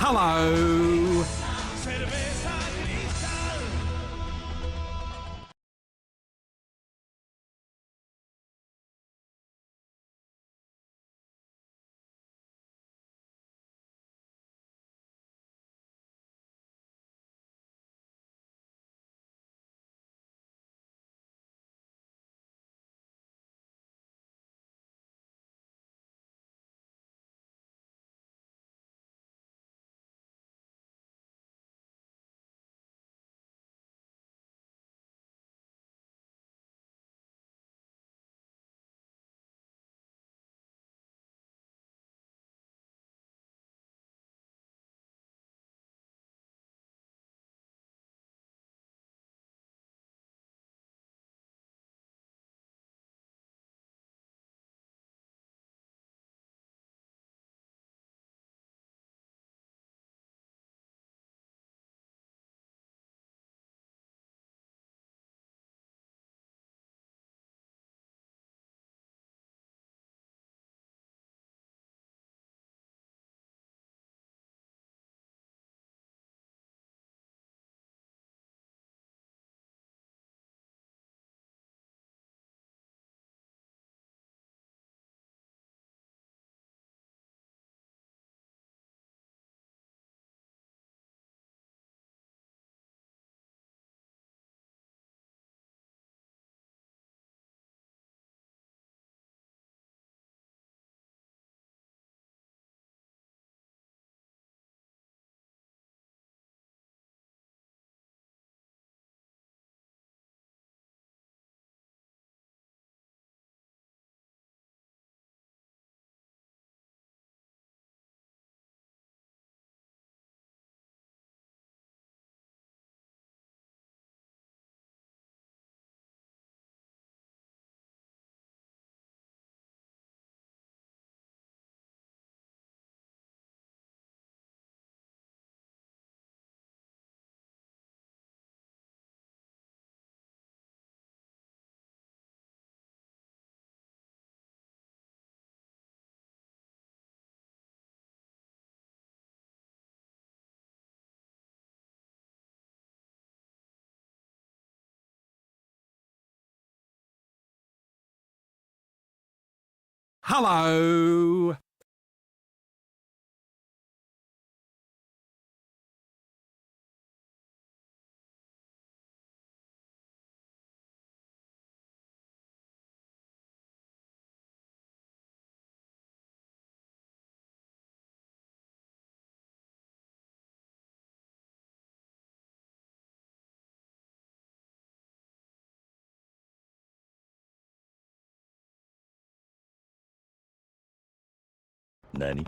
Hello. Hello.何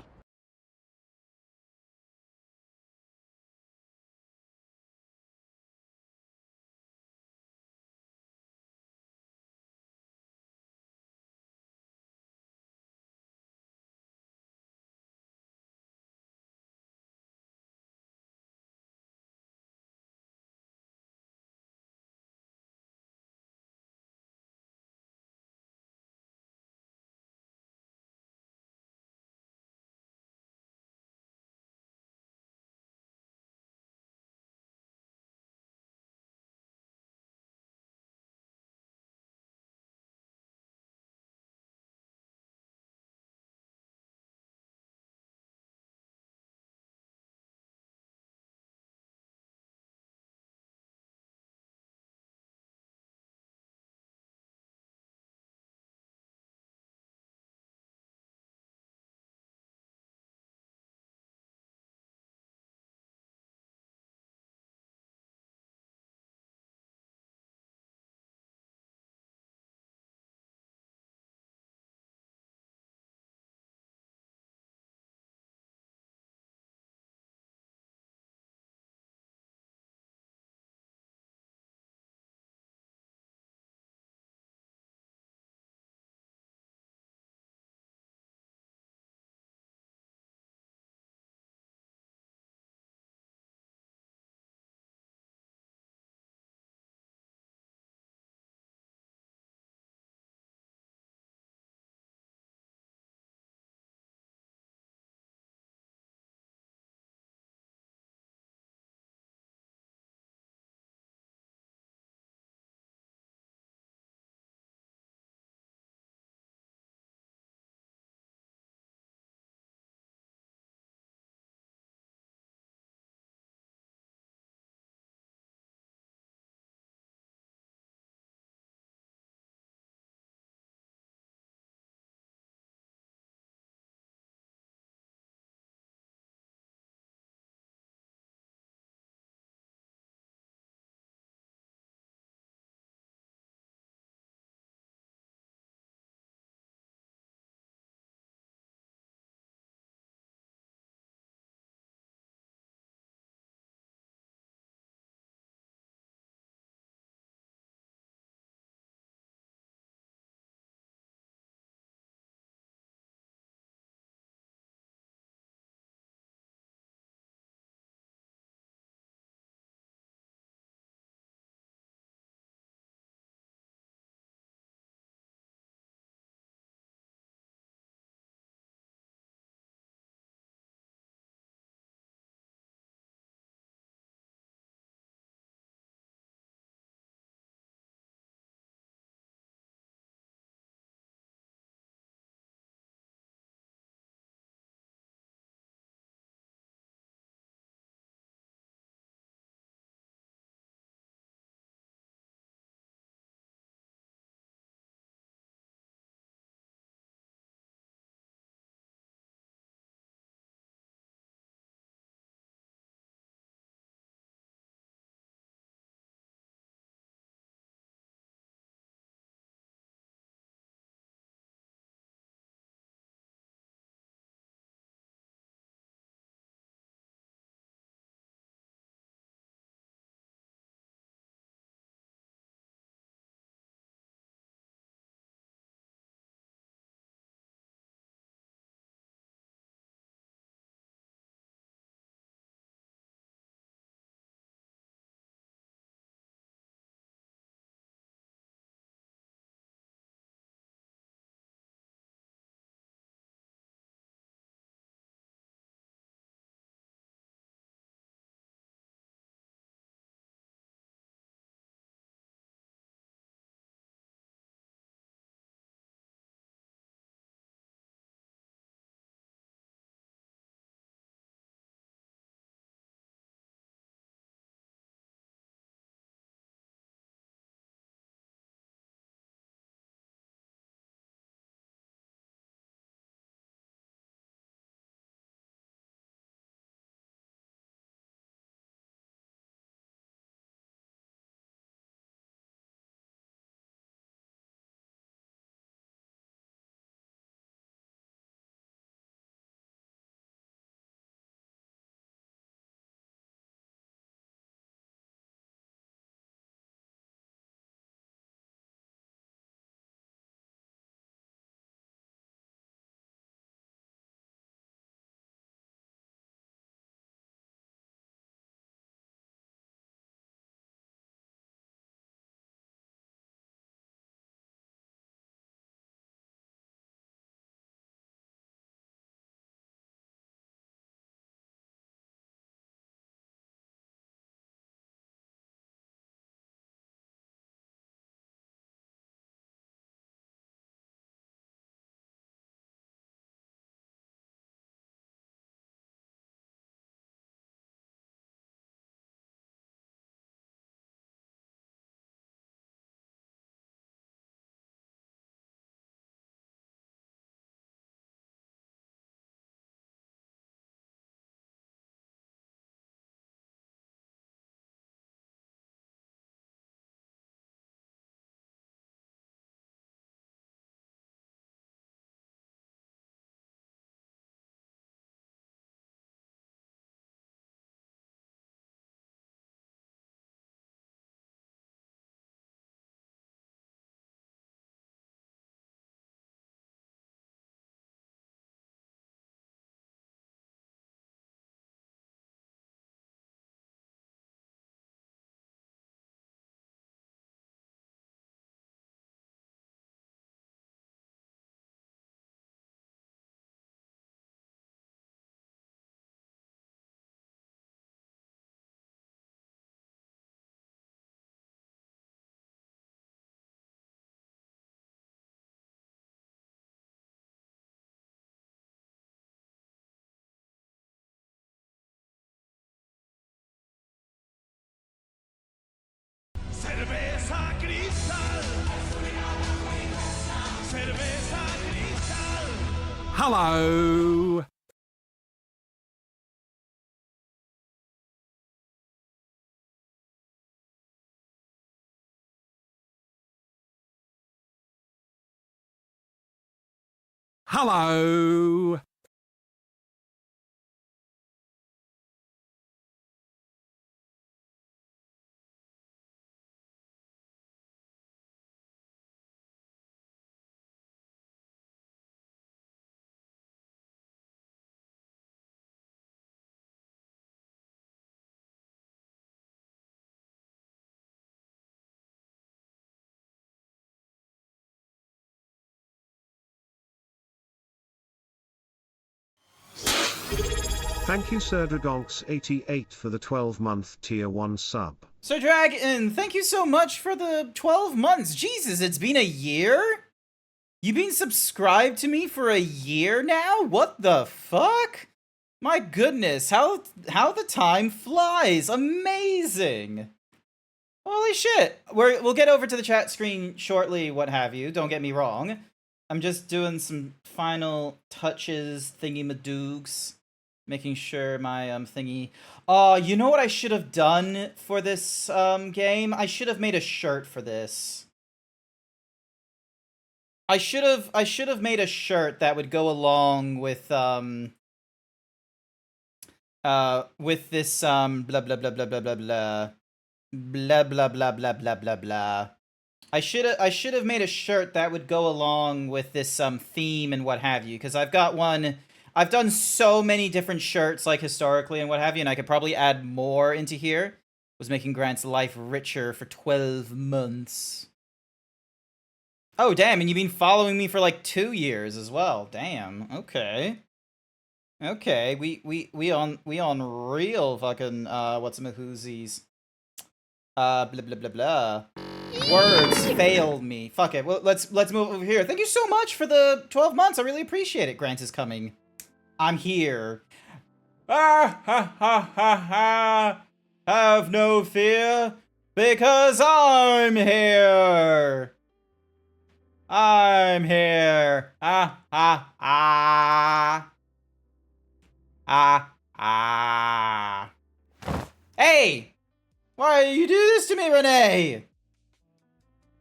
Cerveza cristal. Cerveza cristal. Hello. Hello. Thank you Sir Dragonks88 for the 12-month tier 1 sub. Sir Dragon, thank you so much for the 12 months. Jesus, it's been a year? You've been subscribed to me for a year now? What the fuck? My goodness, how the time flies. Amazing. Holy shit. We'll get over to the chat screen shortly, what have you. Don't get me wrong. I'm just doing some final touches, thingy-madoogs. Making sure my thingy. Oh, you know what I should have done for this game? I should have made a shirt for this. I should have made a shirt that would go along with this blah blah blah blah blah blah blah blah blah blah blah blah blah blah. I should have made a shirt that would go along with this theme and what have you, because I've got one. I've done so many different shirts, like, historically and what have you, and I could probably add more into here. Was making Grant's life richer for 12 months. Oh, damn, and you've been following me for, like, 2 years as well. Damn, okay. Okay, we on real fucking, what's-a-mahoozies. Blah, blah, blah, blah. Words failed me. Fuck it, well, let's move over here. Thank you so much for the 12 months, I really appreciate it. Grant is coming. I'm here. Ah, ha, ha, ha, ha. Have no fear, because I'm here. I'm here. Ah, ah, ah. Ah, ah. Hey! Why you do this to me, Renee?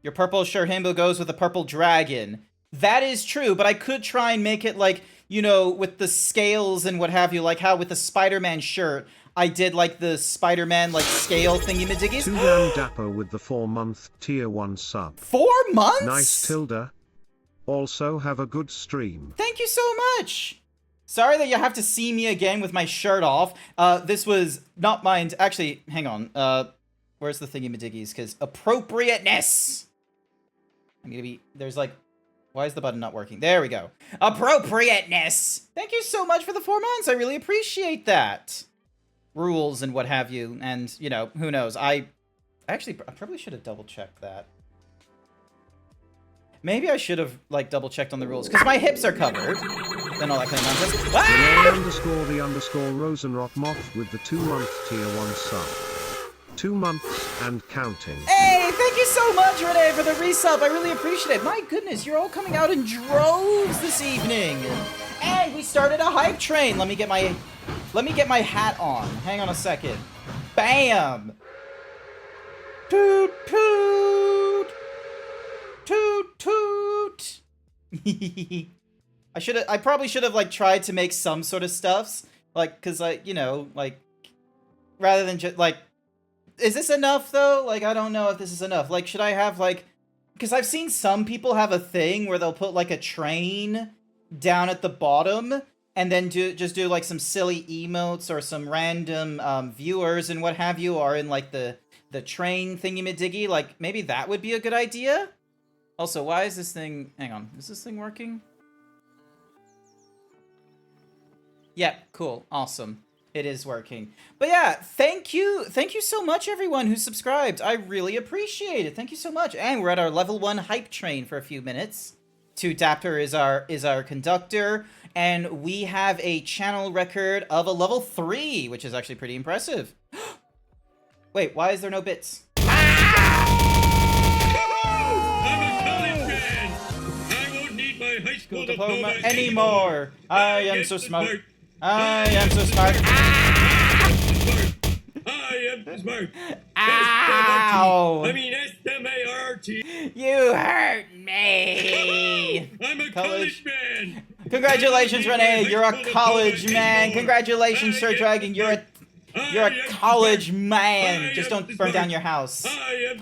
Your purple shirt himbo goes with a purple dragon. That is true, but I could try and make it like, you know, with the scales and what have you, like how with the Spider-Man shirt, I did like the Spider-Man like scale thingy-majiggies. 2 Dapper with the 4-month tier 1 sub. 4 months? Nice Tilda. Also have a good stream. Thank you so much. Sorry that you have to see me again with my shirt off. This was not mine. Actually, hang on. Where's the thingy-majiggies? Because appropriateness. I'm gonna be, there's like, why is the button not working? There we go. Appropriateness! Thank you so much for the 4 months. I really appreciate that. Rules and what have you. And, you know, who knows. I probably should have double-checked that. Maybe I should have, like, double-checked on the rules. Because my hips are covered. Then all that kind of nonsense. Ah! Rosenrock Moth with the 2-month tier 1 sub. 2 months and counting. Hey, thank you so much, Renee, for the resub. I really appreciate it. My goodness, you're all coming out in droves this evening. And we started a hype train. Let me get my hat on. Hang on a second. Bam. Toot toot. Toot toot. I probably should have like tried to make some sort of stuffs, like, cause like, you know, like, rather than just like. Is this enough, though? Like, I don't know if this is enough. Like, should I have, like... Because I've seen some people have a thing where they'll put, like, a train down at the bottom, and then just do, like, some silly emotes or some random viewers and what have you are in, like, the train thingy-majiggy. Like, maybe that would be a good idea? Also, why is this thing... Hang on. Is this thing working? Yeah, cool. Awesome. It is working. But yeah, thank you so much, everyone who subscribed. I really appreciate it. Thank you so much. And we're at our level 1 hype train for a few minutes. 2 Dapper is our conductor, and we have a channel record of a level 3, which is actually pretty impressive. Wait, why is there no bits? Ah! I'm a college man. I won't need my high school diploma anymore. I am so smart. I am so smart. I am smart. Ow! I mean S-M-A-R-T. You hurt me. I'm a college man. Congratulations, Renee. You're a college man. Congratulations, Sir Dragon. You're a college man. Just don't burn down your house.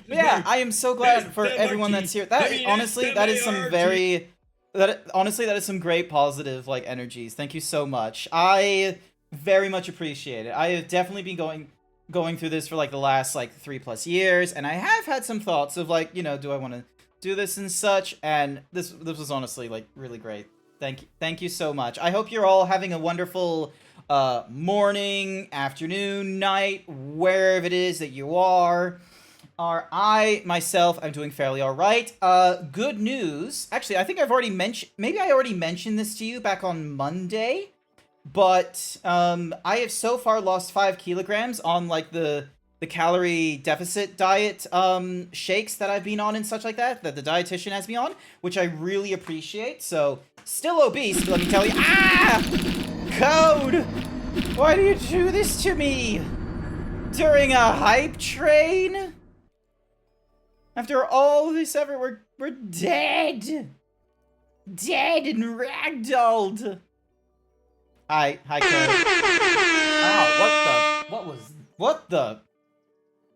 Yeah, I am so glad for everyone that's here. That honestly, that is some very that is some great positive like energies. Thank you so much. I very much appreciate it. I have definitely been going through this for like the last like 3+ years, and I have had some thoughts of like, you know, do I want to do this and such, and this was honestly like really great. Thank you so much. I hope you're all having a wonderful morning, afternoon, night, wherever it is that you are. I myself am doing fairly all right. Good news. Actually, I think I've already mentioned, maybe I already mentioned this to you back on Monday, but I have so far lost 5 kilograms on like the calorie deficit diet shakes that I've been on and such like that the dietitian has me on, which I really appreciate. So still obese, but let me tell you, Code, why do you do this to me during a hype train? After all this effort, we're dead and ragdolled. Hi, Code. Oh, what the?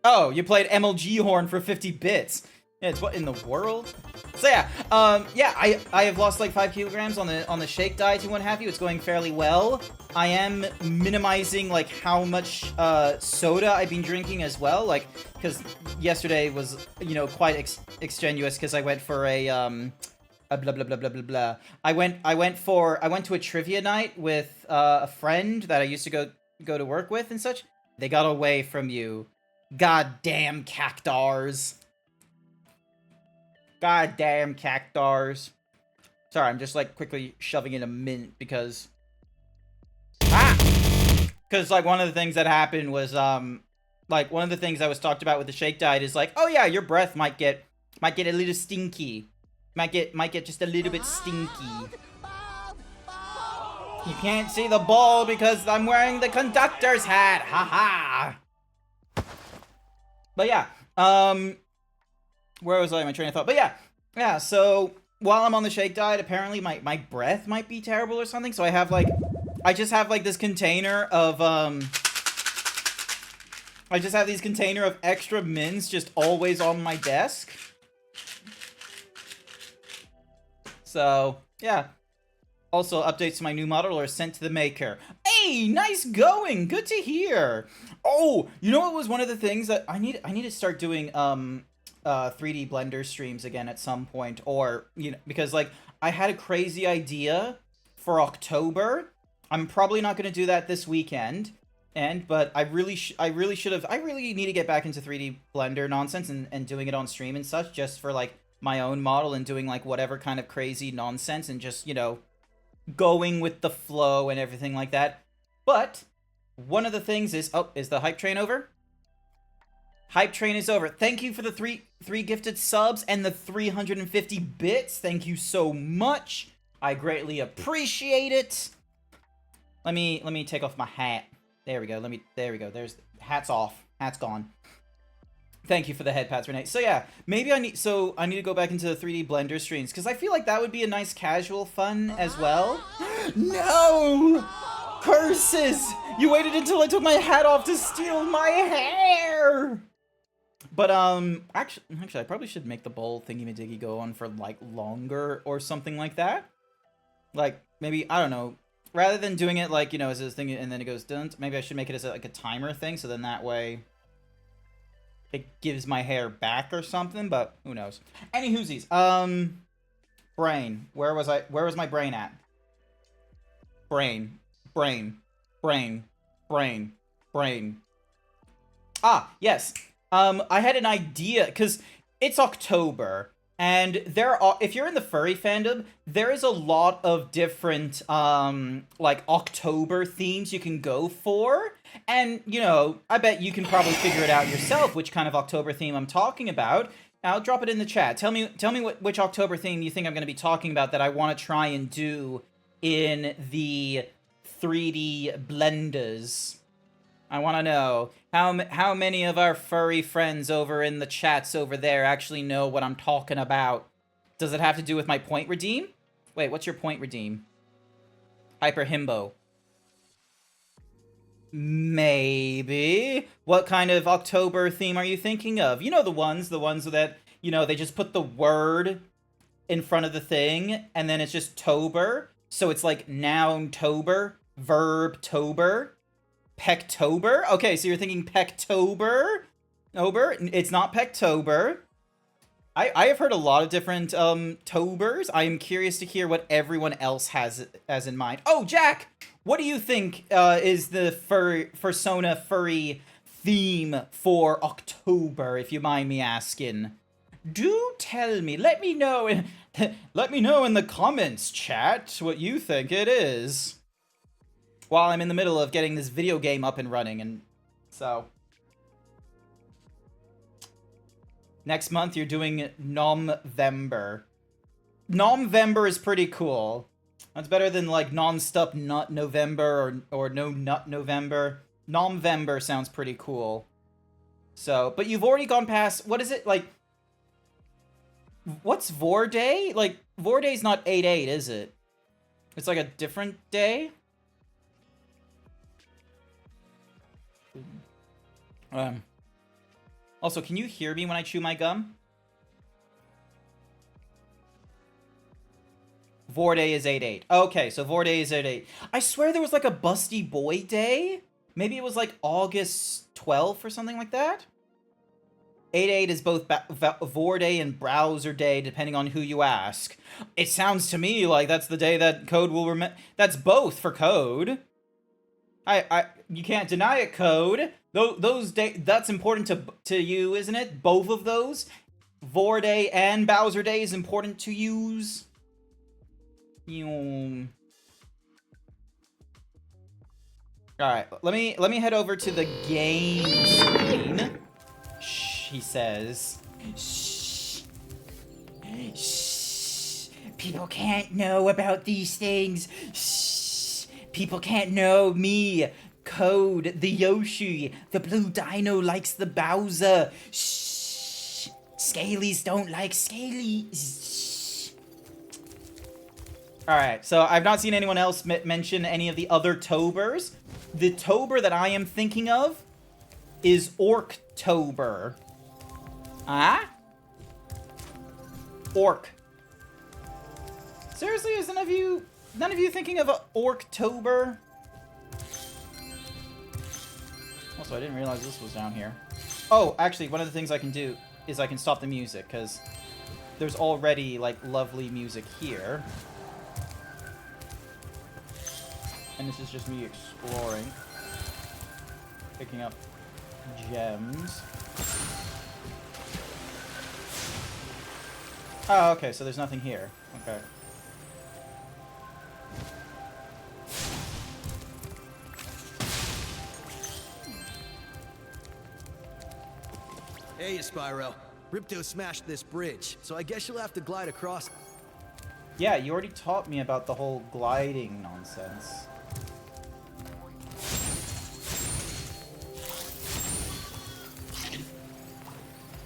Oh, you played MLG Horn for 50 bits. Yeah, it's what in the world? So yeah, I have lost like 5 kilograms on the shake diet and what have you. It's going fairly well. I am minimizing like how much soda I've been drinking as well, like because yesterday was, you know, quite extenuous because I went for a blah blah blah blah blah blah. I went to a trivia night with a friend that I used to go to work with and such. They got away from you. Goddamn cactars. Goddamn cactars. Sorry, I'm just like quickly shoving in a mint because because like one of the things that happened was like one of the things that was talked about with the shake diet is like, oh yeah, your breath might get a little stinky. Might get just a little bit stinky. You can't see the ball because I'm wearing the conductor's hat. Haha. But yeah, where was I? My train of thought. But yeah. So while I'm on the shake diet, apparently my breath might be terrible or something. So I just have like this container of extra mints just always on my desk. So yeah. Also, updates to my new model are sent to the maker. Hey, nice going. Good to hear. Oh, you know what was one of the things that I need to start doing 3D Blender streams again at some point, or you know, because like I had a crazy idea for October. I'm probably not going to do that this weekend, but I really need to get back into 3D Blender nonsense and doing it on stream and such, just for like my own model and doing like whatever kind of crazy nonsense and just, you know, going with the flow and everything like that. But one of the things is, oh, is the hype train over? Hype train is over. Thank you for the three gifted subs and the 350 bits. Thank you so much. I greatly appreciate it. Let me take off my hat. There we go. There we go. There's hats off. Hat's gone. Thank you for the head pats, Renee. So yeah, maybe I need to go back into the 3D Blender streams because I feel like that would be a nice casual fun as well. No! Curses! You waited until I took my hat off to steal my hair! But actually I probably should make the bowl thingy-majiggy go on for like longer or something like that. Like maybe, I don't know, rather than doing it like, you know, as a thing and then it goes dun, maybe I should make it as like a timer thing, so then that way it gives my hair back or something, but who knows. Any whoosies. Brain. Where was my brain at? Brain. Ah, yes. I had an idea, because it's October, And there are, if you're in the furry fandom, there is a lot of different, like, October themes you can go for. And, you know, I bet you can probably figure it out yourself, which kind of October theme I'm talking about. I'll drop it in the chat. Tell me which October theme you think I'm going to be talking about that I want to try and do in the 3D blenders. I want to know how many of our furry friends over in the chats over there actually know what I'm talking about. Does it have to do with my point redeem? Wait, what's your point redeem? Hyper Himbo. Maybe. What kind of October theme are you thinking of? You know the ones that, you know, they just put the word in front of the thing, and then it's just tober. So it's like noun-tober, verb-tober, Pecktober? Okay, so you're thinking Pecktober? It's not Pecktober. I have heard a lot of different tobers. I am curious to hear what everyone else has as in mind. Oh, Jack! What do you think is the Fursona furry theme for October, if you mind me asking? Do tell me. Let me know in the comments, chat, what you think it is. While I'm in the middle of getting this video game up and running, and so next month you're doing Nomvember. Nomvember is pretty cool. That's better than like non-stop nut November or no nut November. Nomvember sounds pretty cool. So, but you've already gone past, what is it, like, what's Vor Day? Like, Vor Day's not 8/8, is it? It's like a different day? Also, can you hear me when I chew my gum? Vorday is 8/8. Okay, so Vorday is 8/8. I swear there was like a Busty Boy Day. Maybe it was like August 12th or something like that. 8/8 is both Vorday and Browser Day, depending on who you ask. It sounds to me like that's the day that Code will remember. That's both for Code. You can't deny it, Code. Those that's important to you, isn't it? Both of those, Vor Day and Bowser Day, is important to use. All right, let me head over to the game screen. Shh, he says. Shh. Shh. People can't know about these things. Shh. People can't know me. Code, the Yoshi, the blue dino likes the Bowser. Shh. Scalies don't like Scalies. Alright, so I've not seen anyone else mention any of the other Tobers. The Tober that I am thinking of is Orktober. Ah? Orc. Seriously, is none of you thinking of Orktober? Also, I didn't realize this was down here. Oh, actually, one of the things I can do is I can stop the music, because there's already, like, lovely music here. And this is just me exploring. Picking up gems. Oh, okay, so there's nothing here. Okay. Hey, Spyro. Ripto smashed this bridge, so I guess you'll have to glide across. Yeah, you already taught me about the whole gliding nonsense.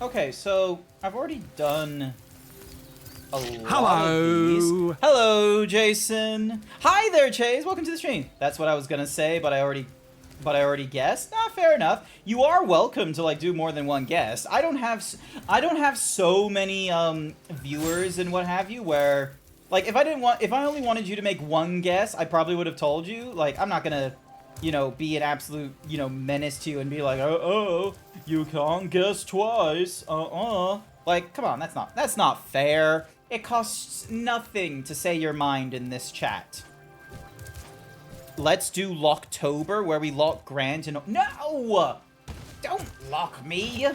Okay, so I've already done a lot of these. Hello, Jason. Hi there, Chase. Welcome to the stream. That's what I was gonna say, but I already guessed. Ah, fair enough. You are welcome to like do more than one guess. I don't have so many viewers and what have you where like if I only wanted you to make one guess, I probably would have told you. Like I'm not gonna, you know, be an absolute, you know, menace to you and be like, oh, you can't guess twice. Like, come on, that's not fair. It costs nothing to say your mind in this chat. Let's do Locktober, where we lock Grant and... No! Don't lock me!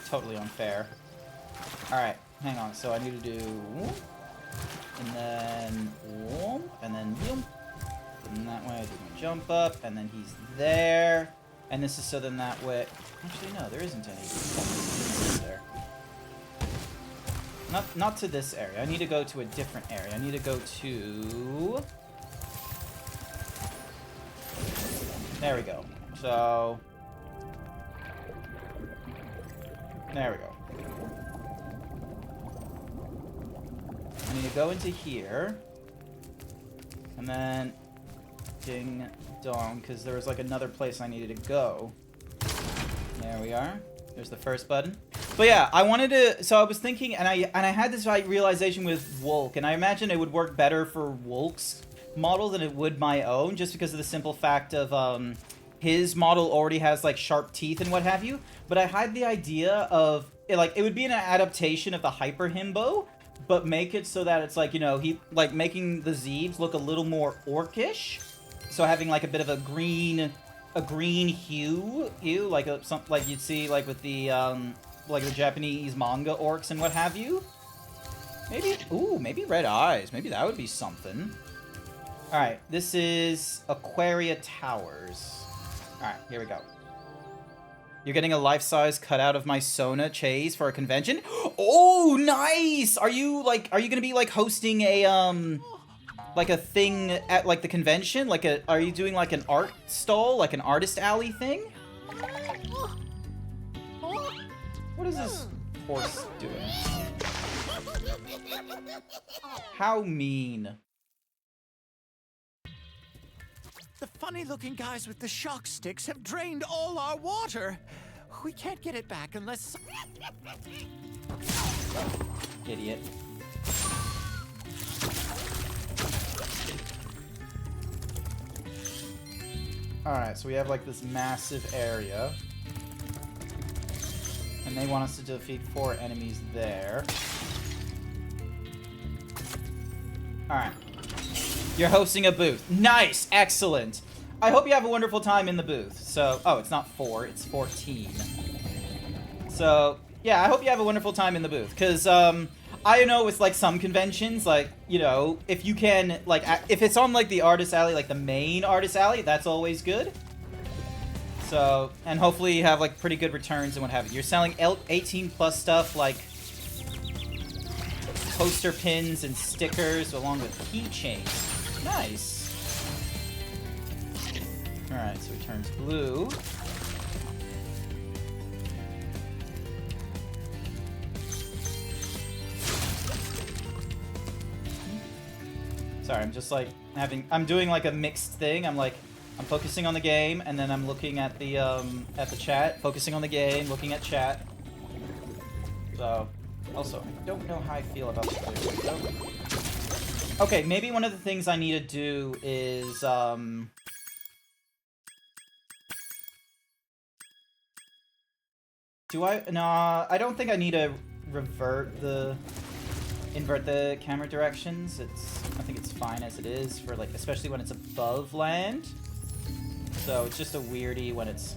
Totally unfair. Alright. hang on. So I need to do whoop, and then whoop, and then whoop. And that way I do my jump up, and then he's there. And this is so then that way... Actually, no, there isn't any. Is there? Not to this area. I need to go to a different area. I need to go to... There we go. So... There we go. I need to go into here. And then... Ding dong, because there was like another place I needed to go. There we are. There's the first button. But yeah, I wanted to... So I was thinking, and I had this realization with Wolk, and I imagine it would work better for Wolk's model than it would my own, just because of the simple fact of his model already has like sharp teeth and what have you. But I had the idea of it would be an adaptation of the Hyper Himbo, but make it so that it's like, you know, he like making the Zeebs look a little more orcish. So having like a bit of a green hue, like like you'd see like with the like the Japanese manga orcs and what have you. Maybe red eyes. Maybe that would be something. All right, this is Aquaria Towers. All right, here we go. You're getting a life-size cutout of my Sona Chase for a convention. Oh, nice! Are you gonna be like hosting a like a thing at like the convention? Are you doing like an art stall, like an artist alley thing? What is this horse doing? How mean. The funny-looking guys with the shock sticks have drained all our water. We can't get it back unless... Idiot. Alright, so we have like this massive area. And they want us to defeat 4 enemies there. Alright. You're hosting a booth. Nice! Excellent! I hope you have a wonderful time in the booth. So, oh, it's not 4, it's 14. So, yeah, I hope you have a wonderful time in the booth. Because, I know with, like, some conventions, like, you know, if you can, like, if it's on, like, the artist alley, like, the main artist alley, that's always good. So, and hopefully you have, like, pretty good returns and what have you. You're selling 18+ stuff, like, poster pins and stickers, along with keychains. Nice. Alright, so he turns blue. Sorry, I'm just like I'm doing like a mixed thing. I'm focusing on the game, and then I'm looking at the chat, focusing on the game, looking at chat. So, also, I don't know how I feel about the okay, maybe one of the things I need to do is no, I don't think I need to invert the camera directions. I think it's fine as it is for like, especially when it's above land. So it's just a weirdie when it's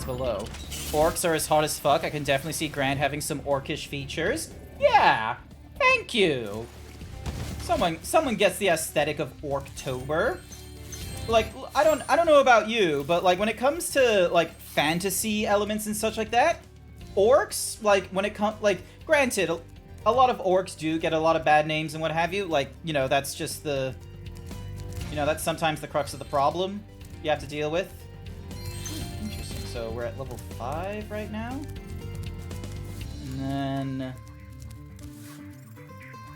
below. Orcs are as hot as fuck. I can definitely see Grant having some orcish features. Yeah, thank you. Someone gets the aesthetic of Orktober. Like, I don't know about you, but like when it comes to like fantasy elements and such like that, orcs, like when it comes, like, granted, a lot of orcs do get a lot of bad names and what have you. Like, you know, that's just the, you know, that's sometimes the crux of the problem you have to deal with. Interesting. So we're at level 5 right now. And then...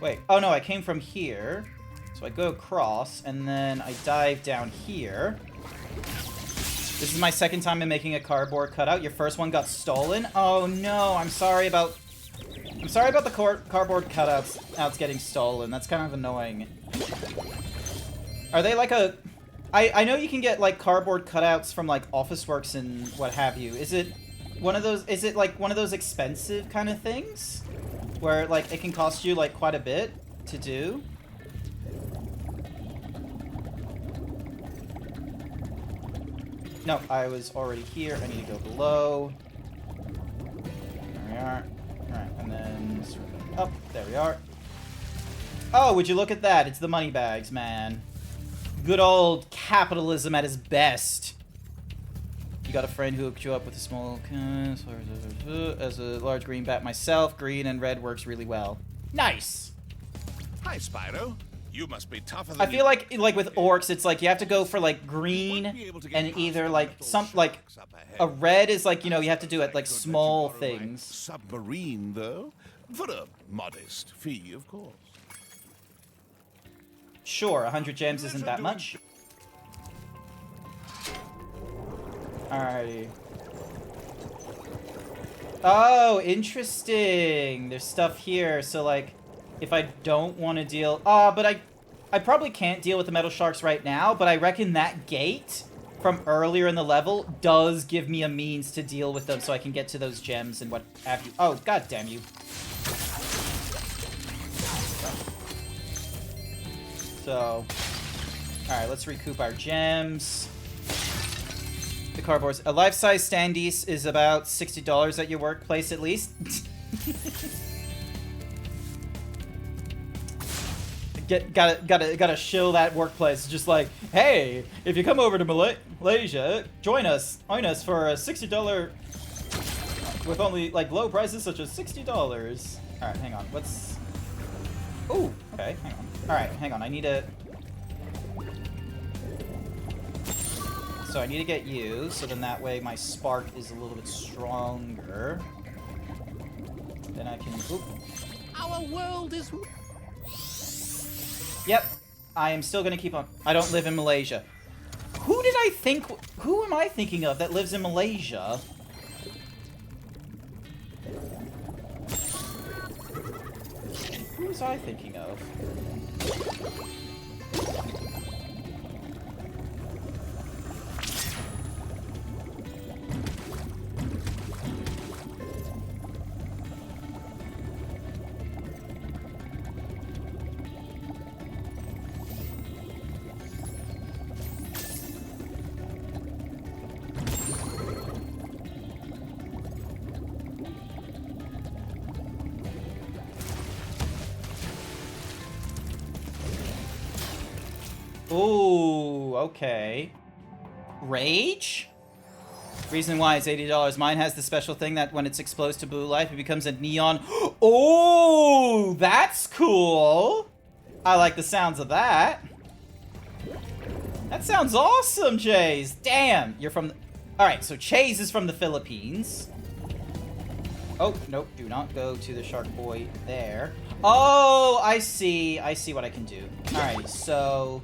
Wait. Oh, no, I came from here. So I go across, and then I dive down here. This is my second time in making a cardboard cutout. Your first one got stolen. Oh, no. I'm sorry about the cardboard cutouts getting stolen. That's kind of annoying. Are they like a... I know you can get, like, cardboard cutouts from, like, Officeworks and what have you. Is it one of those... Is it, like, one of those expensive kind of things? Where, like, it can cost you, like, quite a bit to do? No, I was already here. I need to go below. There we are. Alright, and then Up, there we are. Oh, would you look at that? It's the money bags, man. Good old capitalism at its best. You got a friend who hooked you up with a small... As a large green bat myself, green and red works really well. Nice! Hi, Spyro. You must be tougher than I feel like with orcs, it's like you have to go for like green and either like a red is like, you know, you have to do it like small things. Submarine, though, for a modest fee, of course. Sure, 100 gems isn't that much. Alrighty. Oh, interesting. There's stuff here, so like, if I don't want to deal... but I probably can't deal with the metal sharks right now, but I reckon that gate from earlier in the level does give me a means to deal with them so I can get to those gems and what have you. Oh, god damn you. So, alright, let's recoup our gems. The cardboards. A life-size standees is about $60 at your workplace at least. Gotta shill that workplace. Just like, hey, if you come over to Malaysia, join us for a $60 with only like low prices such as $60. All right, hang on. What's? Ooh, okay, hang on. All right, hang on. I need to. So I need to get you, so then that way my spark is a little bit stronger. Then I can. Oop. Our world is. Yep, I am still gonna keep on. I don't live in Malaysia. Who did I think? Who am I thinking of that lives in Malaysia? Who was I thinking of? Ooh, okay. Rage? Reason why it's $80. Mine has the special thing that when it's exposed to blue light, it becomes a neon. Oh, that's cool. I like the sounds of that. That sounds awesome, Chase. Damn, you're from... Alright, so Chase is from the Philippines. Oh, nope, do not go to the shark boy there. Oh, I see. I see what I can do. Alright, so...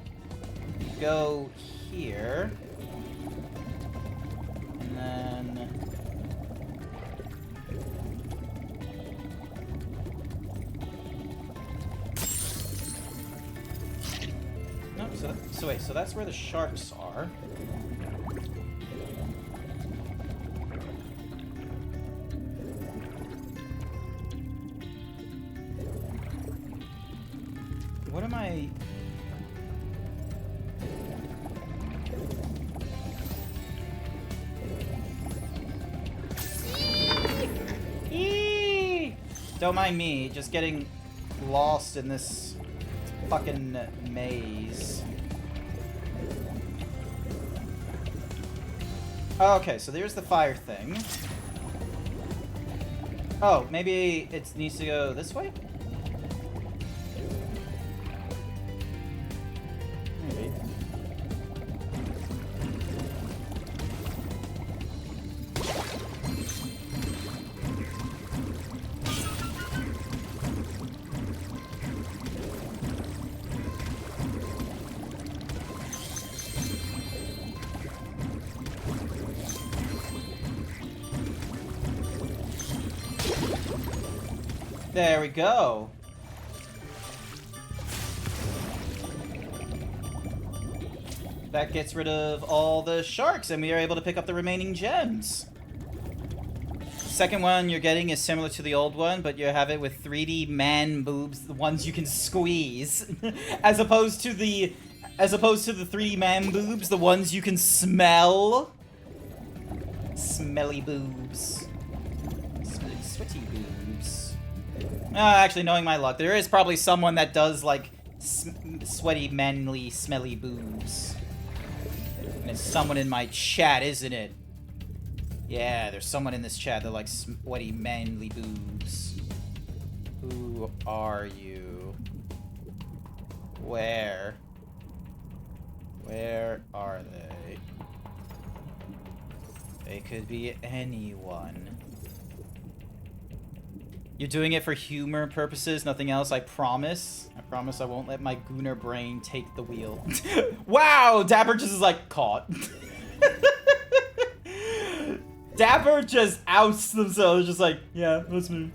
Go here. And then... Nope, so wait, so that's where the sharks are. What am I... Don't mind me, just getting lost in this fucking maze. Okay, so there's the fire thing. Oh, maybe it needs to go this way? Maybe. There we go. That gets rid of all the sharks, and we are able to pick up the remaining gems. Second one you're getting is similar to the old one, but you have it with 3D man boobs, the ones you can squeeze, as opposed to the 3D man boobs, the ones you can smell. Smelly boobs. Smelly, sweaty boobs. Actually, knowing my luck, there is probably someone that does, like, sweaty, manly, smelly boobs. And it's someone in my chat, isn't it? Yeah, there's someone in this chat that likes sweaty, manly boobs. Who are you? Where? Where are they? They could be anyone. You're doing it for humor purposes, nothing else, I promise. I promise I won't let my gooner brain take the wheel. Wow! Dapper just is like, caught. Dapper just outs themselves, just like, yeah, that's me.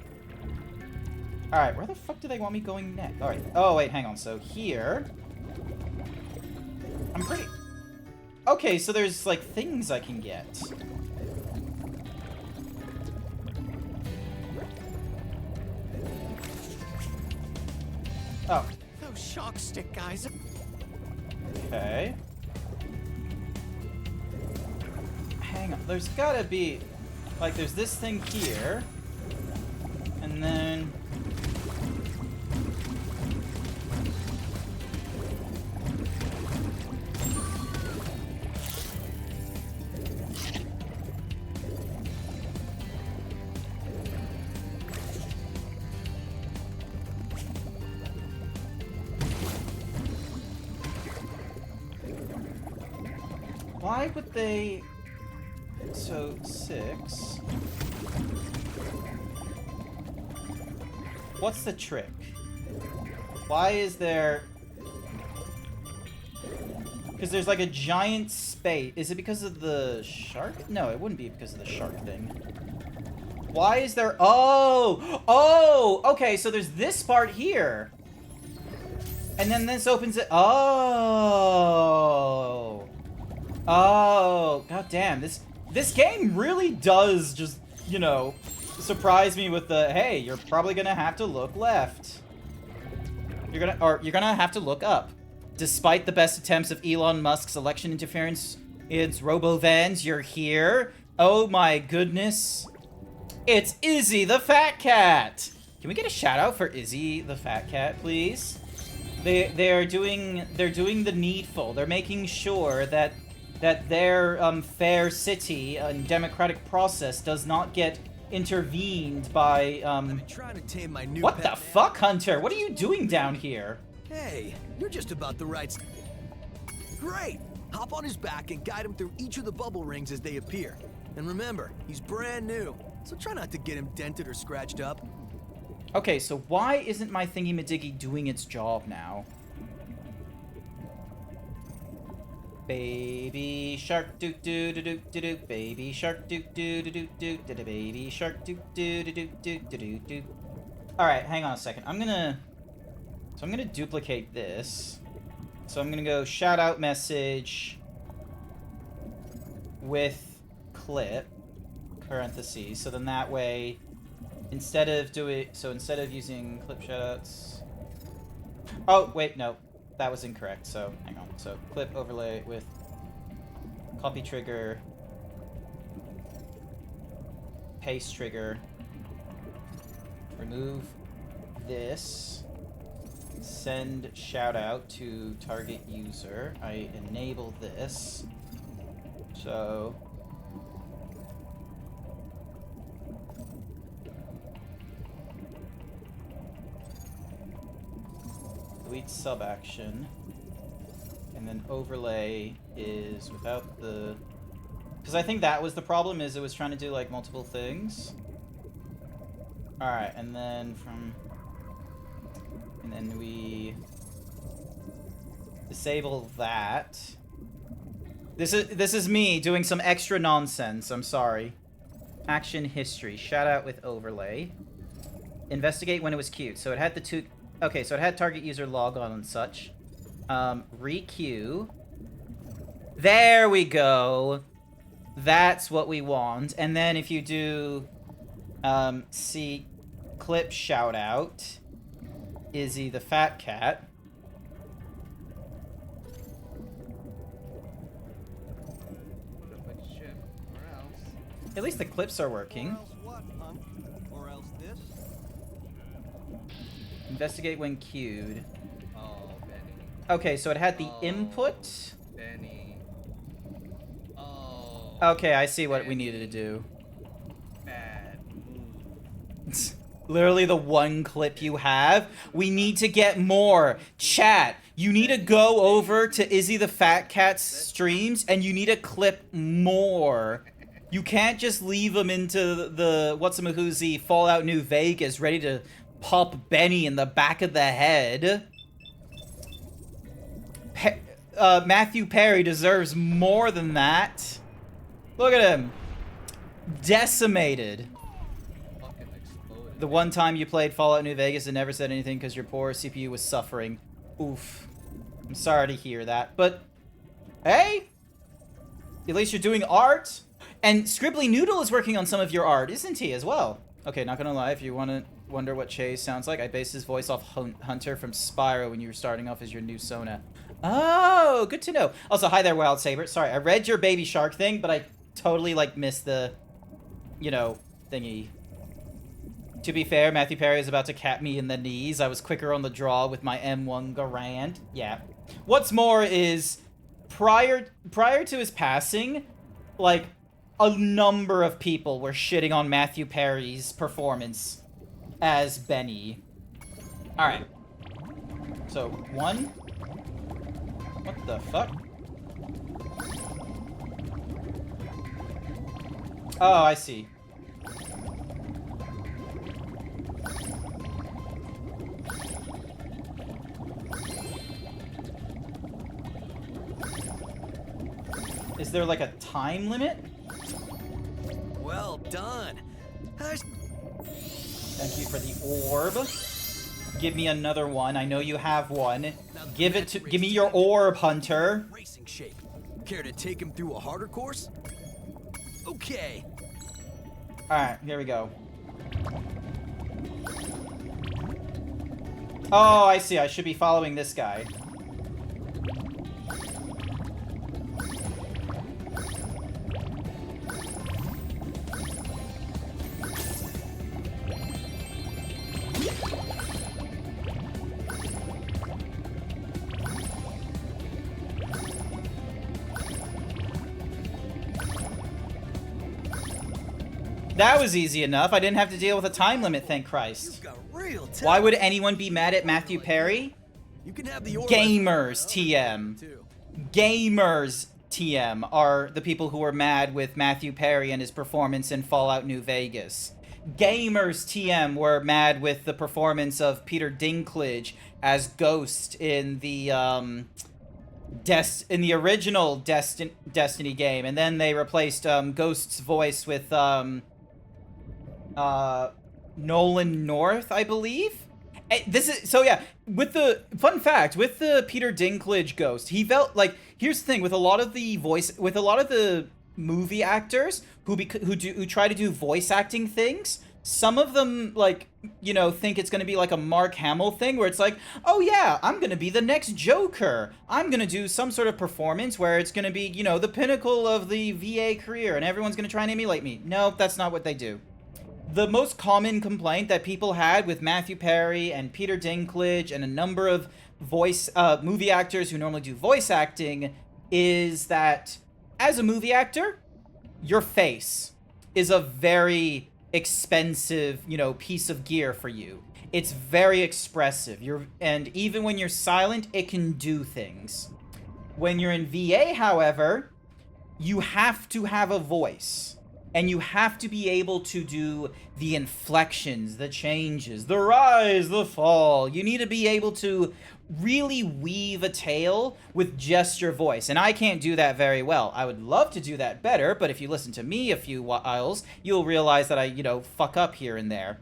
Alright, where the fuck do they want me going next? Alright, oh wait, hang on, so here... I'm pretty... Okay, so there's, like, things I can get. Oh. Those shock stick guys. Okay. Hang on, there's gotta be... Like, there's this thing here. And then... Why would they... So, 6... What's the trick? Why is there... Because there's like a giant space. Is it because of the shark? No, it wouldn't be because of the shark thing. Why is there... Oh! Oh! Okay, so there's this part here. And then this opens it... Oh! Oh, god damn, this game really does just, you know, surprise me with the, hey, you're probably gonna have to look left. You're gonna have to look up. Despite the best attempts of Elon Musk's election interference, it's Robovans, you're here. Oh my goodness. It's Izzy the Fat Cat. Can we get a shout out for Izzy the Fat Cat, please? They're doing the needful. They're making sure that their fair city and democratic process does not get intervened by I'm trying to tame my new What pet the man. fuck, Hunter? What are you doing down here? Hey, you're just about the right. Great. Hop on his back and guide him through each of the bubble rings as they appear. And remember, he's brand new, so try not to get him dented or scratched up. Okay, so why isn't my thingy-majiggy doing its job now? Baby shark doo doo doo doo doo doo. Baby shark doo doo doo doo doo doo doo. Baby shark doo doo doo doo doo doo doo. All right, hang on a second. I'm gonna duplicate this. So I'm gonna go shout out message with clip parentheses. So then that way, instead of using clip shoutouts. Oh wait, no. That was incorrect, so hang on. So clip overlay with copy trigger, paste trigger, remove this, send shout out to target user. I enable this. So delete sub action, and then overlay is without the, because I think that was the problem, is it was trying to do like multiple things. All right, and then we disable that. This is me doing some extra nonsense. I'm sorry. Action history, shout out with overlay. Investigate when it was queued. So it had the two. Okay, so it had target user log on and such. Requeue. There we go. That's what we want. And then if you do, see clip shout out, Izzy the Fat Cat. Or else. At least the clips are working. Or else what, punk? Or else this? Investigate when queued. Oh, Benny. Okay, so it had the Oh. input. Benny. Oh. Okay, I see what we needed to do. Bad move. Literally the one clip you have. We need to get more. Chat, you need to go over to Izzy the Fat Cat's streams and you need to clip more. You can't just leave them into the whatsamahoozy Fallout New Vegas ready to pop Benny in the back of the head. Matthew Perry deserves more than that. Look at him. Decimated. Fucking exploded. The one time you played Fallout New Vegas and never said anything because your poor CPU was suffering. Oof. I'm sorry to hear that, but hey, at least you're doing art. And Scribbly Noodle is working on some of your art, isn't he, as well? Okay, not gonna lie, if you want to wonder what Chase sounds like, I based his voice off Hunter from Spyro when you were starting off as your new Sona. Oh, good to know. Also, hi there, Wild Saber. Sorry, I read your Baby Shark thing, but I totally, like, missed the, you know, thingy. To be fair, Matthew Perry is about to cap me in the knees. I was quicker on the draw with my M1 Garand. Yeah. What's more is, prior to his passing, like, a number of people were shitting on Matthew Perry's performance as Benny. Alright. So, 1. What the fuck? Oh, I see. Is there like a time limit? Well done. Thank you for the orb. Give me another one. I know you have one. Give me your orb, Hunter. Racing shape. Care to take him through a harder course? Okay. Alright, here we go. Oh, I see. I should be following this guy. That was easy enough. I didn't have to deal with a time limit, thank Christ. Got real talent. Why would anyone be mad at Matthew Perry? You can have the orb. Gamers TM. Too. Gamers TM are the people who are mad with Matthew Perry and his performance in Fallout New Vegas. Gamers TM were mad with the performance of Peter Dinklage as Ghost in the original Destiny game, and then they replaced Ghost's voice with Nolan North, I believe. With the fun fact with the Peter Dinklage Ghost, he felt like, here's the thing with a lot of the movie actors who try to do voice acting things. Some of them, like, you know, think it's going to be like a Mark Hamill thing where it's like, oh yeah, I'm going to be the next Joker. I'm going to do some sort of performance where it's going to be, you know, the pinnacle of the VA career and everyone's going to try and emulate me. No, that's not what they do. The most common complaint that people had with Matthew Perry and Peter Dinklage and a number of movie actors who normally do voice acting is that as a movie actor, your face is a very expensive, you know, piece of gear for you. It's very expressive. And even when you're silent, it can do things. When you're in VA, however, you have to have a voice. And you have to be able to do the inflections, the changes, the rise, the fall. You need to be able to really weave a tale with just your voice. And I can't do that very well. I would love to do that better, but if you listen to me a few whiles, you'll realize that I, you know, fuck up here and there.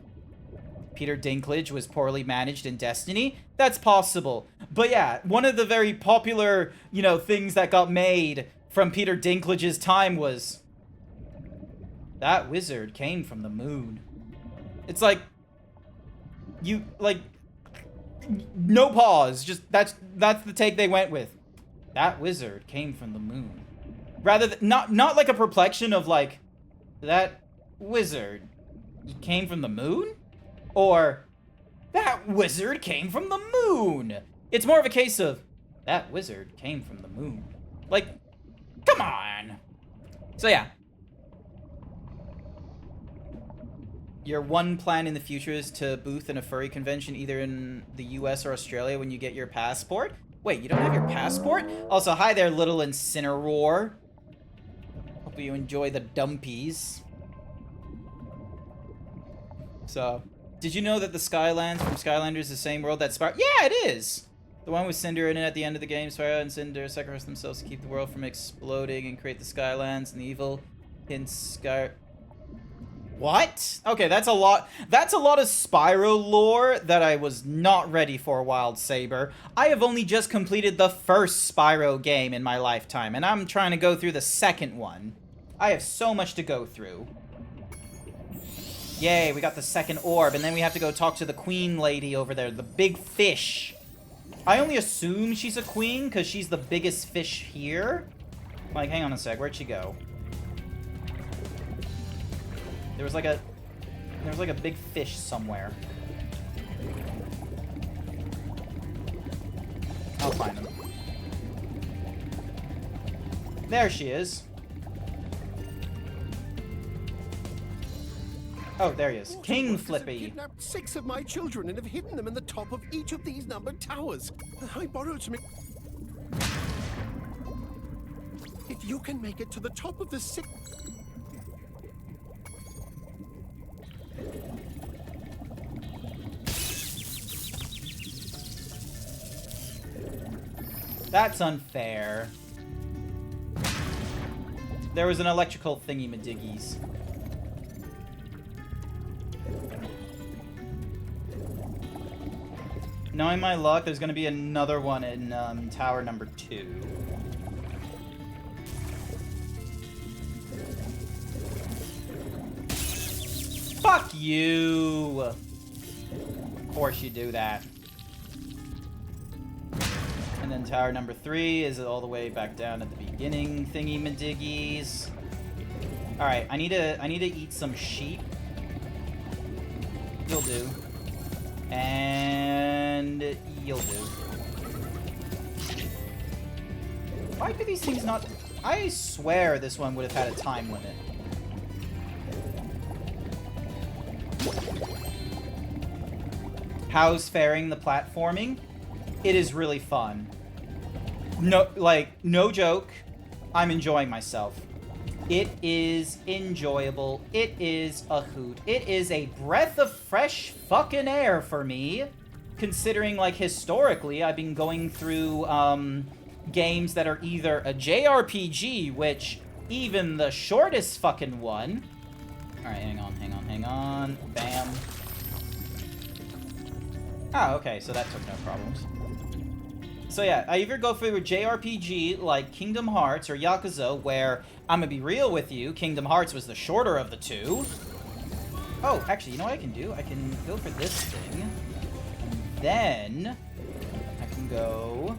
Peter Dinklage was poorly managed in Destiny. That's possible. But yeah, one of the very popular, you know, things that got made from Peter Dinklage's time was, that wizard came from the moon. It's like, you, like, no pause. Just, that's the take they went with. That wizard came from the moon. Rather than, not like a perplexion of like, that wizard came from the moon? Or, That wizard came from the moon. It's more of a case of, that wizard came from the moon. Like, come on. So yeah. Your one plan in the future is to booth in a furry convention either in the US or Australia when you get your passport? Wait, you don't have your passport? Also, hi there, little Incineroar. Hope you enjoy the dumpies. So, did you know that the Skylands from Skylanders is the same world that Spyro... Yeah, it is! The one with Cinder in it at the end of the game. Spyro and Cinder sacrifice themselves to keep the world from exploding and create the Skylands and the evil in Sky... What? Okay, that's a lot of Spyro lore that I was not ready for, Wild Saber. I have only just completed the first Spyro game in my lifetime, and I'm trying to go through the second one. I have so much to go through. Yay, we got the second orb, and then we have to go talk to the queen lady over there, the big fish. I only assume she's a queen because she's the biggest fish here. Like, hang on a sec, where'd she go? There was like a big fish somewhere. I'll find him. There she is. Oh, there he is. King Flippy. Kidnapped 6 of my children and have hidden them in the top of each of these numbered towers. I borrowed some... If you can make it to the top of the 6... That's unfair. There was an electrical thingy-madiggies. Knowing my luck, there's gonna be another one in tower number 2. Fuck you! Of course you do that. And then tower number 3 is all the way back down at the beginning thingy-madiggies. Alright, I need to eat some sheep. You'll do. And you'll do. Why do these things not... I swear this one would have had a time limit. How's faring the platforming? It is really fun. No, like, no joke. I'm enjoying myself. It is enjoyable. It is a hoot. It is a breath of fresh fucking air for me. Considering, like, historically, I've been going through, games that are either a JRPG, which even the shortest fucking one... Alright, hang on. Bam. Oh, okay, so that took no problems. So yeah, I either go for a JRPG like Kingdom Hearts or Yakuza, where, I'm gonna be real with you, Kingdom Hearts was the shorter of the two. Oh, actually, you know what I can do? I can go for this thing, and then I can go...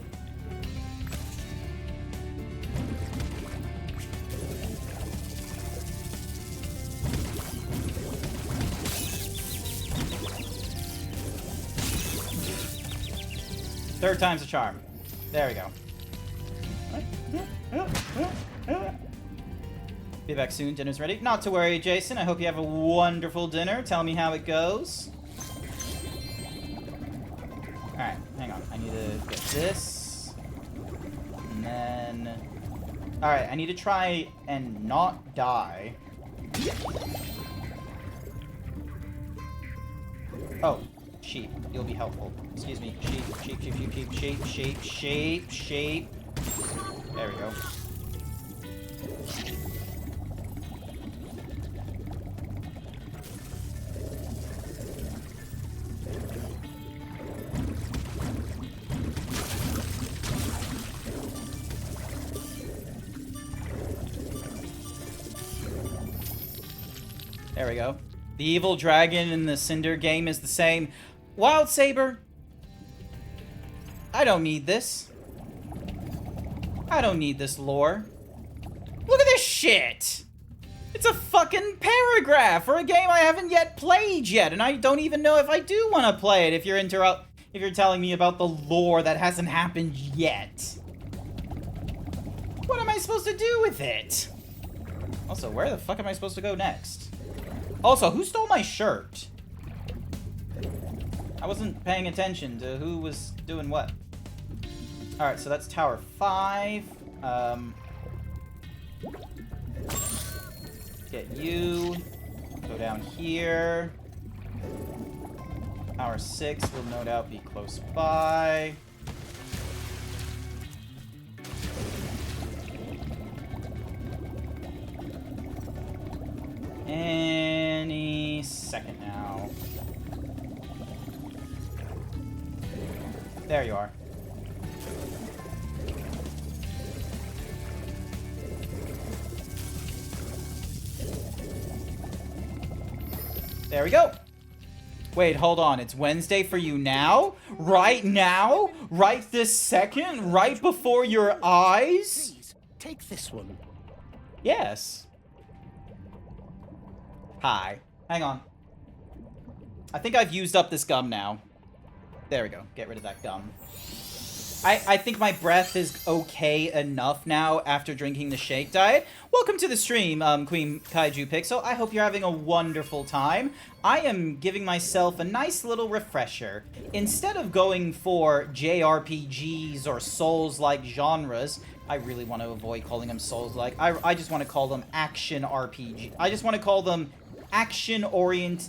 Third time's a charm. There we go. Be back soon. Dinner's ready. Not to worry, Jason. I hope you have a wonderful dinner. Tell me how it goes. Alright, hang on. I need to get this. And then... Alright, I need to try and not die. Oh. Sheep. You'll be helpful. Excuse me. Sheep. There we go. There we go. The evil dragon in the Cinder game is the same. Wild Saber, I don't need this. I don't need this lore. Look at this shit! It's a fucking paragraph for a game I haven't yet played yet, and I don't even know if I do want to play it if you're telling me about the lore that hasn't happened yet. What am I supposed to do with it? Also, where the fuck am I supposed to go next? Also, who stole my shirt? I wasn't paying attention to who was doing what. Alright, so that's Tower 5. Get you. Go down here. Tower 6 will no doubt be close by. Any second now. There you are. There we go. Wait, hold on. It's Wednesday for you now? Right now? Right this second? Right before your eyes? Please, take this one. Yes. Hi. Hang on. I think I've used up this gum now. There we go. Get rid of that gum. I think my breath is okay enough now after drinking the shake diet. Welcome to the stream, Queen Kaiju Pixel. I hope you're having a wonderful time. I am giving myself a nice little refresher. Instead of going for JRPGs or Souls-like genres, I really want to avoid calling them Souls-like. I just want to call them action RPG. I just want to call them action RPGs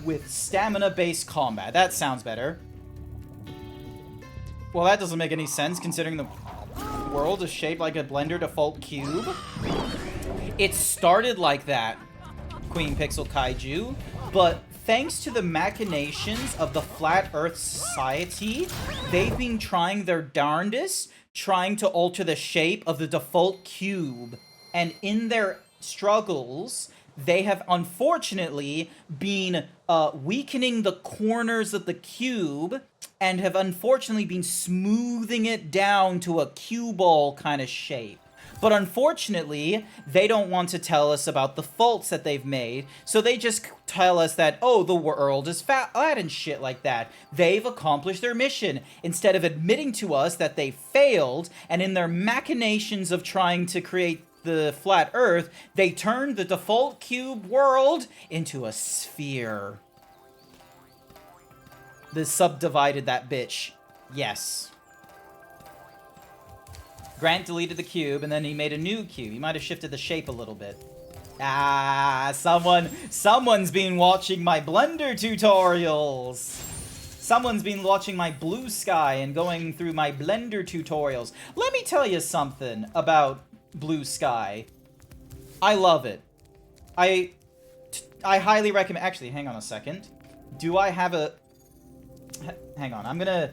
with stamina-based combat. That sounds better. Well, that doesn't make any sense considering the world is shaped like a Blender default cube. It started like that, Queen Pixel Kaiju, but thanks to the machinations of the Flat Earth Society, they've been trying their darndest, trying to alter the shape of the default cube. And in their struggles, they have unfortunately been weakening the corners of the cube and have unfortunately been smoothing it down to a cue ball kind of shape. But unfortunately, they don't want to tell us about the faults that they've made, so they just tell us that, oh, the world is flat and shit like that. They've accomplished their mission, instead of admitting to us that they failed, and in their machinations of trying to create the flat Earth, they turned the default cube world into a sphere. They subdivided that bitch. Yes. Grant deleted the cube, and then he made a new cube. He might have shifted the shape a little bit. Ah, someone's been watching my Blender tutorials. Someone's been watching my Blue Sky and going through my Blender tutorials. Let me tell you something about Blue Sky. I love it. I highly recommend. Actually, hang on a second. Do I have a... Hang on, I'm gonna...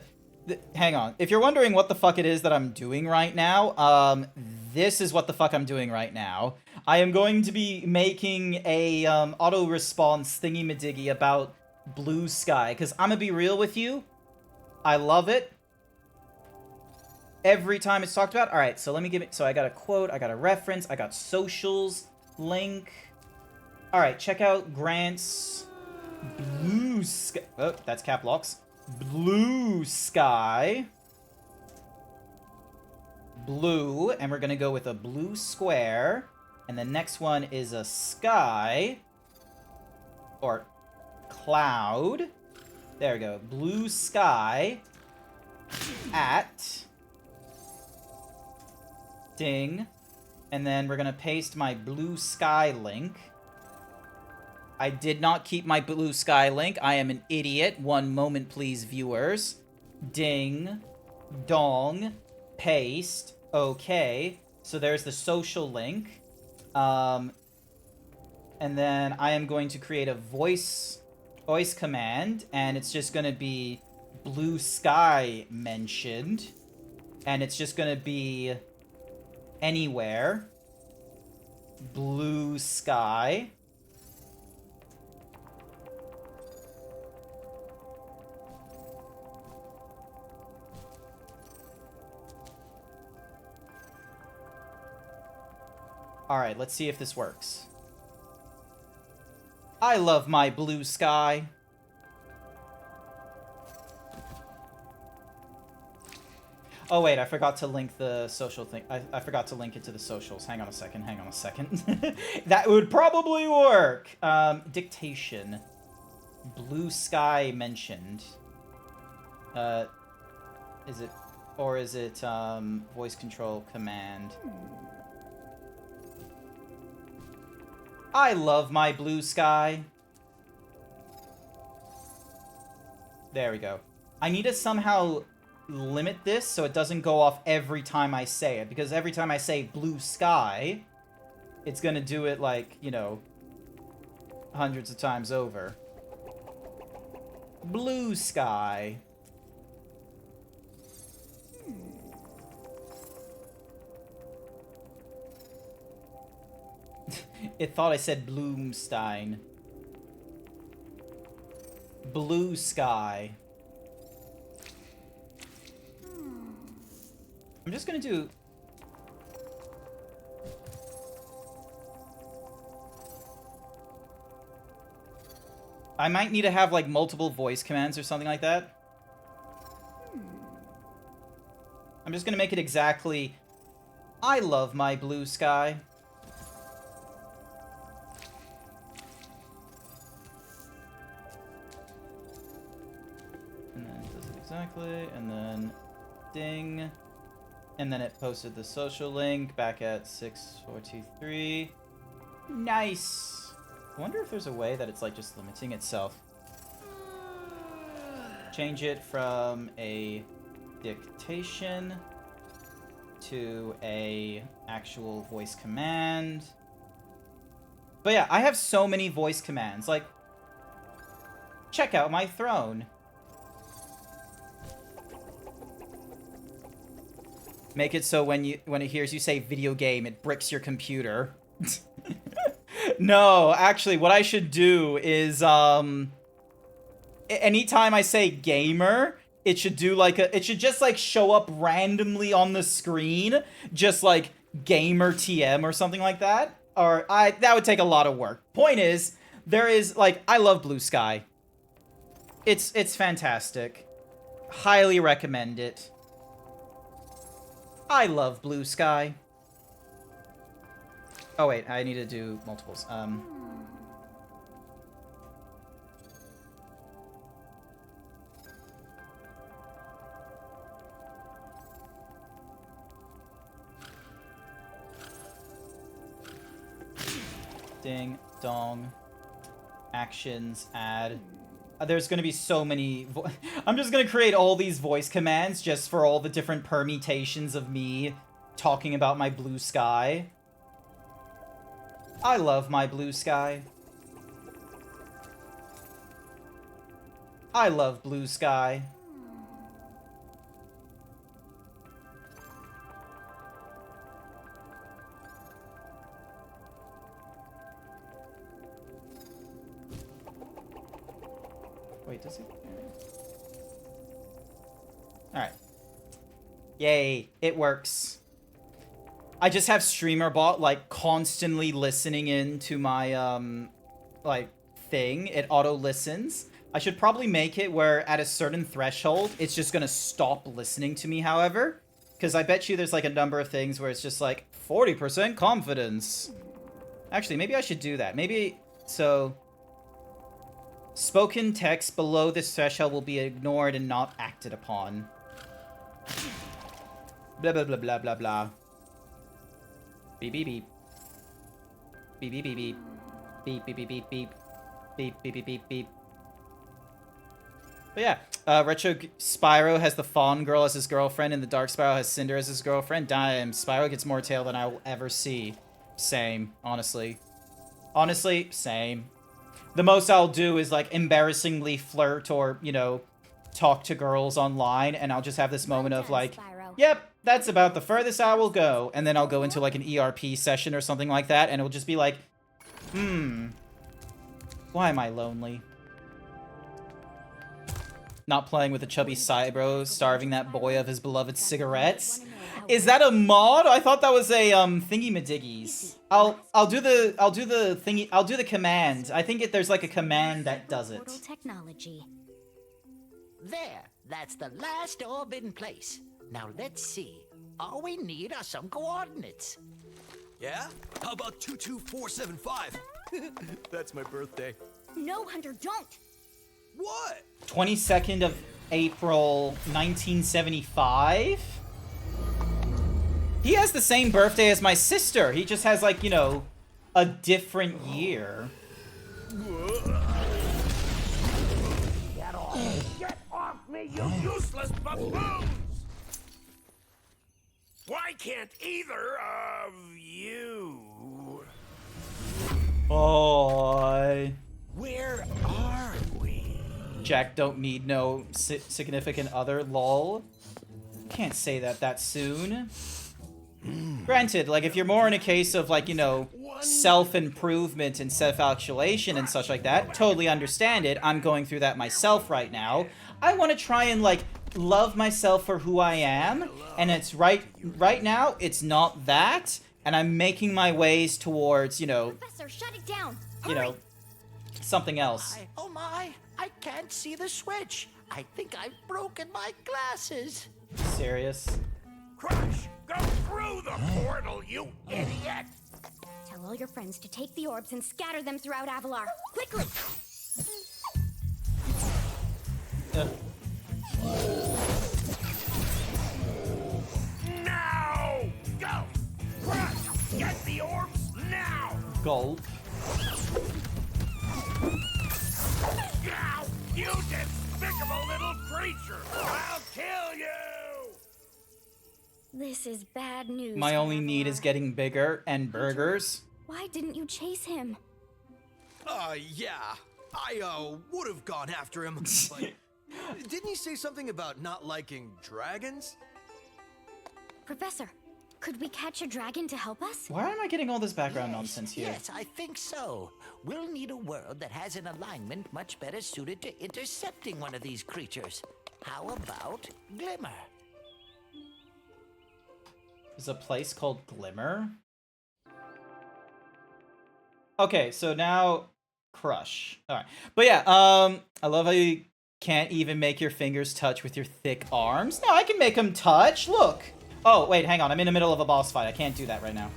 Hang on. If you're wondering what the fuck it is that I'm doing right now, this is what the fuck I'm doing right now. I am going to be making a auto-response thingy-madiggy about Blue Sky, because I'm gonna be real with you. I love it. Every time it's talked about. Alright, so let me give it... So I got a quote, I got a reference, I got socials, link. Alright, check out Grant's Blue Sky... Oh, that's cap locks. Blue Sky. Blue, and we're gonna go with a blue square. And the next one is a sky. Or cloud. There we go. Blue sky. At... Ding. And then we're gonna paste my Blue Sky link. I did not keep my Blue Sky link. I am an idiot. One moment, please, viewers. Ding. Dong. Paste. Okay. So there's the social link. And then I am going to create a voice command, and it's just going to be Blue Sky mentioned. And it's just going to be anywhere. Blue Sky. Alright, let's see if this works. I love my blue sky. Oh wait, I forgot to link the social thing. I forgot to link it to the socials. Hang on a second, hang on a second. That would probably work. Dictation. Blue sky mentioned. Is it, or is it, voice control command? I love my blue sky. There we go. I need to somehow limit this so it doesn't go off every time I say it, because every time I say blue sky, it's gonna do it like, you know, hundreds of times over. Blue sky. It thought I said Bloomstein. Blue sky. I'm just gonna do... I might need to have, like, multiple voice commands or something like that. I'm just gonna make it exactly... I love my blue sky. And then it does it exactly, and then... ding. And then it posted the social link back at 6423. Nice! I wonder if there's a way that it's like just limiting itself. Change it from a dictation to a actual voice command. But yeah, I have so many voice commands. Like, check out my throne. Make it so when it hears you say video game, it bricks your computer. No, actually, what I should do is, anytime I say gamer, it should do like it should just like show up randomly on the screen, just like gamer TM or something like that. Or that would take a lot of work. Point is, there is like, I love Blue Sky. It's fantastic. Highly recommend it. I love Blue Sky. Oh wait, I need to do multiples. Ding, dong. Actions, add. There's gonna be so many... I'm just gonna create all these voice commands just for all the different permutations of me talking about my blue sky. I love my blue sky. I love blue sky. Wait, does it? Alright. Yay, it works. I just have StreamerBot, like, constantly listening into my, like, thing. It auto-listens. I should probably make it where, at a certain threshold, it's just gonna stop listening to me, however. Because I bet you there's, like, a number of things where it's just, like, 40% confidence. Actually, maybe I should do that. Maybe, so... spoken text below this threshold will be ignored and not acted upon. Blah, blah, blah, blah, blah, blah. Beep, beep, beep. Beep, beep, beep, beep. Beep, beep, beep, beep, beep. Beep, beep, beep, beep, beep. But yeah, Retro Spyro has the Fawn Girl as his girlfriend, and the Dark Spyro has Cinder as his girlfriend. Damn, Spyro gets more tail than I will ever see. Same, honestly. Honestly, same. The most I'll do is, like, embarrassingly flirt or, you know, talk to girls online, and I'll just have this moment of, like, yep, that's about the furthest I will go. And then I'll go into, like, an ERP session or something like that, and it'll just be like, why am I lonely? Not playing with a chubby Spyro, starving that boy of his beloved cigarettes. Is that a mod? I thought that was a thingy-madiggies. I'll do the command. I think there's like a command that does it. Portal technology. There, that's the last orb in place. Now let's see. All we need are some coordinates. Yeah? How about 22475? That's my birthday. No, Hunter, don't. What? 22nd of April, 1975? He has the same birthday as my sister. He just has, like, you know, a different year. Get off me, you useless buffoons! Why can't either of you? Boy. Where are we? Jack don't need no significant other, lol. Can't say that soon. Granted, like, if you're more in a case of, like, you know, self-improvement and self-actualization and such like that, totally understand it. I'm going through that myself right now. I want to try and, like, love myself for who I am, and it's right now, it's not that, and I'm making my ways towards, you know... Professor, shut it down. You know, something else. Oh my, I can't see the switch. I think I've broken my glasses. Serious? Crush, go through the portal, you idiot! Tell all your friends to take the orbs and scatter them throughout Avalar. Quickly! Now! Go! Crush, get the orbs now! Gold. Now, you despicable little creature! I'll kill you! This is bad news. My only need is Avalar. getting bigger and burgers. Why didn't you chase him? Yeah. I, would have gone after him, but... Didn't he say something about not liking dragons? Professor, could we catch a dragon to help us? Why am I getting all this background nonsense here? Yes, I think so. We'll need a world that has an alignment much better suited to intercepting one of these creatures. How about Glimmer? There's a place called Glimmer? Okay, so now... Crush. Alright. But yeah, I love how you can't even make your fingers touch with your thick arms. No, I can make them touch. Look. Oh, wait, hang on. I'm in the middle of a boss fight. I can't do that right now.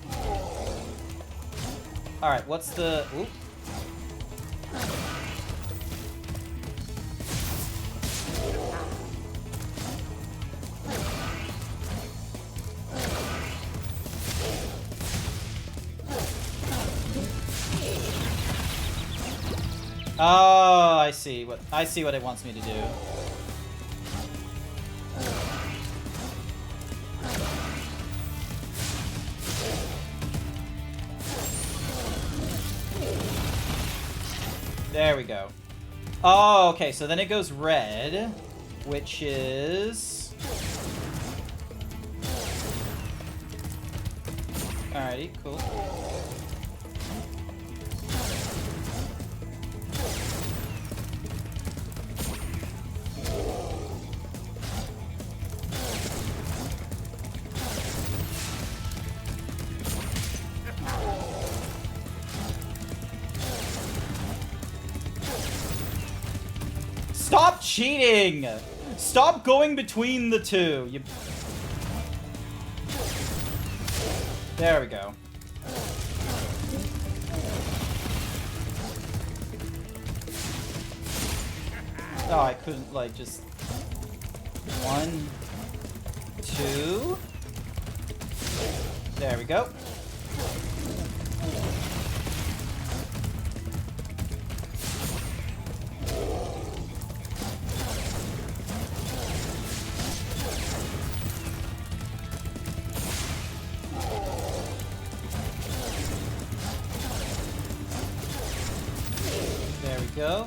Alright, what's the... Oop. Oh, I see what it wants me to do. There we go. Oh, okay, so then it goes red, which is... Alrighty, cool. Stop cheating! Stop going between the two. You... There we go. Oh, I couldn't, like, just... 1, 2... There we go. There we go.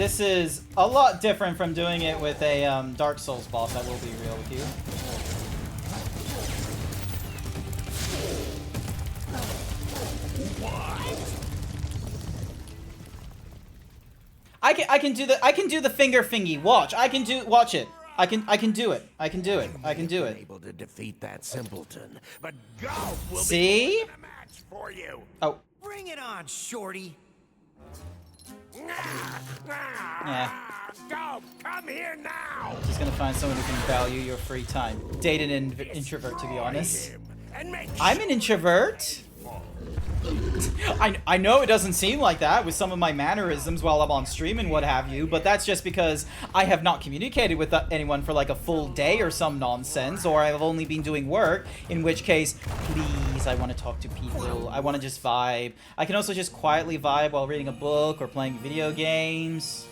This is a lot different from doing it with a Dark Souls boss, I will be real with you. I can do the finger thingy. Watch it. I can do it. I can do it. Able to defeat that simpleton, but golf will See? be a match for you. Oh. Bring it on, shorty. Yeah. Golf, come here now. Just gonna find someone who can value your free time. Date an introvert, to be honest. I'm an introvert. I know it doesn't seem like that with some of my mannerisms while I'm on stream and what have you, but that's just because I have not communicated with anyone for like a full day or some nonsense, or I've only been doing work, in which case, please, I want to talk to people. I want to just vibe. I can also just quietly vibe while reading a book or playing video games.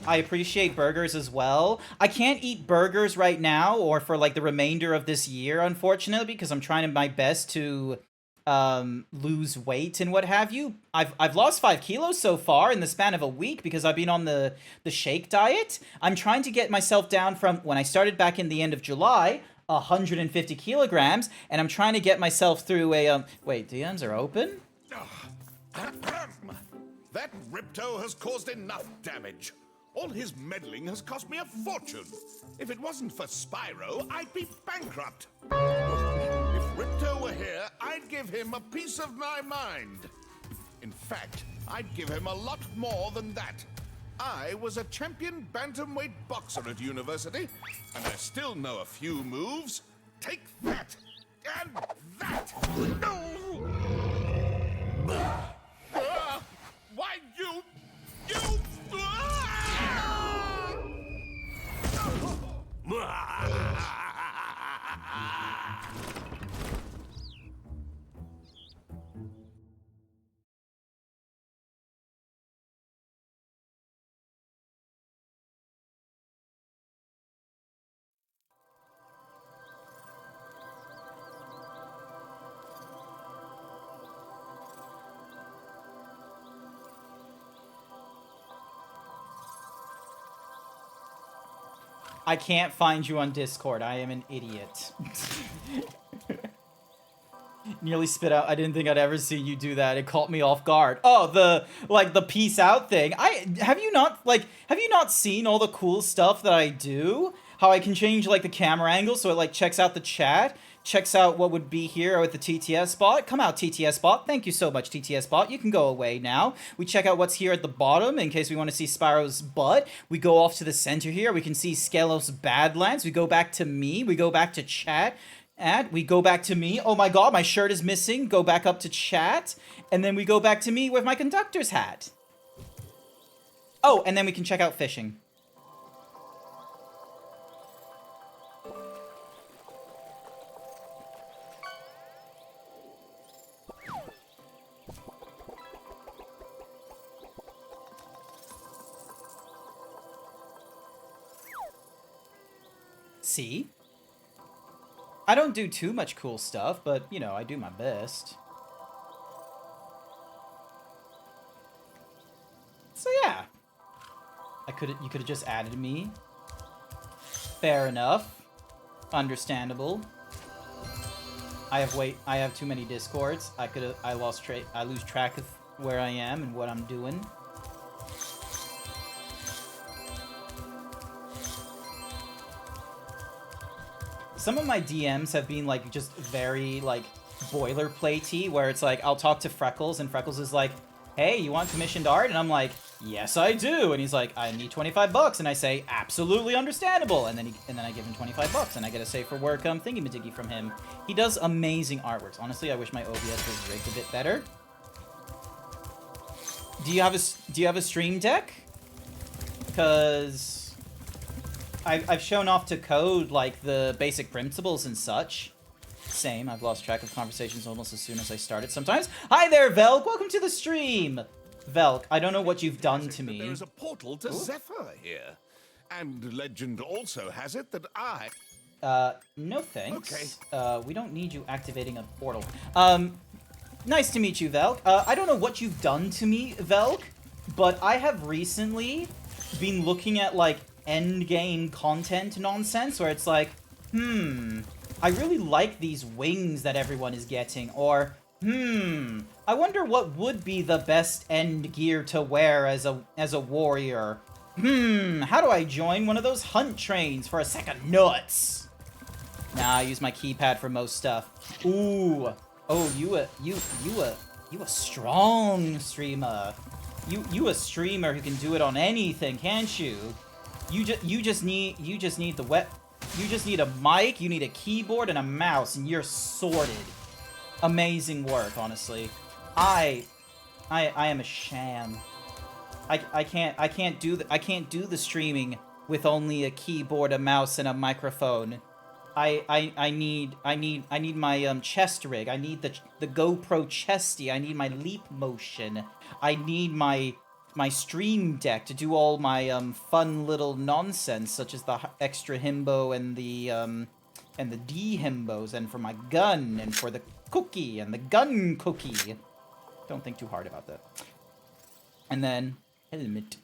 I appreciate burgers as well. I can't eat burgers right now or for like the remainder of this year, unfortunately, because I'm trying my best to lose weight and what have you. I've lost 5 kilos so far in the span of a week because I've been on the shake diet. I'm trying to get myself down from when I started back in the end of July, 150 kilograms, and I'm trying to get myself through a wait, DMs are open? That Ripto has caused enough damage. All his meddling has cost me a fortune. If it wasn't for Spyro, I'd be bankrupt. If Ripto were here, I'd give him a piece of my mind. In fact, I'd give him a lot more than that. I was a champion bantamweight boxer at university, and I still know a few moves. Take that, and that. Why, you... I can't find you on Discord. I am an idiot. Nearly spit out. I didn't think I'd ever see you do that. It caught me off guard. Oh, the peace out thing. Have you not seen all the cool stuff that I do? How I can change like the camera angle so it like checks out the chat, checks out what would be here with the TTS bot. Come out, TTS bot. Thank you so much, TTS bot. You can go away now. We check out what's here at the bottom in case we want to see Spyro's butt. We go off to the center here. We can see Skelos Badlands. We go back to me. We go back to chat. And we go back to me. Oh my god, my shirt is missing. Go back up to chat. And then we go back to me with my conductor's hat. Oh, and then we can check out fishing. See? I don't do too much cool stuff, but, you know, I do my best. So, yeah. You could have just added me. Fair enough. Understandable. I have too many Discords. I lose track of where I am and what I'm doing. Some of my DMs have been, like, just very, like, boilerplatey, where it's like, I'll talk to Freckles, and Freckles is like, hey, you want commissioned art? And I'm like, yes, I do. And he's like, I need 25 bucks. And I say, absolutely understandable. And then I give him 25 bucks, and I get a safe for work thingy-majiggy from him. He does amazing artworks. Honestly, I wish my OBS was rigged a bit better. Do you have a stream deck? Because I've shown off to code, like, the basic principles and such. Same, I've lost track of conversations almost as soon as I started sometimes. Hi there, Velk! Welcome to the stream! Velk, I don't know what you've done to me. There's a portal to Zephyr here. And legend also has it that I... No thanks. Okay. We don't need you activating a portal. Nice to meet you, Velk. I don't know what you've done to me, Velk, but I have recently been looking at, like, endgame content nonsense, where it's like, I really like these wings that everyone is getting, or, I wonder what would be the best end gear to wear as a warrior. How do I join one of those hunt trains for a sack of nuts? Nah, I use my keypad for most stuff. Ooh. Oh, you a strong streamer. You a streamer who can do it on anything, can't you? You just need a mic, you need a keyboard and a mouse, and you're sorted. Amazing work, honestly. I am a sham. I can't do the streaming with only a keyboard, a mouse, and a microphone. I need my chest rig. I need the GoPro chesty. I need my leap motion. I need my stream deck to do all my fun little nonsense, such as the extra himbo and the D himbos, and for my gun, and for the cookie and the gun cookie. Don't think too hard about that. And then helmet.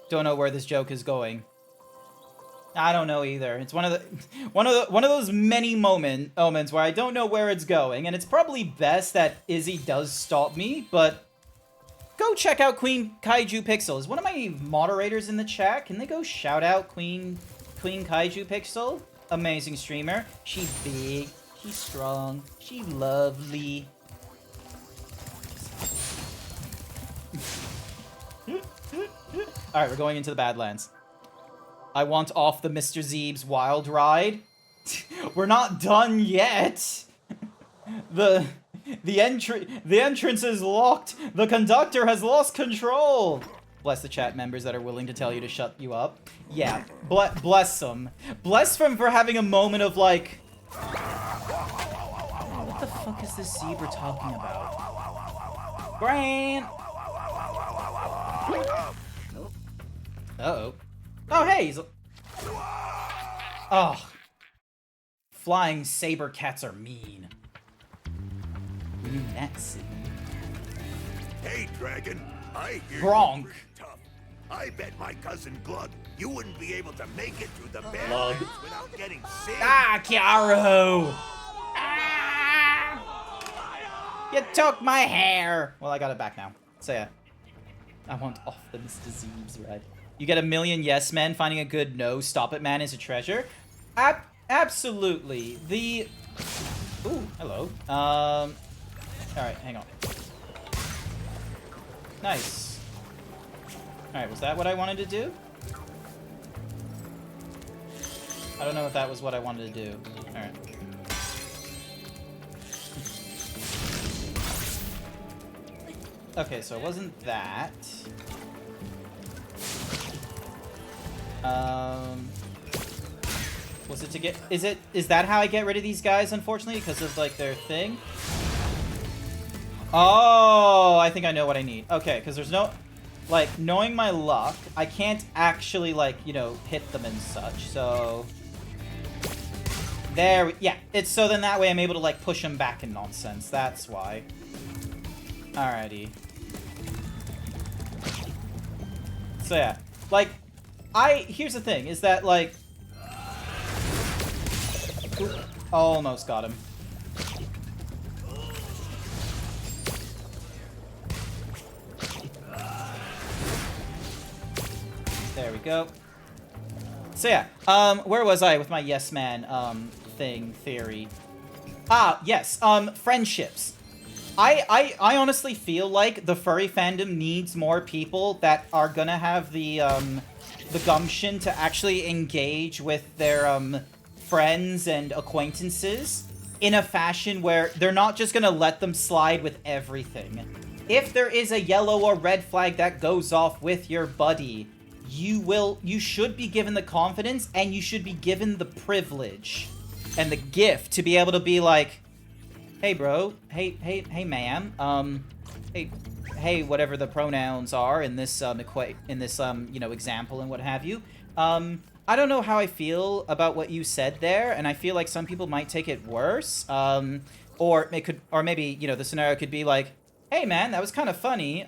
Don't know where this joke is going. I don't know either. It's one of those many moments where I don't know where it's going, and it's probably best that Izzy does stop me, but go check out Queen Kaiju Pixel. Is one of my moderators in the chat? Can they go shout out Queen Kaiju Pixel? Amazing streamer. She's big, she's strong, she's lovely. Alright, we're going into the Badlands. I want off the Mr. Zeebs wild ride. We're not done yet. The entrance is locked. The conductor has lost control. Bless the chat members that are willing to tell you to shut you up. Yeah, bless them. Bless them for having a moment of like, what the fuck is this zebra talking about? Grant. Uh-oh. Oh, hey! Oh. Flying saber cats are mean. That's it. Hey, Dragon. I hear Gronk. you're tough. I bet my cousin Glug, you wouldn't be able to make it through the Glug. Badlands without getting sick. Ah, Kiaro! Ah! You took my hair! Well, I got it back now. So yeah. I want off the Mr. Zeebs ride. You get a million yes men. Finding a good no stop it man is a treasure. Absolutely. The... Ooh, hello. Alright, hang on. Nice. Alright, was that what I wanted to do? I don't know if that was what I wanted to do. Alright. Okay, so it wasn't that. Was it to get... Is that how I get rid of these guys, unfortunately? Because of, like, their thing? Oh, I think I know what I need. Okay, because there's no... Like, knowing my luck, I can't actually, like, you know, hit them and such, so... There, yeah, it's so then that way I'm able to, like, push them back and nonsense. That's why. Alrighty. So, yeah. Like, here's the thing, is that, like... Ooh, almost got him. There we go. So yeah, where was I with my yes man, theory? Ah, yes, friendships. I honestly feel like the furry fandom needs more people that are gonna have the gumption to actually engage with their, friends and acquaintances in a fashion where they're not just gonna let them slide with everything. If there is a yellow or red flag that goes off with your buddy, you should be given the confidence and you should be given the privilege and the gift to be able to be like, hey bro, hey ma'am, hey whatever the pronouns are in this you know, example and what have you. I don't know how I feel about what you said there, and I feel like some people might take it worse. Or maybe, you know, the scenario could be like, Hey man, that was kind of funny.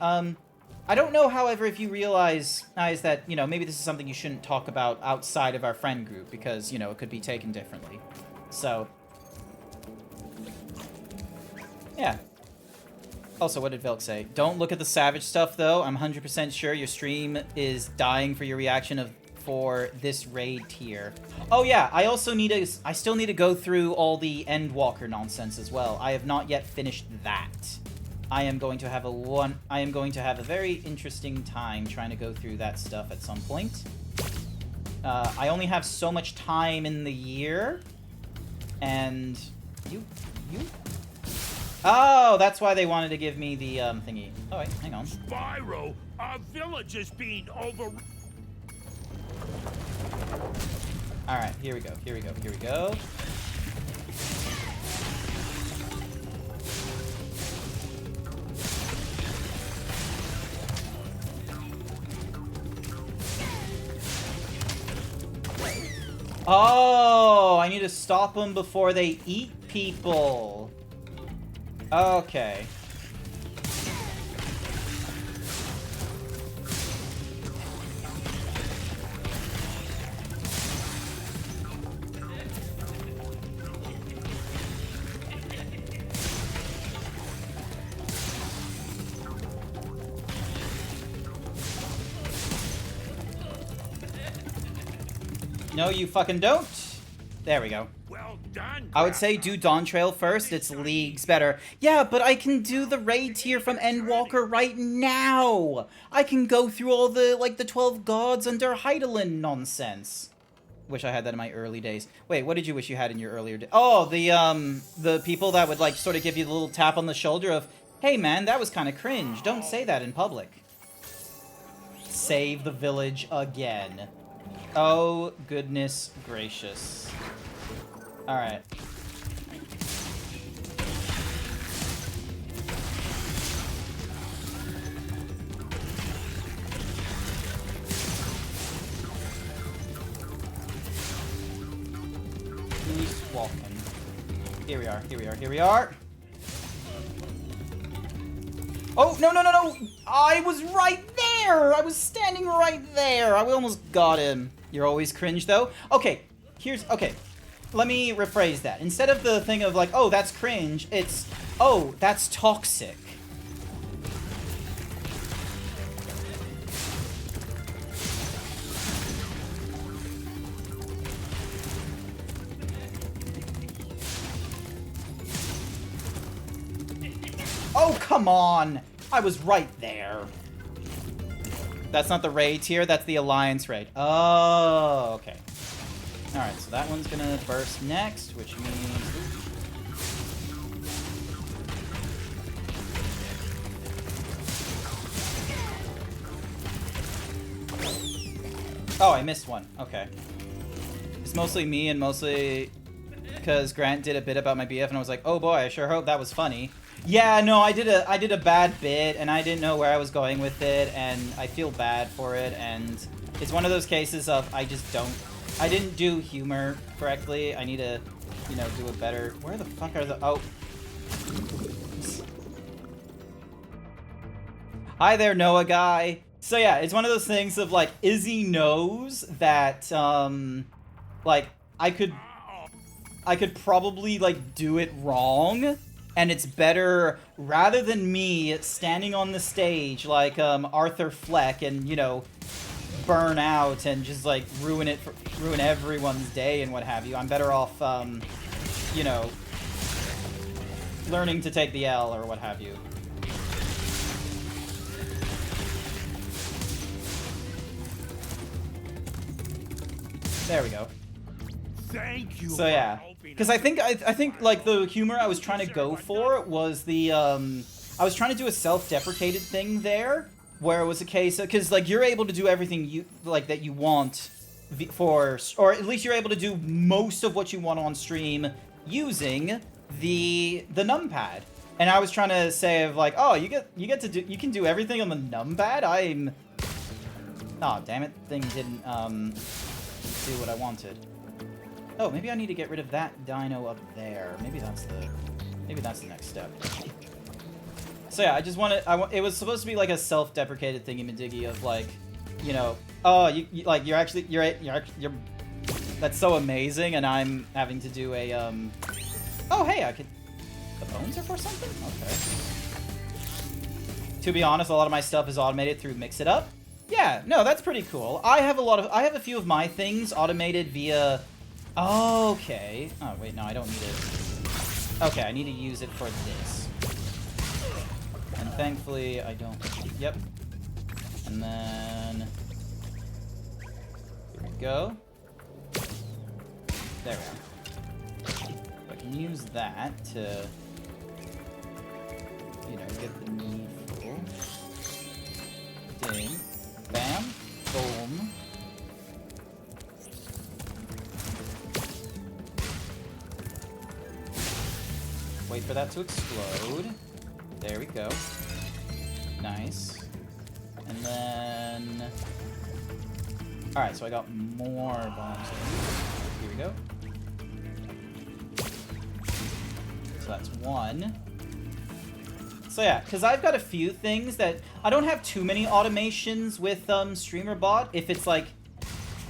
I don't know, however, if you realize that, you know, maybe this is something you shouldn't talk about outside of our friend group because, you know, it could be taken differently. So, yeah. Also, what did Vilk say? Don't look at the savage stuff, though. I'm 100% sure your stream is dying for your reaction for this raid tier. Oh yeah, I still need to go through all the Endwalker nonsense as well. I have not yet finished that. I am going to have a very interesting time trying to go through that stuff at some point. I only have so much time in the year, and oh, that's why they wanted to give me the thingy. Oh wait, hang on. Spyro, our village is being over. All right, here we go. Here we go. Here we go. Oh, I need to stop them before they eat people. Okay. No, you fucking don't. There we go. Well done. I would say do Dawn Trail first. It's leagues better. Yeah, but I can do the raid tier from Endwalker right now. I can go through all the, like, the 12 gods under Heidelin nonsense. Wish I had that in my early days. Wait, what did you wish you had in your earlier days? Oh, the people that would, like, sort of give you the little tap on the shoulder of, hey, man, that was kind of cringe. Don't say that in public. Save the village again. Oh, goodness gracious. Alright. Who's walking? Here we are, here we are, here we are! Oh, no, no, no, no! I was right there! I was standing right there! I almost got him. You're always cringe, though? Okay, okay. Let me rephrase that. Instead of the thing of like, oh, that's cringe, it's, oh, that's toxic. Oh, come on! I was right there. That's not the raid tier, that's the alliance raid. Oh, okay. Alright, so that one's gonna burst next, which means... Oh, I missed one. Okay. It's mostly me and mostly because Grant did a bit about my BF and I was like, oh boy, I sure hope that was funny. Yeah, no, I did a bad bit and I didn't know where I was going with it and I feel bad for it and it's one of those cases of I didn't do humor correctly. I need to, you know, do it better. Where the fuck are the... Oh. Hi there, Noah guy. So yeah, it's one of those things of like, Izzy knows that, like, I could probably, like, do it wrong. And it's better, rather than me standing on the stage like Arthur Fleck and, you know, burn out and just, like, ruin everyone's day and what have you. I'm better off, you know, learning to take the L or what have you. There we go. Thank you. So yeah, because I think like the humor I was trying to go for was the I was trying to do a self-deprecated thing there, where it was a case of, because like you're able to do everything you like that you want for, or at least you're able to do most of what you want on stream using the numpad. And I was trying to say of like, oh, you can do everything on the numpad. Oh damn it, thing didn't do what I wanted. Oh, maybe I need to get rid of that dino up there. Maybe that's the next step. So yeah, I just wanted. It was supposed to be like a self-deprecated thingy-majiggy of like, you know, oh, you're actually. That's so amazing, and I'm having to do a Oh hey, I could. The bones are for something? Okay. To be honest, a lot of my stuff is automated through Mix It Up. Yeah, no, that's pretty cool. I have a few of my things automated via. Okay. Oh wait, no, I don't need it. Okay, I need to use it for this. And thankfully, I don't. Yep. And then here we go. There we go. I can use that to, you know, get the needful. Ding. Bam. Boom. Wait for that to explode. There we go. Nice. And then... Alright, so I got more bombs. Here we go. So that's one. So yeah, because I've got a few things that... I don't have too many automations with StreamerBot. If it's like,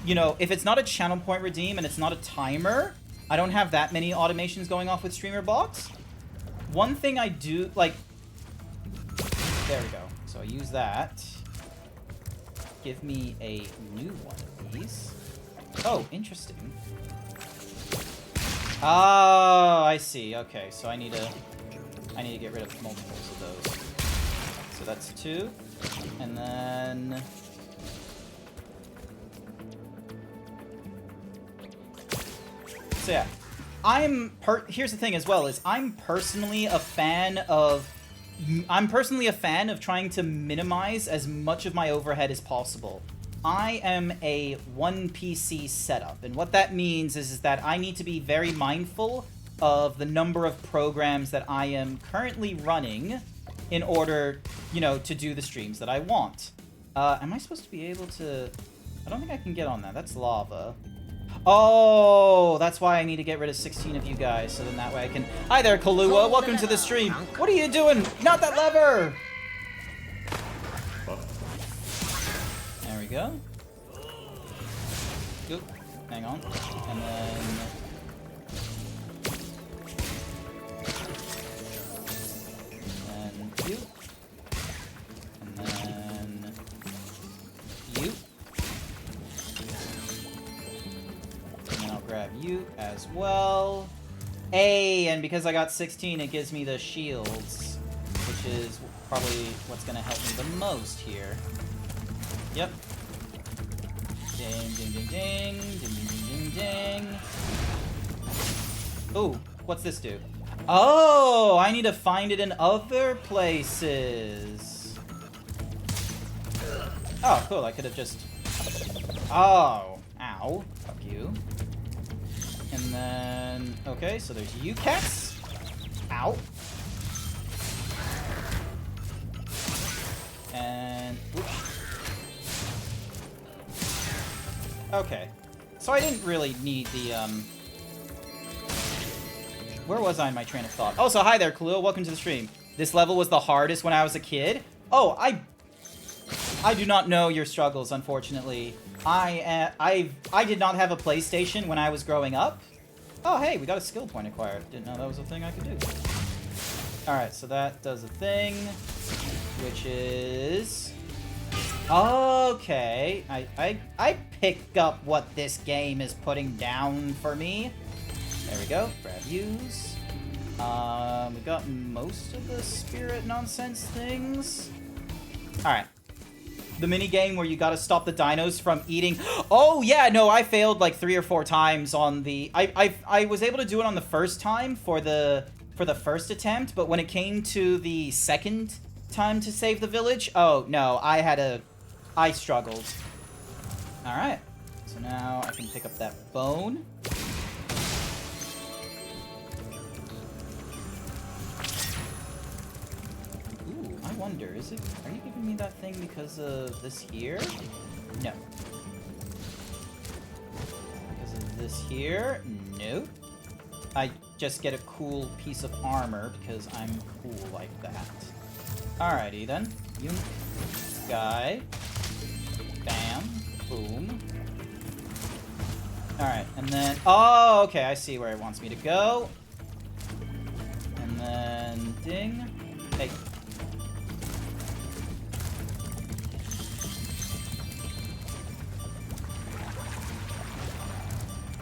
you know, if it's not a channel point redeem and it's not a timer, I don't have that many automations going off with StreamerBot. One thing I do, like... There we go. So I use that. Give me a new one of these. Oh, interesting. Oh, I see. Okay, so I need to get rid of multiples of those. So that's two. And then... So yeah. Here's the thing as well, is I'm personally a fan of trying to minimize as much of my overhead as possible. I am a one PC setup, and what that means is that I need to be very mindful of the number of programs that I am currently running in order, you know, to do the streams that I want. Am I supposed to be able to... I don't think I can get on that. That's lava. Oh, that's why I need to get rid of 16 of you guys, so then that way I can... Hi there, Kahlua. Welcome to the stream. What are you doing? Not that lever! There we go. Oop. Hang on. And then... And you. And then... You. And then I'll grab you as well. Hey, and because I got 16, it gives me the shields, which is probably what's going to help me the most here. Yep. Ding, ding, ding, ding, ding, ding, ding, ding, ding. Ooh, what's this do? Oh, I need to find it in other places. Oh, cool, I could have just... Oh, ow, fuck you. And then, okay, so there's you cats. Ow. And, whoops. Okay, so I didn't really need the, Where was I in my train of thought? Oh, so hi there, Khalil. Welcome to the stream. This level was the hardest when I was a kid. Oh, I do not know your struggles, unfortunately. I did not have a PlayStation when I was growing up. Oh, hey, we got a skill point acquired. Didn't know that was a thing I could do. Alright, so that does a thing, which is... Okay, I pick up what this game is putting down for me. There we go, grab use. We got most of the spirit nonsense things. Alright. The mini game where you gotta stop the dinos from eating. Oh yeah, no, I failed like 3 or 4 times on the... I was able to do it on the first time for the first attempt, but when it came to the second time to save the village, oh no, I struggled. Alright, so now I can pick up that bone. Ooh, I wonder, are you giving me that thing because of this here? No. Because of this here? No. I just get a cool piece of armor because I'm cool like that. Alrighty then. You guy. Bam. Boom. Alright, and then... Oh, okay, I see where it wants me to go. And then... Ding. Hey.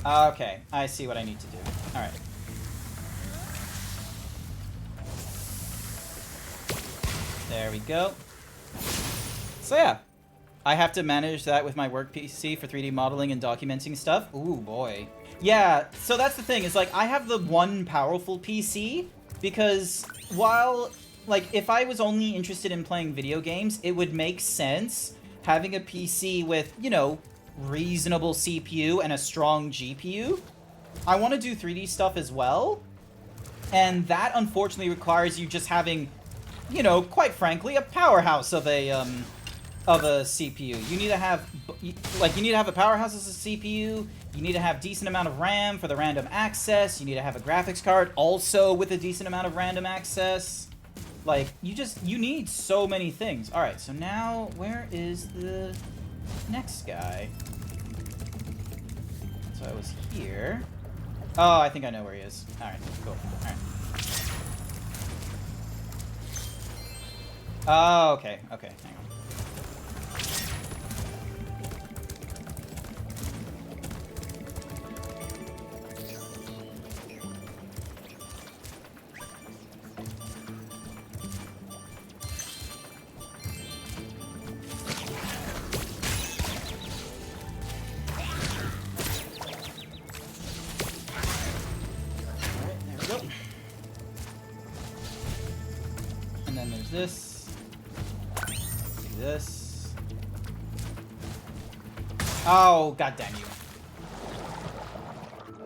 Okay, I see what I need to do. Alright. There we go. So yeah, I have to manage that with my work PC for 3D modeling and documenting stuff. Ooh, boy. Yeah, so that's the thing, is like, I have the one powerful PC, because while, like, if I was only interested in playing video games, it would make sense having a PC with, you know, reasonable CPU and a strong GPU. I want to do 3D stuff as well, and that unfortunately requires you just having, you know, quite frankly, a powerhouse of a CPU. You need to have, like, you need to have a powerhouse as a CPU. You need to have decent amount of RAM for the random access. You need to have a graphics card also with a decent amount of random access. Like, you need so many things. All right, so now where is the next guy? So I was here. Oh, I think I know where he is. All right, cool. All right. Oh, okay, okay, hang on. Alright, there we go. And then there's this. This. Oh, god damn you.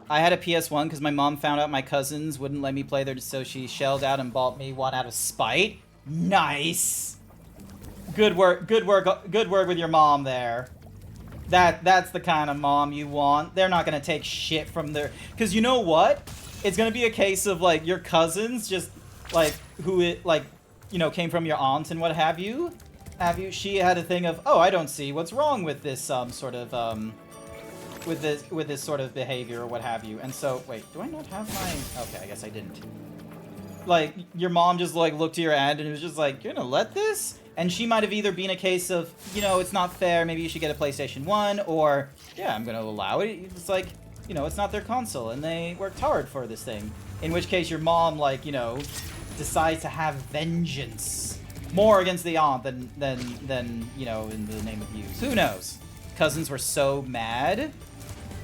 I had a PS1 because my mom found out my cousins wouldn't let me play there, so she shelled out and bought me one out of spite. Nice. Good work with your mom there. That's the kind of mom you want. They're not gonna take shit from their... Because you know what? It's gonna be a case of, like, your cousins just, like, who it, like, you know, came from your aunt and what have you. She had a thing of, oh, I don't see what's wrong with this sort of with this sort of behavior or what have you. And so, wait, do I not have my... Okay, I guess I didn't. Like, your mom just, like, looked to your aunt and it was just like, you're gonna let this? And she might have either been a case of, you know, it's not fair, maybe you should get a PlayStation 1, or, yeah, I'm gonna allow it. It's like, you know, it's not their console and they worked hard for this thing. In which case your mom, like, you know, decides to have vengeance. More against the aunt than you know, in the name of use. Who knows? Cousins were so mad.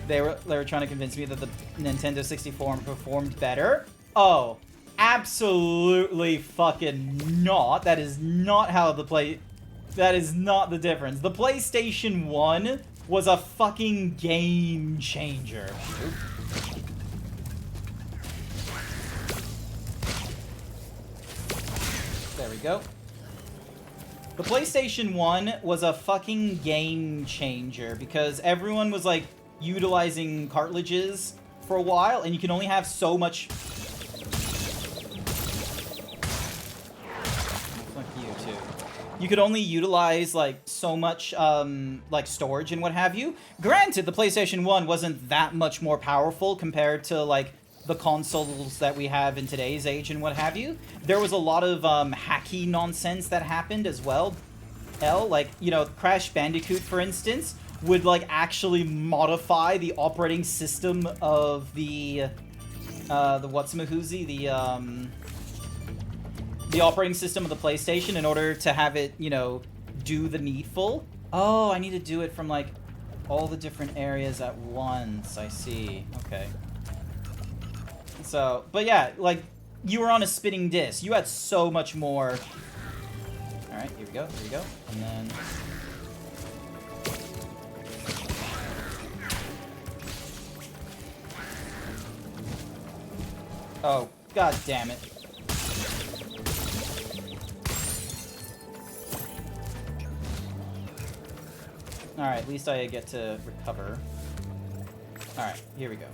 They were trying to convince me that the Nintendo 64 performed better. Oh, absolutely fucking not. That is not how that is not the difference. The PlayStation 1 was a fucking game changer. There we go. The PlayStation 1 was a fucking game changer because everyone was, like, utilizing cartridges for a while, and you can only have so much... Fuck you, too. You could only utilize, like, so much, like, storage and what have you. Granted, the PlayStation 1 wasn't that much more powerful compared to, like, the consoles that we have in today's age and what have you. There was a lot of hacky nonsense that happened as well. Like, you know, Crash Bandicoot, for instance, would, like, actually modify the operating system of the whatsamahoozy, the operating system of the PlayStation in order to have it, you know, do the needful. Oh, I need to do it from, like, all the different areas at once. I see. Okay. So, but yeah, like, you were on a spinning disc. You had so much more. Alright, here we go, here we go. And then... Oh, god damn it. Alright, at least I get to recover. Alright, here we go.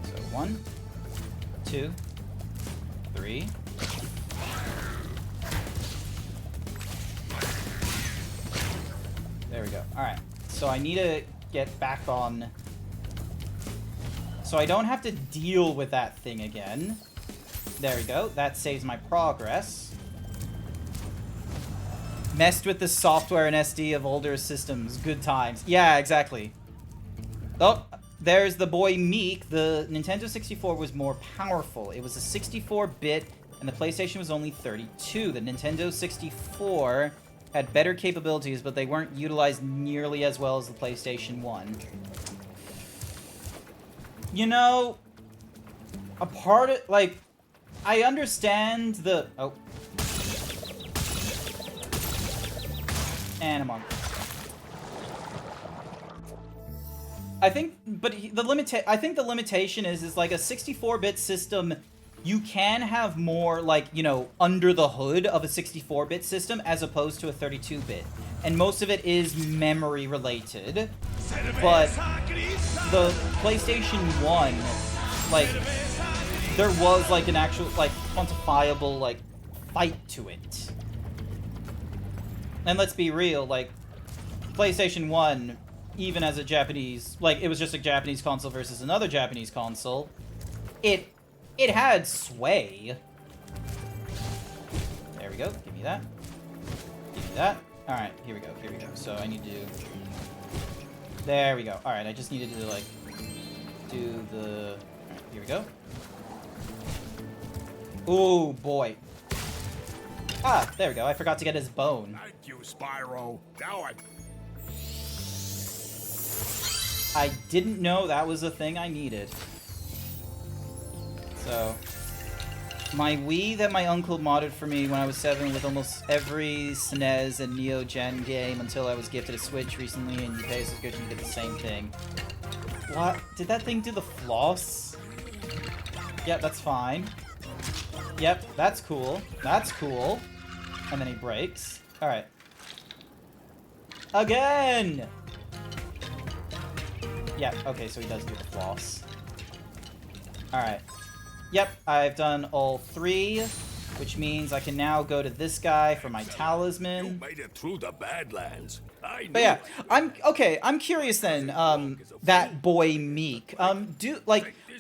So, 1, 2, 3. we go. Alright. So I need to get back on... So I don't have to deal with that thing again. There we go. That saves my progress. Messed with the software and SD of older systems. Good times. Yeah, exactly. Oh, there's the boy Meek. The Nintendo 64 was more powerful. It was a 64-bit, and the PlayStation was only 32. The Nintendo 64 had better capabilities, but they weren't utilized nearly as well as the PlayStation 1. You know, a part of, like, I understand the... Oh. And I'm on. I think, but I think the limitation is like a 64-bit system, you can have more, like, you know, under the hood of a 64-bit system as opposed to a 32-bit. And most of it is memory related. But the PlayStation 1, like, there was, like, an actual, like, quantifiable, like, fight to it. And let's be real, like, PlayStation 1, even as a Japanese, like, it was just a Japanese console versus another Japanese console, it had sway. There we go. Give me that. Give me that. Alright, here we go. Here we go. So I need to... There we go. Alright, I just needed to, like, do the... Alright, here we go. Ooh, boy. Ah, there we go. I forgot to get his bone. Thank you, Spyro. Now I didn't know that was a thing I needed. So, my Wii that my uncle modded for me when I was 7 with almost every SNES and Neo Gen game until I was gifted a Switch recently, and you pay a subscription to get the same thing. What? Did that thing do the floss? Yep, that's fine. Yep, that's cool. That's cool. And then he breaks. Alright. Again! Yeah, okay, so he does do the floss. Alright. Yep, I've done all 3, which means I can now go to this guy for my talisman. You made it through the Badlands. But yeah, I'm curious then, that boy Meek.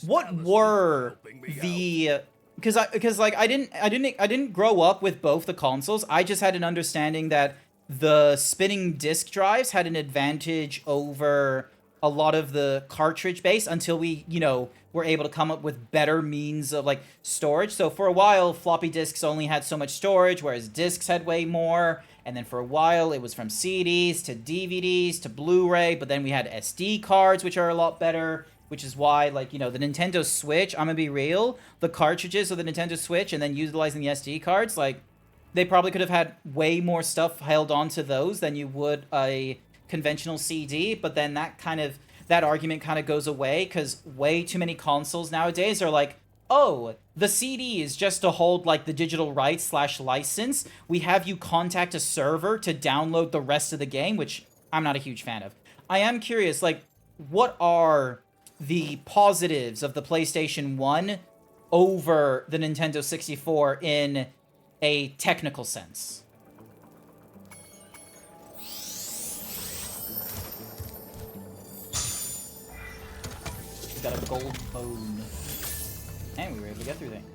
What were the... Because like I didn't grow up with both the consoles. I just had an understanding that the spinning disc drives had an advantage over a lot of the cartridge base until we, you know, were able to come up with better means of like storage. So for a while, floppy disks only had so much storage, whereas discs had way more. And then for a while, it was from CDs to DVDs to Blu-ray, but then we had SD cards, which are a lot better. Which is why, like, you know, the Nintendo Switch, I'm gonna be real, the cartridges of the Nintendo Switch and then utilizing the SD cards, like, they probably could have had way more stuff held onto those than you would a conventional CD, but then that argument kind of goes away, because way too many consoles nowadays are like, oh, the CD is just to hold, like, the digital rights / license. We have you contact a server to download the rest of the game, which I'm not a huge fan of. I am curious, like, what are the positives of the PlayStation 1 over the Nintendo 64 in a technical sense? We got a gold bone. And we were able to get through things.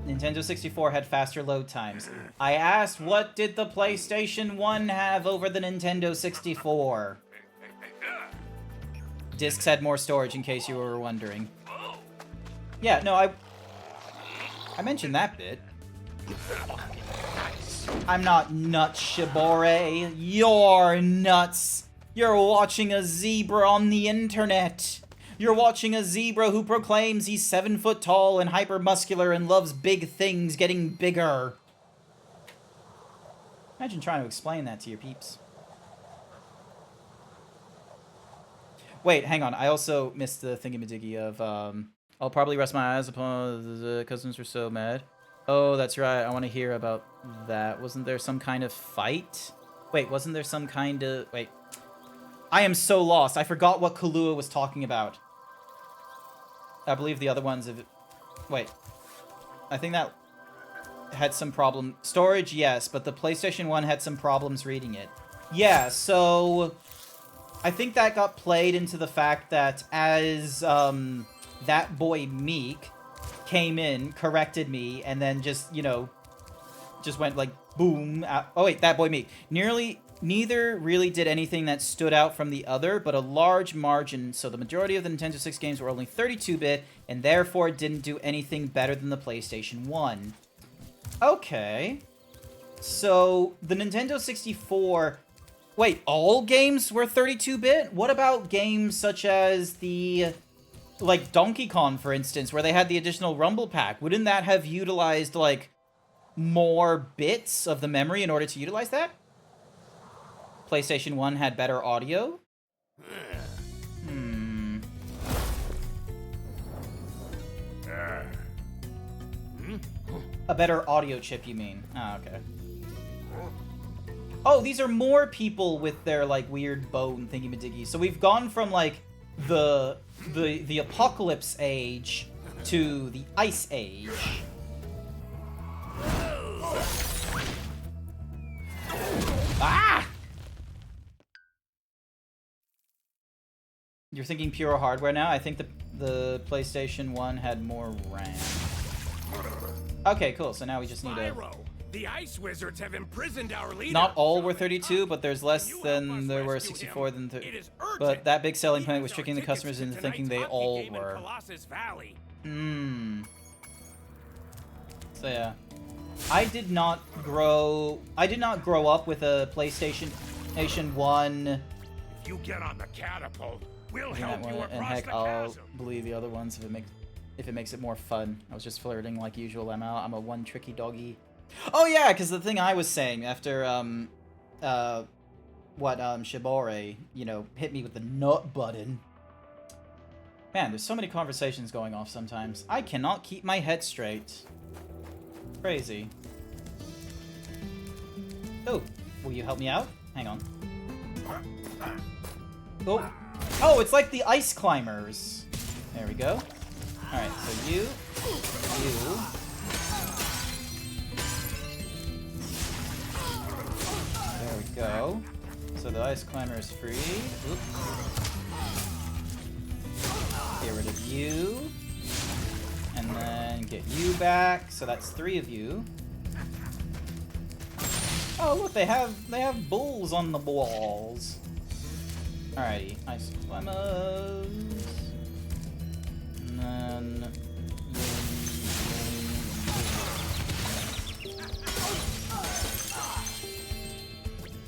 Nintendo 64 had faster load times. I asked, what did the PlayStation 1 have over the Nintendo 64? Discs had more storage, in case you were wondering. Yeah, no, I mentioned that bit. I'm not nuts, Shibore. You're nuts. You're watching a zebra on the internet. You're watching a zebra who proclaims he's 7 foot tall and hypermuscular and loves big things getting bigger. Imagine trying to explain that to your peeps. Wait, hang on. I also missed the thingamadiggy of, I'll probably rest my eyes upon the cousins were so mad. Oh, that's right. I want to hear about that. Wasn't there some kind of fight? Wait, wasn't there some kind of... Wait. I am so lost. I forgot what Kahlua was talking about. I believe the other ones have... Wait. I think that had some problem... Storage, yes, but the PlayStation 1 had some problems reading it. Yeah, so I think that got played into the fact that as that boy Meek came in, corrected me, and then just, you know, just went like boom. Oh wait, that boy Meek. Neither really did anything that stood out from the other, but a large margin. So the majority of the Nintendo 6 games were only 32-bit, and therefore didn't do anything better than the PlayStation 1. Okay. So the Nintendo 64... Wait, all games were 32-bit? What about games such as the... like Donkey Kong, for instance, where they had the additional Rumble Pack? Wouldn't that have utilized, like, more bits of the memory in order to utilize that? PlayStation 1 had better audio? A better audio chip, you mean? Ah, okay. Oh, these are more people with their, like, weird bone thingy-majiggy. So we've gone from, like, the Apocalypse Age to the Ice Age. Ah! You're thinking pure hardware now? I think the PlayStation 1 had more RAM. Okay, cool. So now we just need a... The Ice Wizards have imprisoned our leader. Not all were 32, but there's less than there were 64 than 30. But that big selling point was tricking the customers into thinking they all were. So yeah. I did not grow up with a PlayStation 1. If you get on the catapult, we'll help you across and heck, the I'll chasm. believe the other ones if it makes it more fun. I was just flirting like usual, Emma. I'm a one tricky doggy. Oh yeah, because the thing I was saying after Shibore, you know, hit me with the nut button. Man, there's so many conversations going off sometimes. I cannot keep my head straight. Crazy. Oh, will you help me out? Hang on. Oh, it's like the ice climbers. There we go. Alright, so you. There we go. So the ice climber is free. Oop. Get rid of you. And then get you back. So that's 3 of you. Oh look, they have bulls on the walls. Alrighty, ice climbers. And then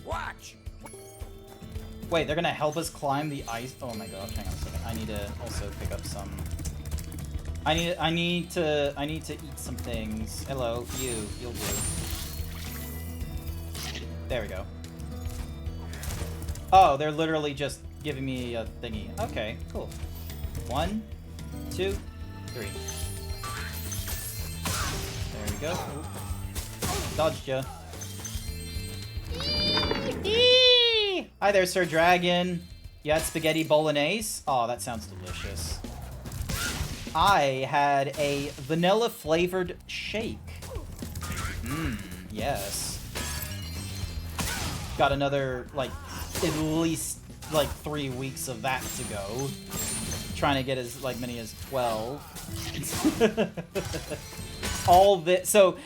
Watch. wait, they're gonna help us climb the ice. Oh my gosh, hang on a second. I need to also pick up some. I need to eat some things. Hello, you'll do. There we go. Oh, they're literally just giving me a thingy. Okay, cool. 1, 2, 3. There we go. Oop. Dodged ya. Hi there, Sir Dragon. You had spaghetti bolognese? Oh, that sounds delicious. I had a vanilla flavored shake. Mmm, yes. Got another, like, at least, like, 3 weeks of that to go. Trying to get as, like, many as 12. All this, so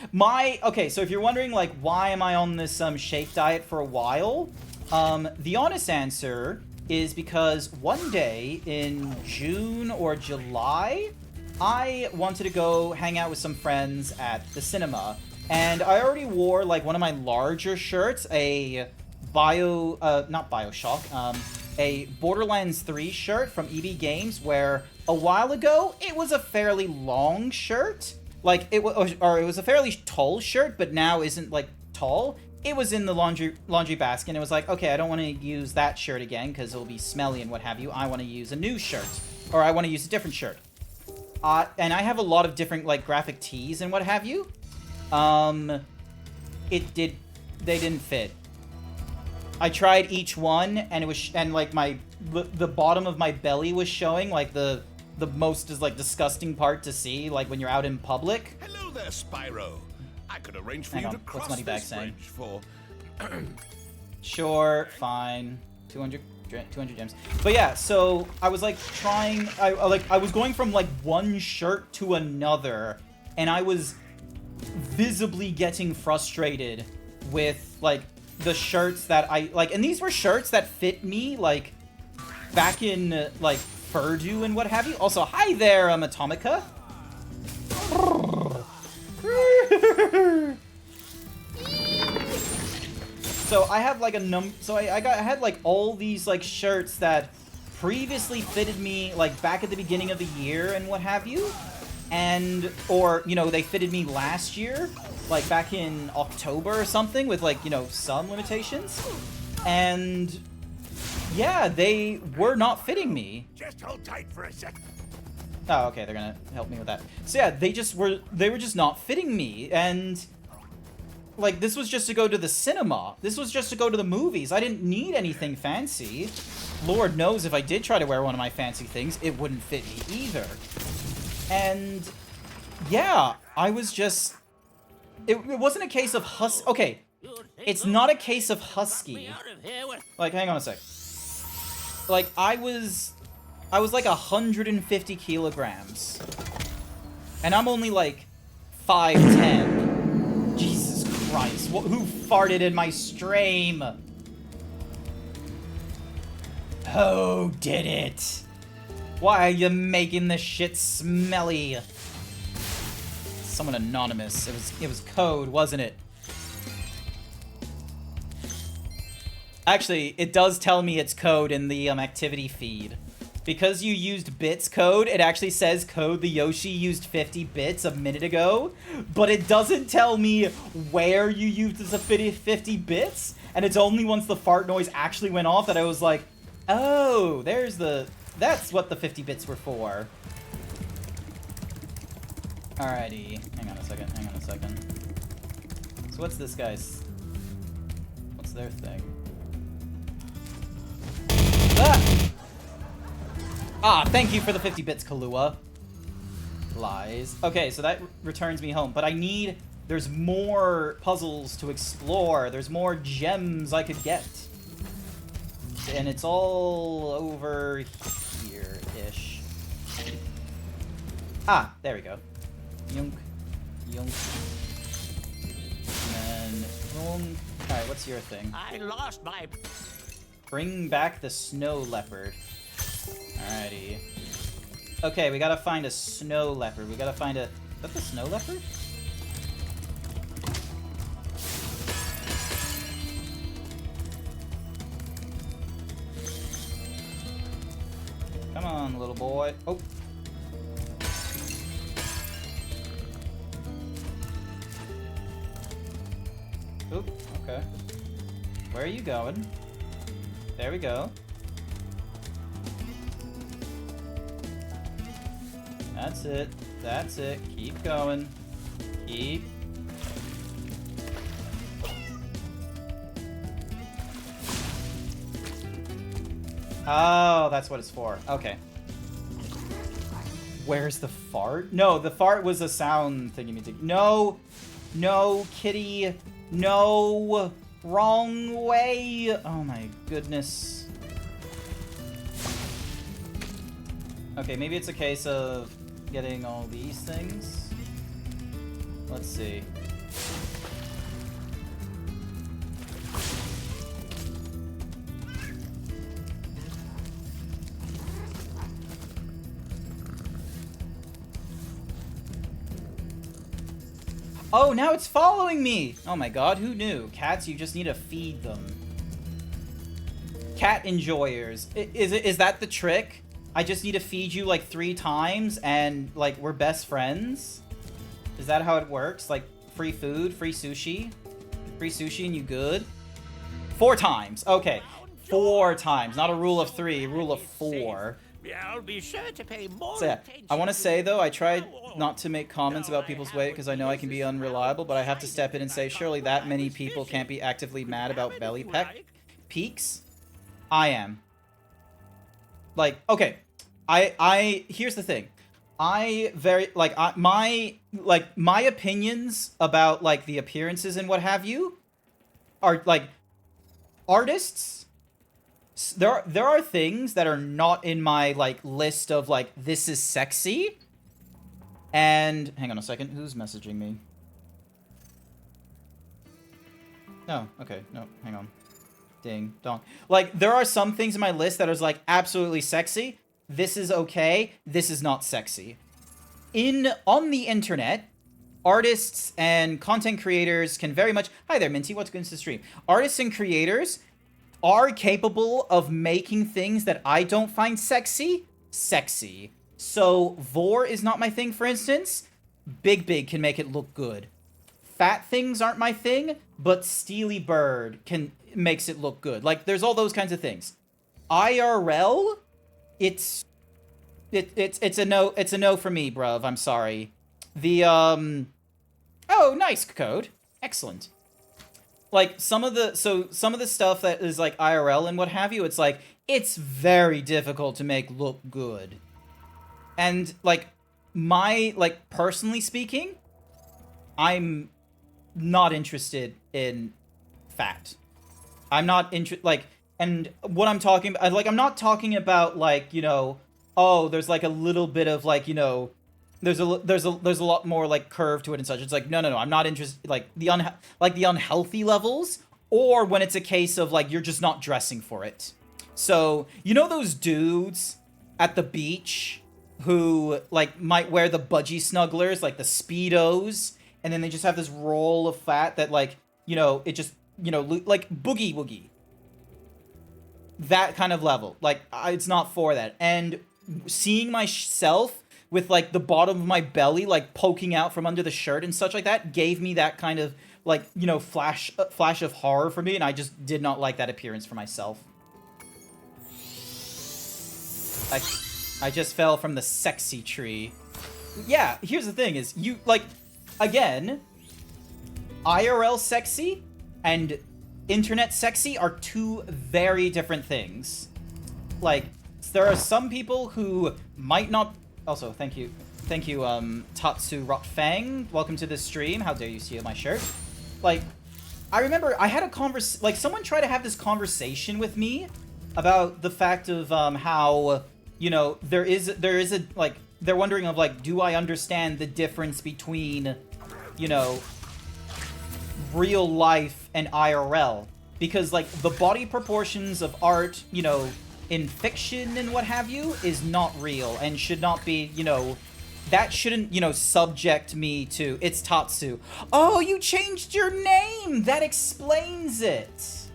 okay, so if you're wondering, like, why am I on this, shake diet for a while? The honest answer is because one day in June or July, I wanted to go hang out with some friends at the cinema. And I already wore, like, one of my larger shirts, a not Bioshock, a Borderlands 3 shirt from EB Games, where a while ago, it was a fairly long shirt. Like, it was a fairly tall shirt, but now isn't, like, tall. It was in the laundry basket, and it was like, okay, I don't want to use that shirt again, because it'll be smelly and what have you. I want to use a new shirt. Or I want to use a different shirt. And I have a lot of different, like, graphic tees and what have you. They didn't fit. I tried each one, and it was, and like the bottom of my belly was showing, like the most is like disgusting part to see, like when you're out in public. Hello there, Spyro. I could arrange for you to cross this bridge for Sure, fine. 200 gems. But yeah, so I was like trying, I was going from like one shirt to another, and I was visibly getting frustrated with like the shirts that I like, and these were shirts that fit me like back in like Furdu and what have you. Also, hi there, Atomica. So I have like I had like all these like shirts that previously fitted me like back at the beginning of the year and what have you, and or you know they fitted me last year like back in October or something with like you know some limitations, and yeah, they were not fitting me. Just hold tight for a second. Oh, okay, they're gonna help me with that. So yeah, they were just not fitting me, and like, this was just to go to the cinema. This was just to go to the movies. I didn't need anything fancy. Lord knows if I did try to wear one of my fancy things, it wouldn't fit me either. And, yeah, I was just... It wasn't a case of Okay, it's not a case of husky. Like, hang on a sec. Like, I was like 150 kilograms. And I'm only like 5'10". Jesus Christ, who farted in my stream? Who did it? Why are you making this shit smelly? Someone anonymous. It was code, wasn't it? Actually, it does tell me it's code in the activity feed. Because you used bits code, it actually says code the Yoshi used 50 bits a minute ago, but it doesn't tell me where you used the 50 bits, and it's only once the fart noise actually went off that I was like, oh, that's what the 50 bits were for. Alrighty, hang on a second. So what's this guy's, what's their thing? Ah! Ah, thank you for the 50 bits, Kahlua. Lies. Okay, so that returns me home. But I need... There's more puzzles to explore. There's more gems I could get. And it's all over here-ish. Ah, there we go. Yunk. Yunk. And then... Yunk. Alright, what's your thing? I lost my... Bring back the snow leopard. Alrighty. Okay, we gotta find a snow leopard. We gotta find a... Is that the snow leopard? Come on, little boy. Oh. Oop, okay. Where are you going? There we go. That's it. That's it. Keep going. Keep. Oh, that's what it's for. Okay. Where's the fart? No, the fart was a sound thingy. No! No, kitty! No! Wrong way! Oh my goodness. Okay, maybe it's a case of getting all these things. Let's see. Oh, now it's following me! Oh my god, who knew? Cats, you just need to feed them. Cat enjoyers. Is that the trick? I just need to feed you like 3 times and like we're best friends? Is that how it works? Like free food, free sushi? Free sushi and you good? 4 times. Okay. 4 times. Not a rule of 3, a rule of 4. I'll be sure to pay more So yeah, attention. I want to say though, I tried not to make comments about people's weight because I know I can be unreliable, but I have to step in and say surely that many people can't be actively mad about belly peaks. I am. Like, okay, here's the thing. My opinions about like the appearances and what have you are like artists, there are things that are not in my, like, list of, like, this is sexy. And, hang on a second, who's messaging me? No, okay, no, hang on. Ding, dong. Like, there are some things in my list that is, like, absolutely sexy. This is okay, this is not sexy. On the internet, artists and content creators can very much... Hi there, Minty, what's good to the stream? Artists and creators are capable of making things that I don't find sexy. So, Vor is not my thing, for instance. Big can make it look good. Fat things aren't my thing, but Steely Bird makes it look good. Like, there's all those kinds of things. IRL, it's a no for me, bruv. I'm sorry. Oh, nice code. Excellent. Like, some of the stuff that is, like, IRL and what have you, it's, like, it's very difficult to make look good. And, like, personally speaking, I'm not interested in fat. I'm not interested, and what I'm talking about, like, I'm not talking about, like, you know, oh, there's, like, a little bit of, like, you know, there's a lot more, like, curve to it and such. It's like, no, I'm not interested, like, the unhealthy levels, or when it's a case of, like, you're just not dressing for it. So, you know those dudes at the beach who, like, might wear the budgie snugglers, like the Speedos, and then they just have this roll of fat that, like, you know, it just, you know, like, boogie woogie. That kind of level. Like, it's not for that. And seeing myself with, like, the bottom of my belly, like, poking out from under the shirt and such like that gave me that kind of, like, you know, flash of horror for me, and I just did not like that appearance for myself. I just fell from the sexy tree. Yeah, here's the thing is, you, like, again, IRL sexy and internet sexy are two very different things. Like, there are some people who might not... Also, thank you, Tatsu Rot Fang. Welcome to the stream. How dare you steal my shirt? Like, I remember I had a someone tried to have this conversation with me about the fact of, how, you know, there is a, like, they're wondering of, like, do I understand the difference between, you know, real life and IRL? Because, like, the body proportions of art, you know, in fiction and what have you, is not real and should not be, you know, that shouldn't, you know, subject me to, it's Tatsu. Oh, you changed your name! That explains it!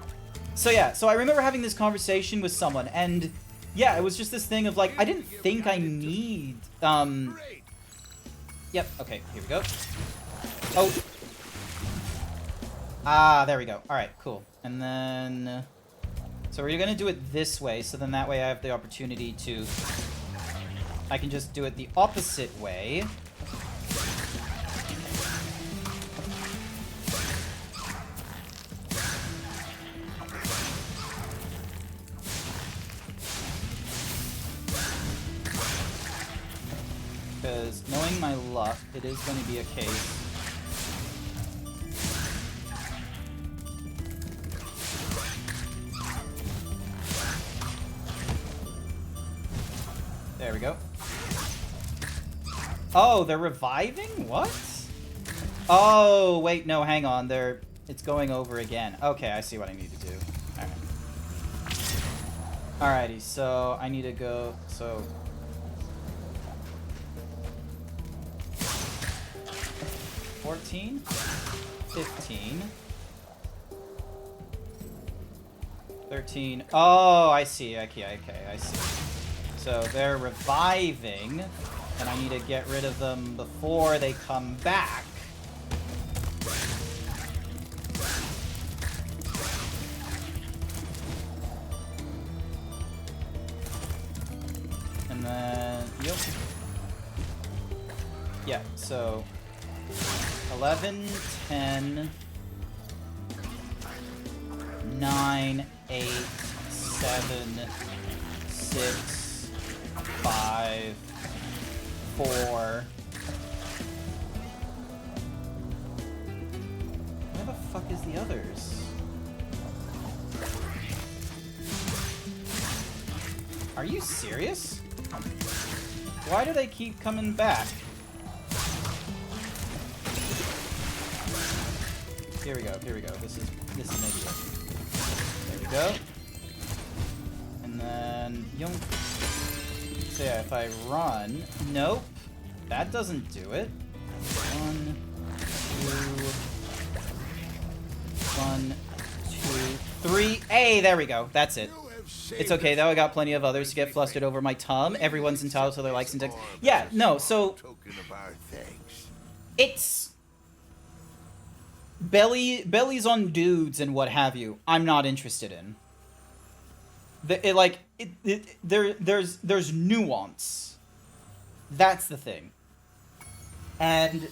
So yeah, so I remember having this conversation with someone, and yeah, it was just this thing of, like, I didn't think I need, Yep, okay, here we go. Oh. Ah, there we go. Alright, cool. And then... So we're gonna do it this way, so then that way I have the opportunity to... I can just do it the opposite way. Because knowing my luck, it is going to be a case. There we go. Oh, they're reviving? What? Oh, wait, no, hang on. It's going over again. Okay, I see what I need to do. Alright. Alrighty, so I need to go, so... 14, 15, 13. Oh, I see. Okay, I see. So they're reviving, and I need to get rid of them before they come back. And then, yep. Yeah, so 11, 10, 9, 8, 7, 6, 5, 4. Where the fuck is the others? Are you serious? Why do they keep coming back? Here we go, here we go. This is an idiot. There we go. And then yonk. So yeah, if I run, nope. That doesn't do it. 1, 2, 3. Hey, there we go. That's it. It's okay though, I got plenty of others to get flustered over my tum. Everyone's entitled to their likes and dislikes. Yeah, no, so it's bellies on dudes and what have you. I'm not interested in. There's nuance. That's the thing. And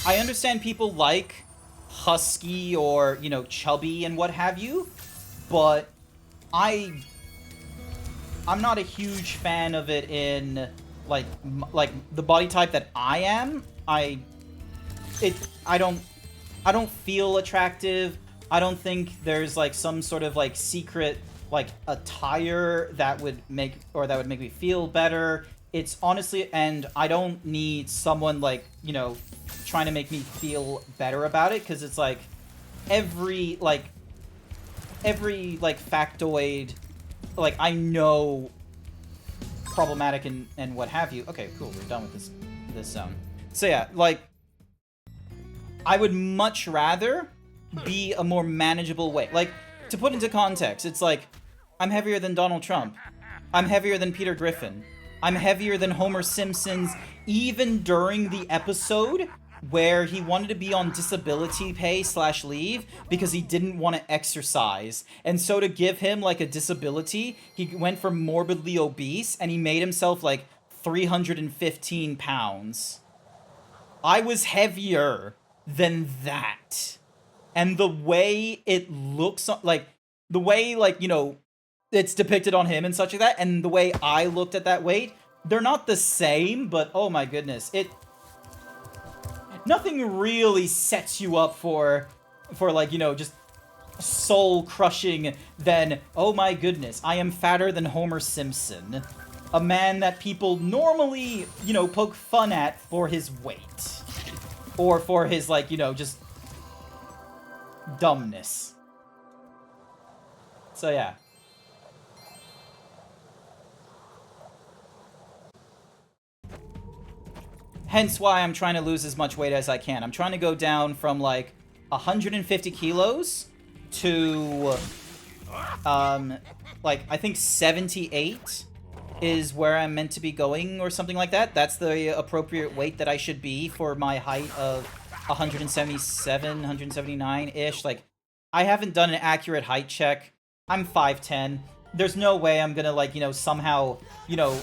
I understand people like husky or, you know, chubby and what have you, but I'm not a huge fan of it in like the body type that I am. I don't feel attractive. I don't think there's like some sort of like secret like attire that would make me feel better. It's honestly, and I don't need someone like, you know, trying to make me feel better about it, because it's like every factoid, like, I know problematic and what have you. Okay, cool, we're done with this zone. So yeah, like, I would much rather be a more manageable way. Like, to put into context, it's like, I'm heavier than Donald Trump. I'm heavier than Peter Griffin. I'm heavier than Homer Simpson's, even during the episode where he wanted to be on disability pay / leave because he didn't want to exercise. And so to give him like a disability, he went for morbidly obese and he made himself like 315 pounds. I was heavier than that. And the way it looks, like, the way, like, you know, it's depicted on him and such like that, and the way I looked at that weight, they're not the same, but oh my goodness, nothing really sets you up for like, you know, just soul-crushing than, oh my goodness, I am fatter than Homer Simpson. A man that people normally, you know, poke fun at for his weight. Or for his, like, you know, just dumbness. So yeah. Hence why I'm trying to lose as much weight as I can. I'm trying to go down from like 150 kilos to like, I think 78 is where I'm meant to be going or something like that. That's the appropriate weight that I should be for my height of 177, 179-ish. Like, I haven't done an accurate height check. I'm 5'10". There's no way I'm gonna, like, you know, somehow, you know,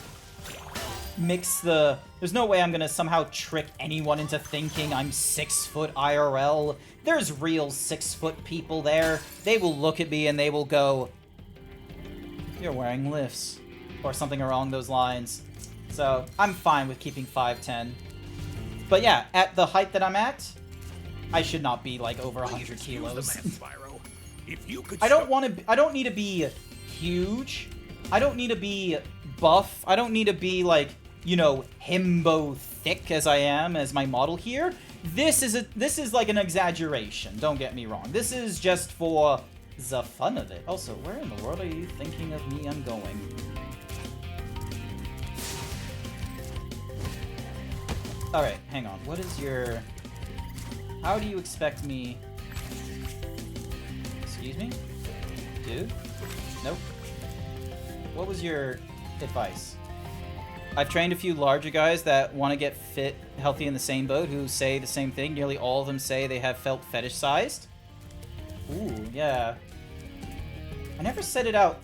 there's no way I'm gonna somehow trick anyone into thinking I'm 6 foot IRL. There's real 6 foot people there. They will look at me and they will go, "You're wearing lifts," or something along those lines. So I'm fine with keeping 5'10". But yeah, at the height that I'm at, I should not be like over 100 kilos. I don't need to be huge. I don't need to be buff. I don't need to be like, you know, himbo thick as I am as my model here. This is like an exaggeration, don't get me wrong. This is just for the fun of it. Also, where in the world are you thinking of me I'm going? Alright, hang on. What is your... How do you expect me... Excuse me? Dude? Nope. What was your advice? I've trained a few larger guys that want to get fit, healthy in the same boat, who say the same thing. Nearly all of them say they have felt fetish-sized. Ooh, yeah. I never said it out.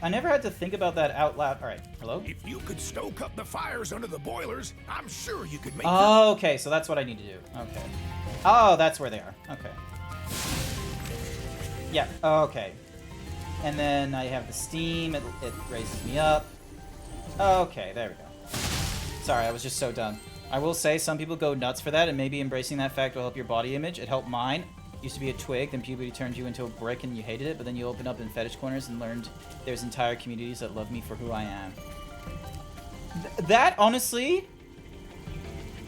I never had to think about that out loud. All right, hello? If you could stoke up the fires under the boilers, I'm sure you could make Oh, okay, so that's what I need to do. Okay. Oh, that's where they are. Okay. Yeah, okay. And then I have the steam. It raises me up. Okay, there we go. Sorry, I was just so done. I will say some people go nuts for that, and maybe embracing that fact will help your body image. It helped mine. Used to be a twig, then puberty turned you into a brick and you hated it, but then you opened up in fetish corners and learned there's entire communities that love me for who I am. That, honestly,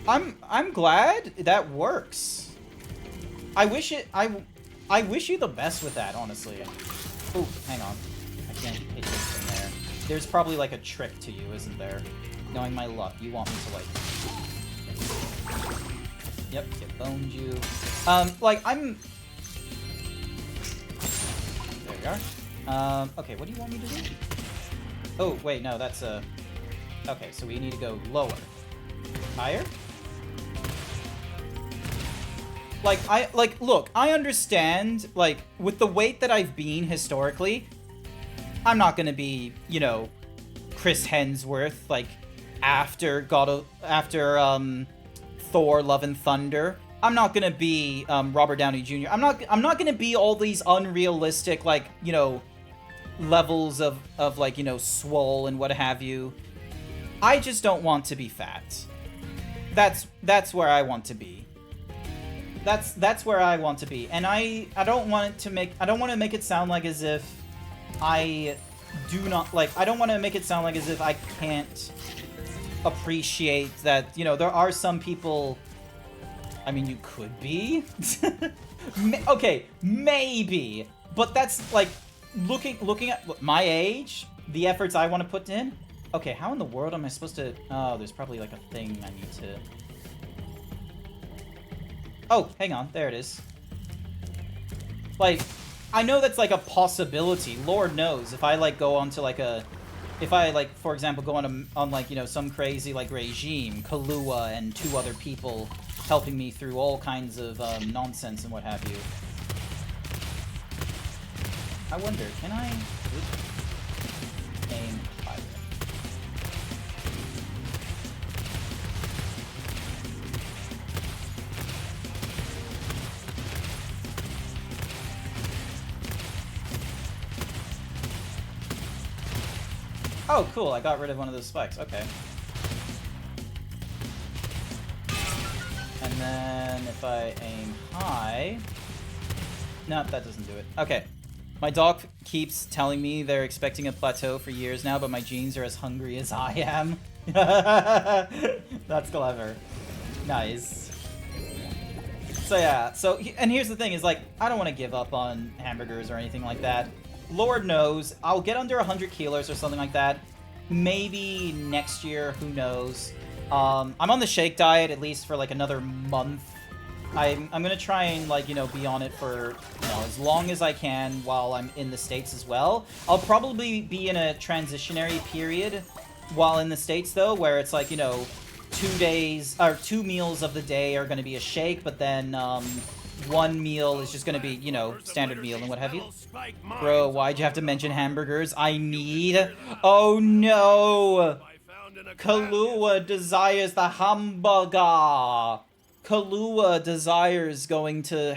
I'm glad that works. I wish you the best with that, honestly. Oh, hang on. I can't hit you from there. There's probably like a trick to you, isn't there? Knowing my luck, you want me to like... Yep, get boned you. Like, I'm... There we are. Okay, what do you want me to do? Oh, wait, no, that's a... Okay, so we need to go lower. Higher? Like, look, I understand, like, with the weight that I've been historically, I'm not gonna be, you know, Chris Hemsworth, like, after Thor, Love and Thunder. I'm not gonna be, Robert Downey Jr. I'm not gonna be all these unrealistic, like, you know, levels of like, you know, swole and what have you. I just don't want to be fat. That's where I want to be. That's where I want to be. And I don't want to make it sound like as if I do not, like, I don't want to make it sound like as if I can't appreciate that, you know, there are some people, I mean, you could be. Okay, maybe. But that's, like, looking at my age, the efforts I want to put in. Okay, how in the world am I supposed to... Oh, there's probably, like, a thing I need to... Oh, hang on. There it is. Like, I know that's, like, a possibility. Lord knows. If I, like, go onto, like, a... If I, like, for example, go on, like, you know, some crazy, like, regime, Kahlua and 2 other people helping me through all kinds of nonsense and what have you. I wonder, can I... aim higher? Oh, cool, I got rid of one of those spikes, okay. And then if I aim high... Nope, that doesn't do it. Okay. My dog keeps telling me they're expecting a plateau for years now, but my genes are as hungry as I am. That's clever. Nice. So yeah, and here's the thing is, like, I don't want to give up on hamburgers or anything like that. Lord knows, I'll get under 100 kilos or something like that. Maybe next year, who knows. I'm on the shake diet at least for like another month. I'm gonna try and, like, you know, be on it for, you know, as long as I can while I'm in the States as well. I'll probably be in a transitionary period while in the States though, where it's like, you know, 2 meals of the day are gonna be a shake, but then one meal is just gonna be, you know, standard meal and what have you. Bro, why'd you have to mention hamburgers? I need... Oh no! Kahlua desires the hamburger! Kahlua desires going to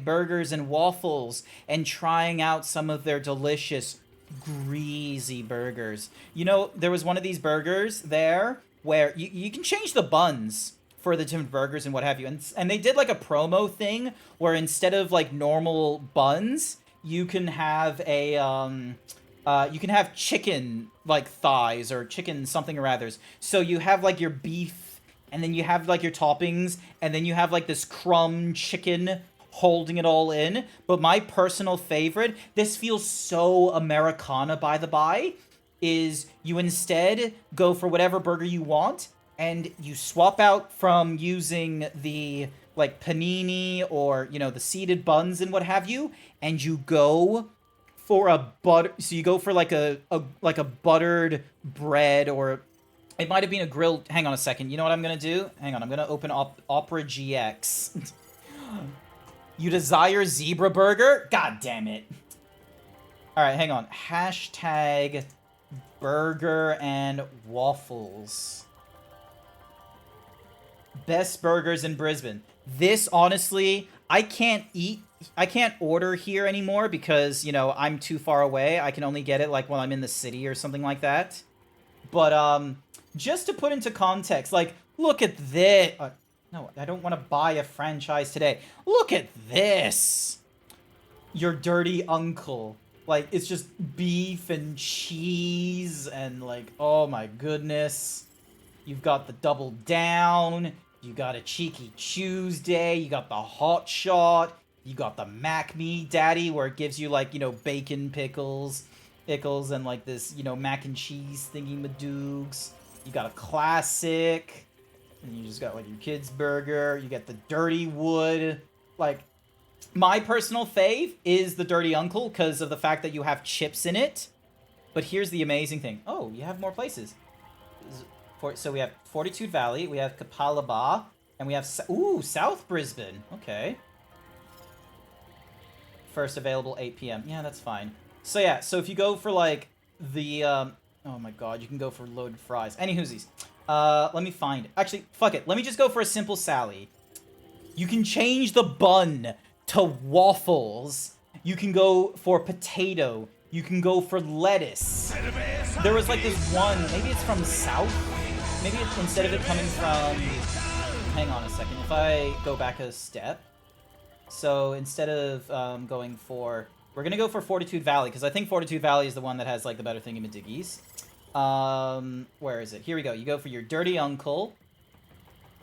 #burgers and waffles and trying out some of their delicious, greasy burgers. You know, there was one of these burgers there where you can change the buns for the different burgers and what have you. And they did like a promo thing where instead of like normal buns, you can have a you can have chicken like thighs or chicken something or others. So you have like your beef, and then you have like your toppings, and then you have like this crumb chicken holding it all in. But my personal favorite, this feels so Americana by the by, is you instead go for whatever burger you want, and you swap out from using the, like, panini or, you know, the seeded buns and what have you, and you go for a butter... So you go for, like, a buttered bread, or... It might have been a grilled... Hang on a second. You know what I'm going to do? Hang on. I'm going to open Opera GX. You desire zebra burger? God damn it. All right, hang on. #burger and waffles. Best burgers in Brisbane. This, honestly, I can't order here anymore because, you know, I'm too far away. I can only get it, like, when I'm in the city or something like that. But, just to put into context, like, look at this. No, I don't want to buy a franchise today. Look at this! Your dirty uncle. Like, it's just beef and cheese and, like, oh my goodness. You've got the Double Down. You got a Cheeky Tuesday. You got the Hot Shot. You got the Mac Me Daddy, where it gives you, like, you know, bacon pickles and, like, this, you know, mac and cheese thingy-madoogs. You got a classic. And you just got, like, your kid's burger. You get the Dirty Wood. Like, my personal fave is the Dirty Uncle because of the fact that you have chips in it. But here's the amazing thing. Oh, you have more places. So we have Fortitude Valley, we have Kapalaba, and we have... Ooh, South Brisbane. Okay. First available 8 p.m. Yeah, that's fine. So yeah, so if you go for, like, the... oh my god, you can go for loaded fries. Any whoosies. Let me find it. Actually, fuck it. Let me just go for a simple Sally. You can change the bun to waffles. You can go for potato. You can go for lettuce. There was like this one, maybe it's from South. Maybe it's, instead of it coming from... Hang on a second. If I go back a step. So instead of going for... We're going to go for Fortitude Valley, because I think Fortitude Valley is the one that has like the better thingy-majiggies. Where is it? Here we go. You go for your Dirty Uncle.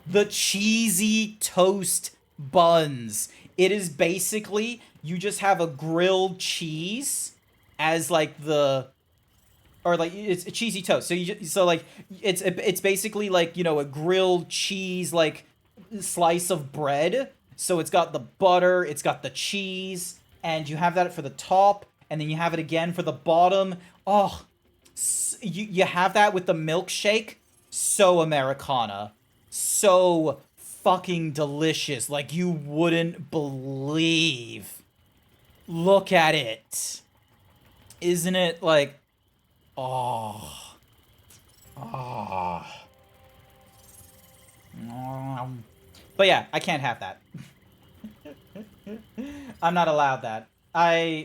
The cheesy toast buns. It is basically, you just have a grilled cheese as like the, or like it's a cheesy toast. So it's basically like, you know, a grilled cheese like slice of bread. So it's got the butter, it's got the cheese, and you have that for the top, and then you have it again for the bottom. Oh, you have that with the milkshake. So Americana. So fucking delicious. Like, you wouldn't believe. Look at it. Isn't it like... Oh. Oh. But yeah, I can't have that. I'm not allowed that.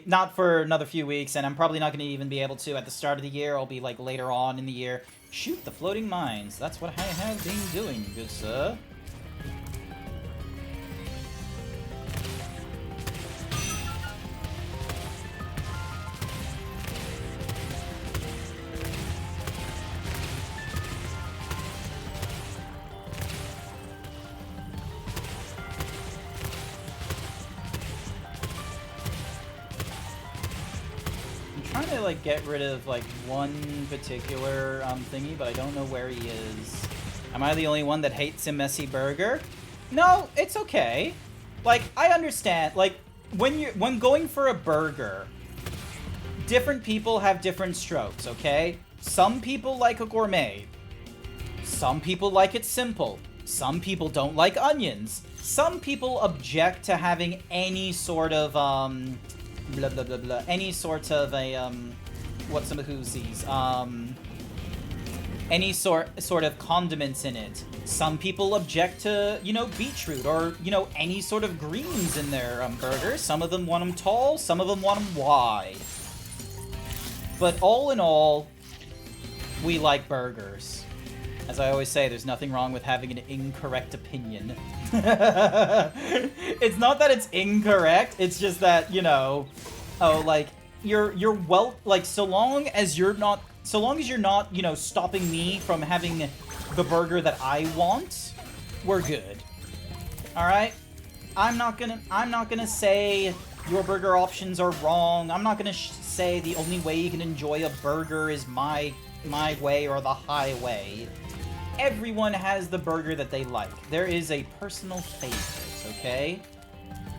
Not for another few weeks, and I'm probably not going to even be able to at the start of the year. I'll be like later on in the year. Shoot the floating mines. That's what I have been doing, good sir. I'm trying to like get rid of like one particular thingy, but I don't know where he is. Am I the only one that hates a messy burger? No, it's okay. Like, I understand. Like, when going for a burger, different people have different strokes, okay? Some people like a gourmet. Some people like it simple. Some people don't like onions. Some people object to having any sort of blah blah blah blah, any sort of a what's some whoosies, any sort of condiments in it. Some people object to, you know, beetroot or, you know, any sort of greens in their burger. Some of them want them tall, some of them want them wide. But all in all, we like burgers. As I always say, there's nothing wrong with having an incorrect opinion. It's not that it's incorrect, it's just that, you know, oh, like, you're well, like, so long as you're not, you know, stopping me from having the burger that I want, we're good. Alright? I'm not gonna say your burger options are wrong. I'm not gonna say the only way you can enjoy a burger is my way or the highway. Everyone has the burger that they like. There is a personal favorite, okay?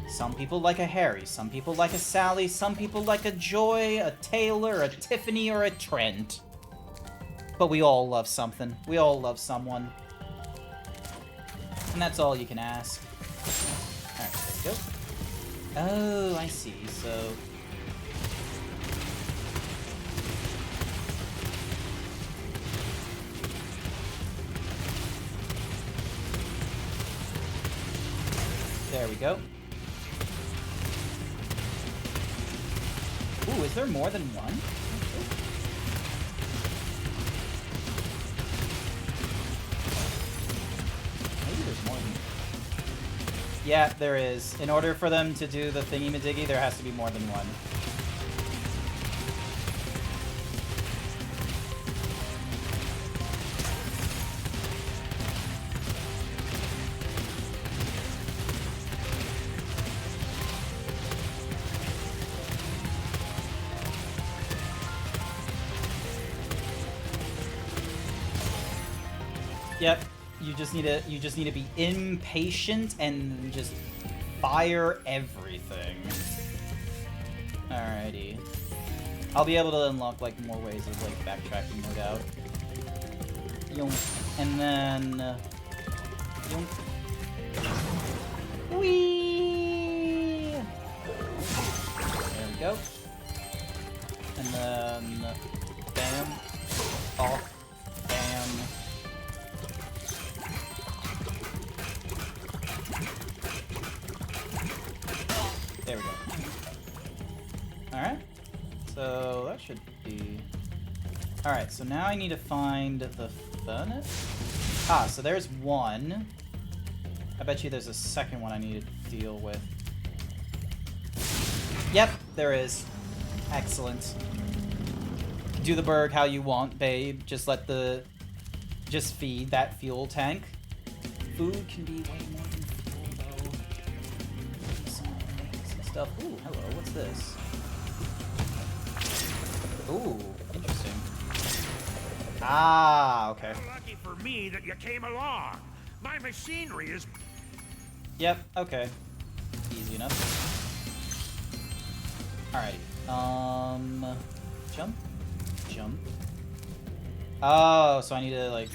Some people like a Harry, some people like a Sally, some people like a Joy, a Taylor, a Tiffany, or a Trent. But we all love something. We all love someone. And that's all you can ask. Alright, there we go. Oh, I see, so... There we go. Ooh, is there more than one? Maybe there's more than... Yeah, there is. In order for them to do the thingy-majiggy, there has to be more than one. Yep, you just need to be impatient and just fire everything. Alrighty. I'll be able to unlock like more ways of like backtracking, no doubt. Yonk. And then yonk. Whee! There we go. And then bam. Off. Bam. There we go. Alright. So that should be... Alright, so now I need to find the furnace. Ah, so there's one. I bet you there's a second one I need to deal with. Yep, there is. Excellent. Do the Berg how you want, babe. Just let the... Just feed that fuel tank. Food can be way more than fuel, though. Some amazing stuff. Ooh, hello, what's this? Ooh, interesting. Ah, okay. Lucky for me that you came along. My machinery is... Yep, okay. Easy enough. Alright, jump? Jump. Oh, so I need to, like...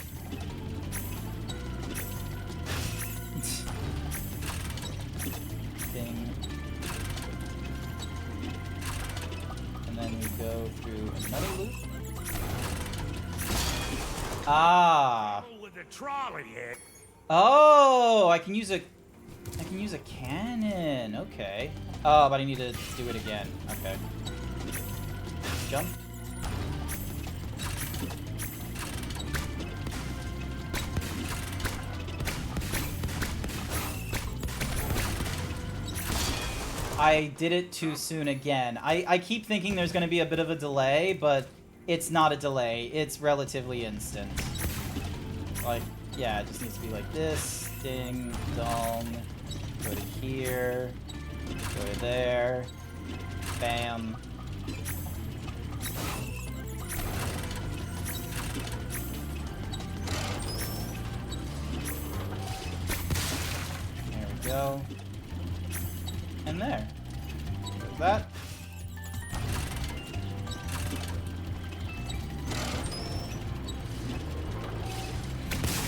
thing. And then we go through another loop. Ah! with the trolley hit. Oh, I can use a cannon. Okay. Oh, but I need to do it again. Okay. Jump. I did it too soon again. I keep thinking there's going to be a bit of a delay, but it's not a delay. It's relatively instant. Like, yeah, it just needs to be like this. Ding, dong. Go to here. Go to there. Bam. There we go. And there. There's that.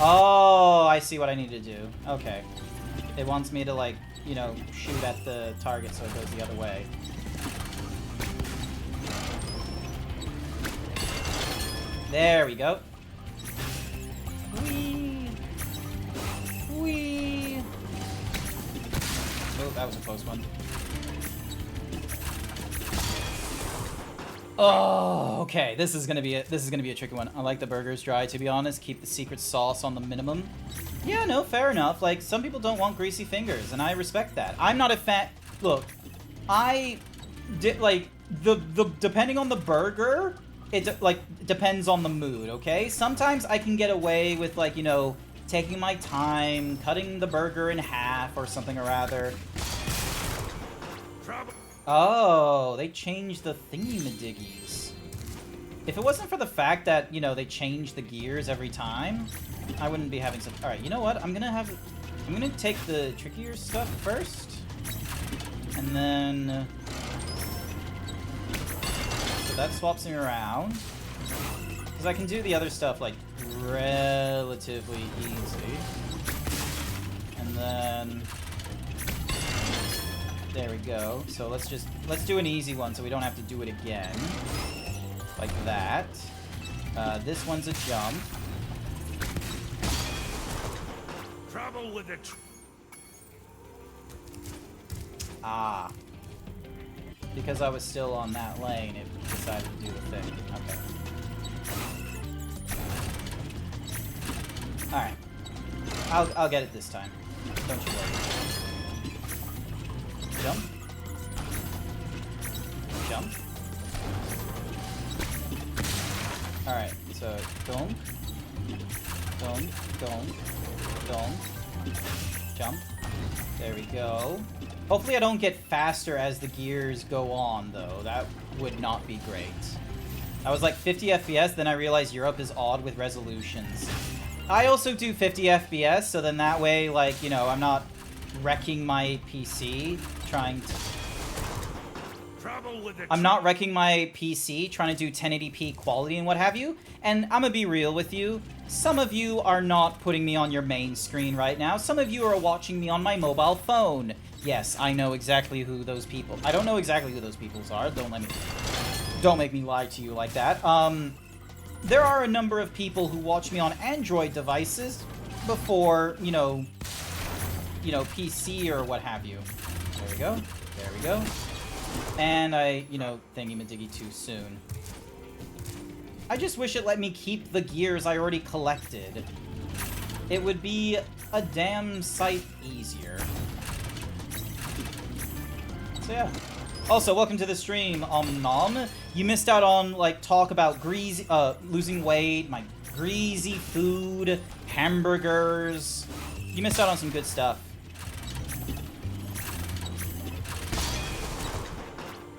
Oh, I see what I need to do. Okay. It wants me to, like, you know, shoot at the target so it goes the other way. There we go. Whee! Whee! Oh, that was a close one. Oh, okay. This is gonna be a tricky one. I like the burgers dry, to be honest. Keep the secret sauce on the minimum. Yeah, no, fair enough. Like, some people don't want greasy fingers, and I respect that. I'm not a fan. Look, depending on the burger, it like depends on the mood. Okay, sometimes I can get away with, like, you know, taking my time, cutting the burger in half or something or rather. Oh, they changed the thingy-madiggies. If it wasn't for the fact that, you know, they change the gears every time, I wouldn't be having such... Alright, you know what? I'm gonna take the trickier stuff first. And then... So that swaps me around. Because I can do the other stuff, like, relatively easy. And then... There we go. So let's do an easy one so we don't have to do it again. Like that. This one's a jump. Trouble with the Ah. Because I was still on that lane, it decided to do the thing. Okay. Alright. I'll get it this time. Don't you worry. So, donk. Donk, donk, donk. Jump. There we go. Hopefully I don't get faster as the gears go on, though. That would not be great. I was like 50 FPS, then I realized Europe is odd with resolutions. I also do 50 FPS, so then that way, like, you know, I'm not wrecking my PC trying to... I'm not wrecking my PC trying to do 1080p quality and what have you. And I'm gonna be real with you. Some of you are not putting me on your main screen right now. Some of you are watching me on my mobile phone. Yes, I know exactly who those people... I don't know exactly who those people are. Don't make me lie to you like that. There are a number of people who watch me on Android devices before, you know, PC or what have you. There we go. There we go. And I, you know, thingy-majiggy too soon. I just wish it let me keep the gears I already collected. It would be a damn sight easier. So yeah. Also, welcome to the stream, Nom. You missed out on, like, talk about losing weight, my greasy food, hamburgers. You missed out on some good stuff.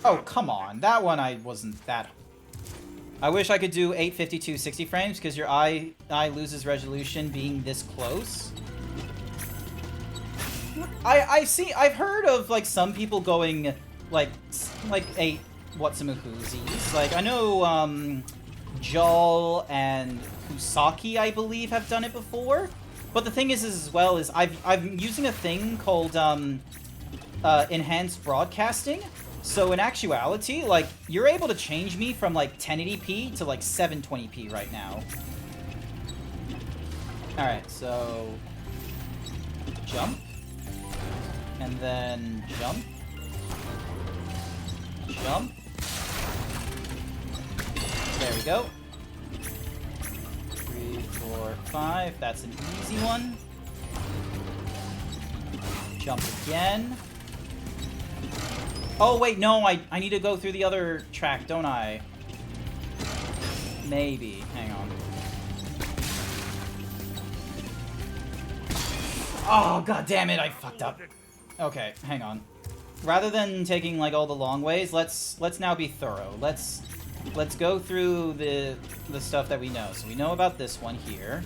Oh, come on. That one I wasn't that... I wish I could do 852 60 frames, because your eye loses resolution being this close. I've heard of, like, some people going... like 8 whatsamahoozies. Like, I know, Jol and Kusaki, I believe, have done it before. But the thing is as well, is I'm using a thing called, enhanced broadcasting. So in actuality, like, you're able to change me from, like, 1080p to, like, 720p right now. Alright, so... jump. And then jump. Jump. There we go. 3, 4, 5. That's an easy one. Jump again. Oh, wait, no, I need to go through the other track, don't I? Maybe. Hang on. Oh, god damn it, I fucked up. Okay, hang on. Rather than taking, like, all the long ways, let's now be thorough. Let's go through the stuff that we know. So we know about this one here.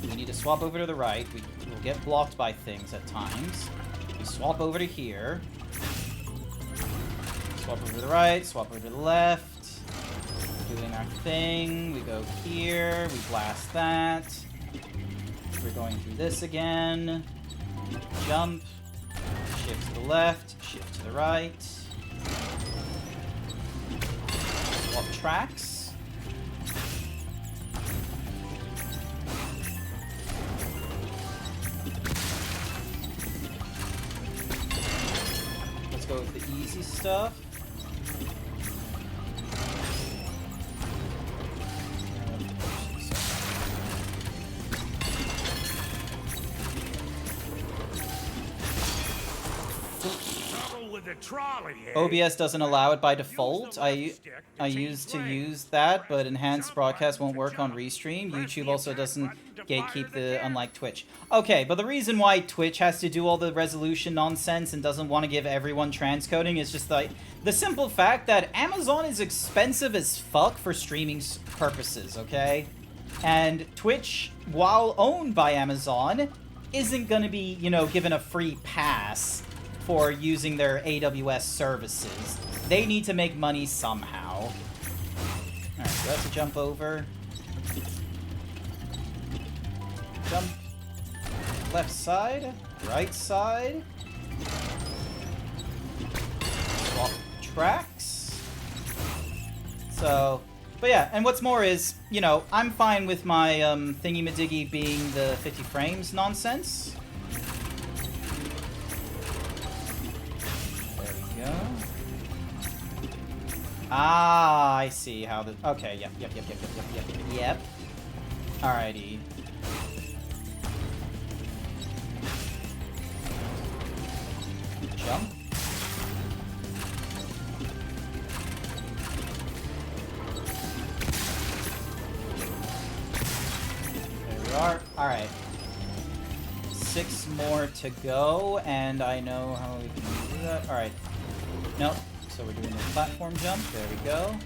We need to swap over to the right. We'll get blocked by things at times. We swap over to here. Swap over to the right, swap over to the left. Doing our thing. We go here, we blast that. We're going through this again. Jump. Shift to the left, shift to the right. Swap tracks. Let's go with the easy stuff. OBS doesn't allow it by default. I used to use that, but enhanced broadcast won't work on Restream. YouTube also doesn't gatekeep unlike Twitch. Okay, but the reason why Twitch has to do all the resolution nonsense and doesn't want to give everyone transcoding is just like the simple fact that Amazon is expensive as fuck for streaming purposes, okay? And Twitch, while owned by Amazon, isn't going to be, you know, given a free pass for using their AWS services. They need to make money somehow. Alright, so that's a jump over. Jump. Left side. Right side. Swap tracks. So, but yeah, and what's more is, you know, I'm fine with my thingy-majiggy being the 50 frames nonsense. Go. Ah, I see how the... Okay, yep. Alrighty. Jump. are. Alright. 6 more to go, and I know how we can do that. Alright. Nope. So we're doing the platform jump. There we go.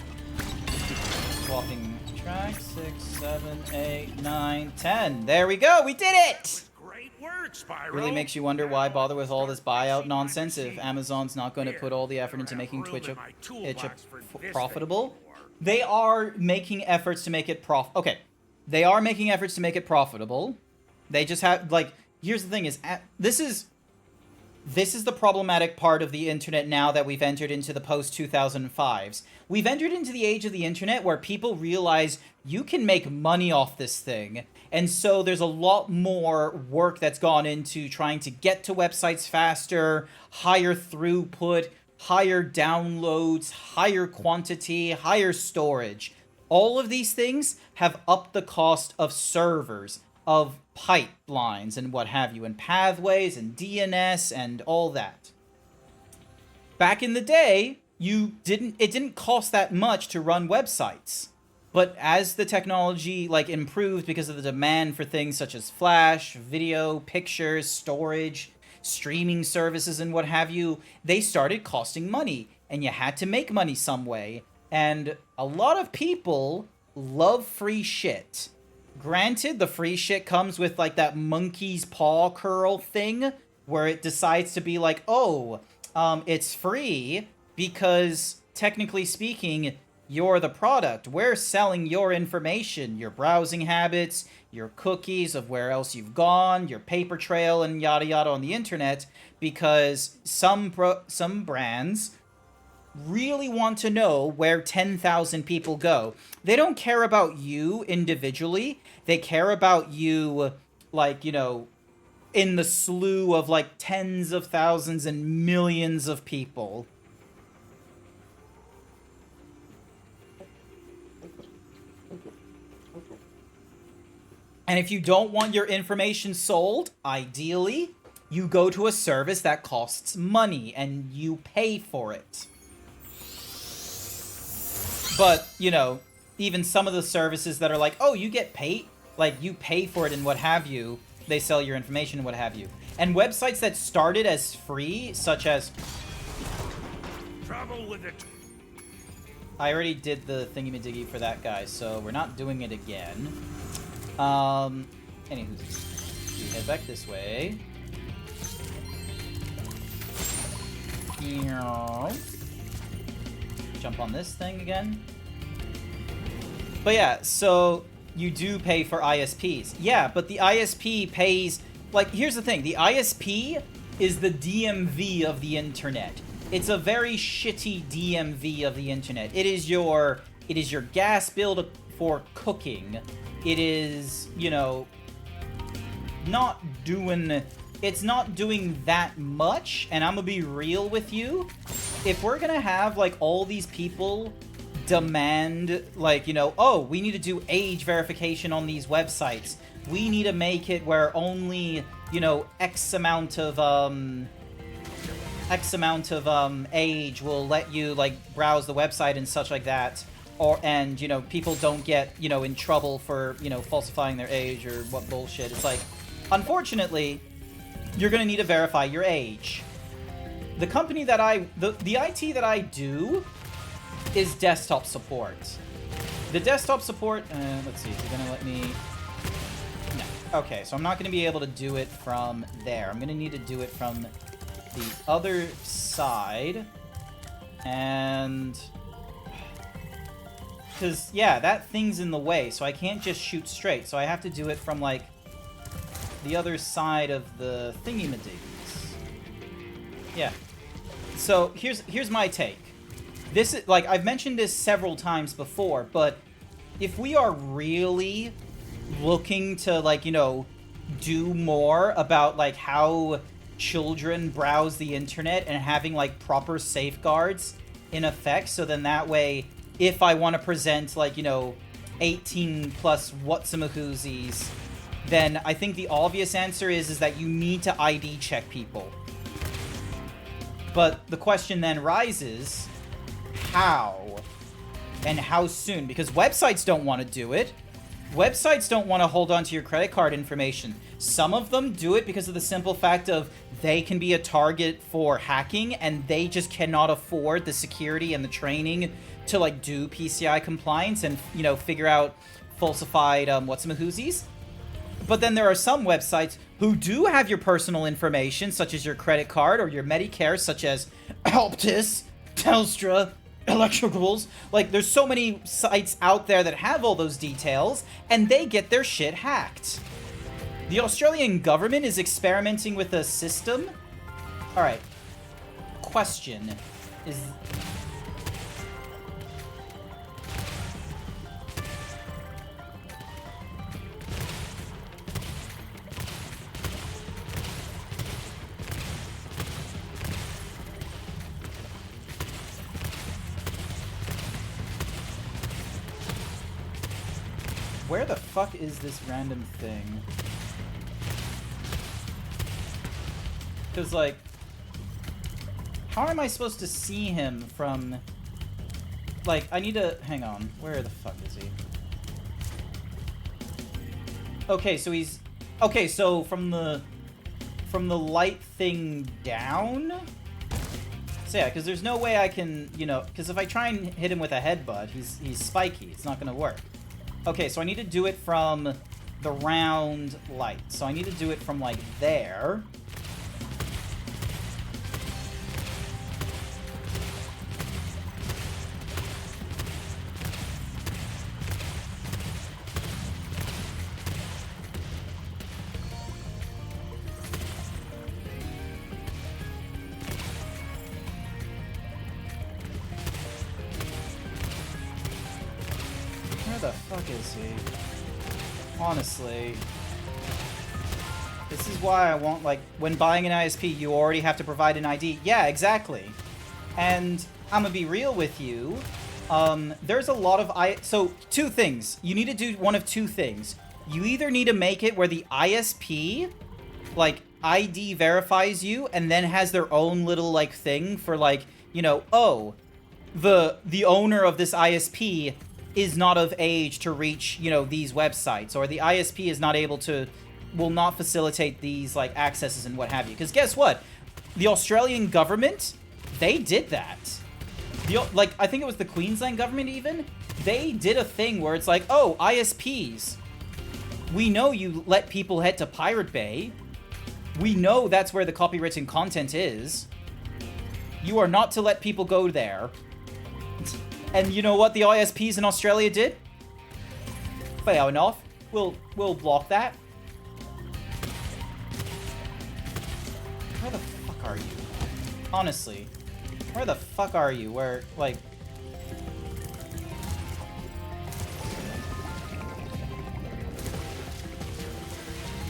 Swapping tracks. 6, 7, 8, 9, 10. There we go! We did it! Great work, Spyro. Really makes you wonder why bother with all this buyout nonsense if Amazon's not going to put all the effort into making Twitch profitable. They are making efforts to make it Okay. They are making efforts to make it profitable. They just have, like, here's the thing is, this is the problematic part of the internet now that we've entered into the post-2005s. We've entered into the age of the internet where people realize you can make money off this thing. And so there's a lot more work that's gone into trying to get to websites faster, higher throughput, higher downloads, higher quantity, higher storage. All of these things have upped the cost of servers, of pipelines and what have you, and pathways and DNS and all that. Back in the day, it didn't cost that much to run websites. But as the technology improved because of the demand for things such as Flash, video, pictures, storage, streaming services and what have you, they started costing money, and you had to make money some way. And a lot of people love free shit. Granted, the free shit comes with that monkey's paw curl thing where it decides to be like, oh, it's free because technically speaking, you're the product. We're selling your information, your browsing habits, your cookies of where else you've gone, your paper trail, and yada yada on the internet, because some brands really want to know where 10,000 people go. They don't care about you individually. They care about you, in the slew of, tens of thousands and millions of people. And if you don't want your information sold, ideally, you go to a service that costs money and you pay for it. But, even some of the services that are like, oh, you get paid, you pay for it and what have you, they sell your information and what have you. And websites that started as free, such as... Trouble with it. I already did the thingy-majiggy for that guy, so we're not doing it again. Anywho, we head back this way. Jump on this thing again. But yeah, so you do pay for ISPs. Yeah, but the ISP pays... here's the thing. The ISP is the DMV of the internet. It's a very shitty DMV of the internet. It is your gas bill for cooking. It is, it's not doing that much, and I'm gonna be real with you. If we're gonna have, all these people demand, oh, we need to do age verification on these websites. We need to make it where only, X amount of age will let you, browse the website and such like that. And people don't get, in trouble for, falsifying their age or what bullshit. It's unfortunately, you're gonna need to verify your age. The company that the IT that I do is desktop support. The desktop support, let's see, is it gonna let me... No. Okay, so I'm not gonna be able to do it from there. I'm gonna need to do it from the other side. And... because, yeah, that thing's in the way, so I can't just shoot straight. So I have to do it from, the other side of the thingy-majiggies. Yeah. So, here's my take. This is, I've mentioned this several times before, but if we are really looking to, do more about, how children browse the internet and having, proper safeguards in effect, so then that way... if I want to present, 18 plus whatsamahoozies, then I think the obvious answer is that you need to ID check people. But the question then rises, how? And how soon? Because websites don't want to do it. websites don't want to hold on to your credit card information. Some of them do it because of the simple fact of they can be a target for hacking, and they just cannot afford the security and the training to, like, do PCI compliance and, you know, figure out falsified whatsamahoozies. But then there are some websites who do have your personal information, such as your credit card or your Medicare, such as Alptis, Telstra, Electricals. Like, there's so many sites out there that have all those details, and they get their shit hacked. The Australian government is experimenting with a system. Alright. Question. Is... Where the fuck is this random thing? Because, like, how am I supposed to see him from... Like, I need to... Hang on. Where the fuck is he? Okay, so he's... Okay, so from the light thing down? So yeah, because there's no way I can, you know... Because if I try and hit him with a headbutt, he's spiky. It's not going to work. Okay, so I need to do it from the round light. So I need to do it from, like, there. Where the fuck is he? Honestly. This is why I want, like, when buying an ISP, you already have to provide an ID. Yeah, exactly. And I'm gonna be real with you. There's a lot of so, two things. You need to do one of two things. You either need to make it where the ISP, like, ID verifies you and then has their own little, like, thing for, like, you know, oh, the owner of this ISP is not of age to reach, you know, these websites, or the ISP is not able to, will not facilitate these, like, accesses and what have you. Because guess what? The Australian government, they did that. Like, I think it was the Queensland government even, they did a thing where it's like, oh, ISPs, we know you let people head to Pirate Bay. We know that's where the copywritten content is. You are not to let people go there. And you know what the ISPs in Australia did? Fair enough. We'll block that. Where the fuck are you? Honestly. Where the fuck are you? Where, like...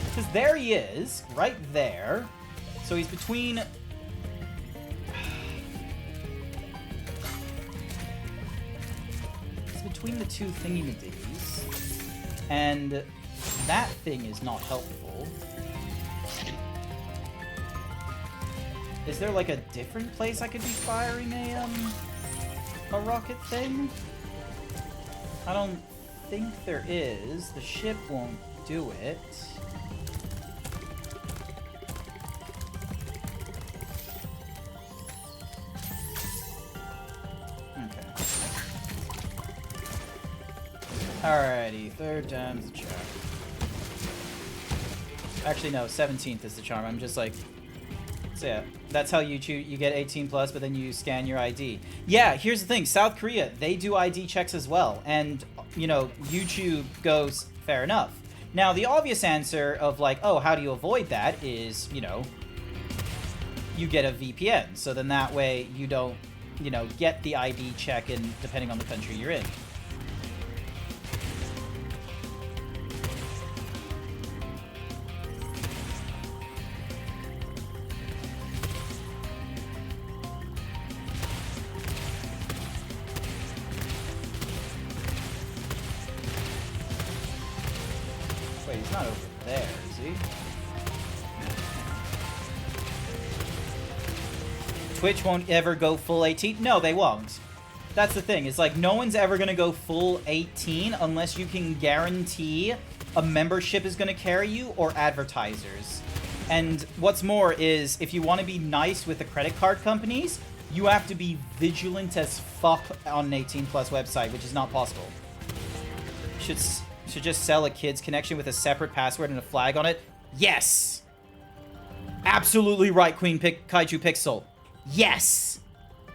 Because there he is, right there. So he's between... between the two thingy-majiggies, and that thing is not helpful. Is there, like, a different place I could be firing a rocket thing? I don't think there is. The ship won't do it. Alrighty, third time's the charm. Actually, no, 17th is the charm. I'm just like... So yeah, that's how you choose. You get 18 plus, but then you scan your ID. Yeah, here's the thing. South Korea, they do ID checks as well. And, you know, YouTube goes, fair enough. Now, the obvious answer of, like, oh, how do you avoid that is, you know, you get a VPN. So then that way you don't, you know, get the ID check in, depending on the country you're in. He's not over there, is he? Twitch won't ever go full 18? No, they won't. That's the thing. It's like no one's ever gonna go full 18 unless you can guarantee a membership is gonna carry you or advertisers. And what's more is if you want to be nice with the credit card companies, you have to be vigilant as fuck on an 18+ website, which is not possible. Should just sell a kid's connection with a separate password and a flag on it? Yes! Absolutely right, Queen Kaiju Pixel. Yes!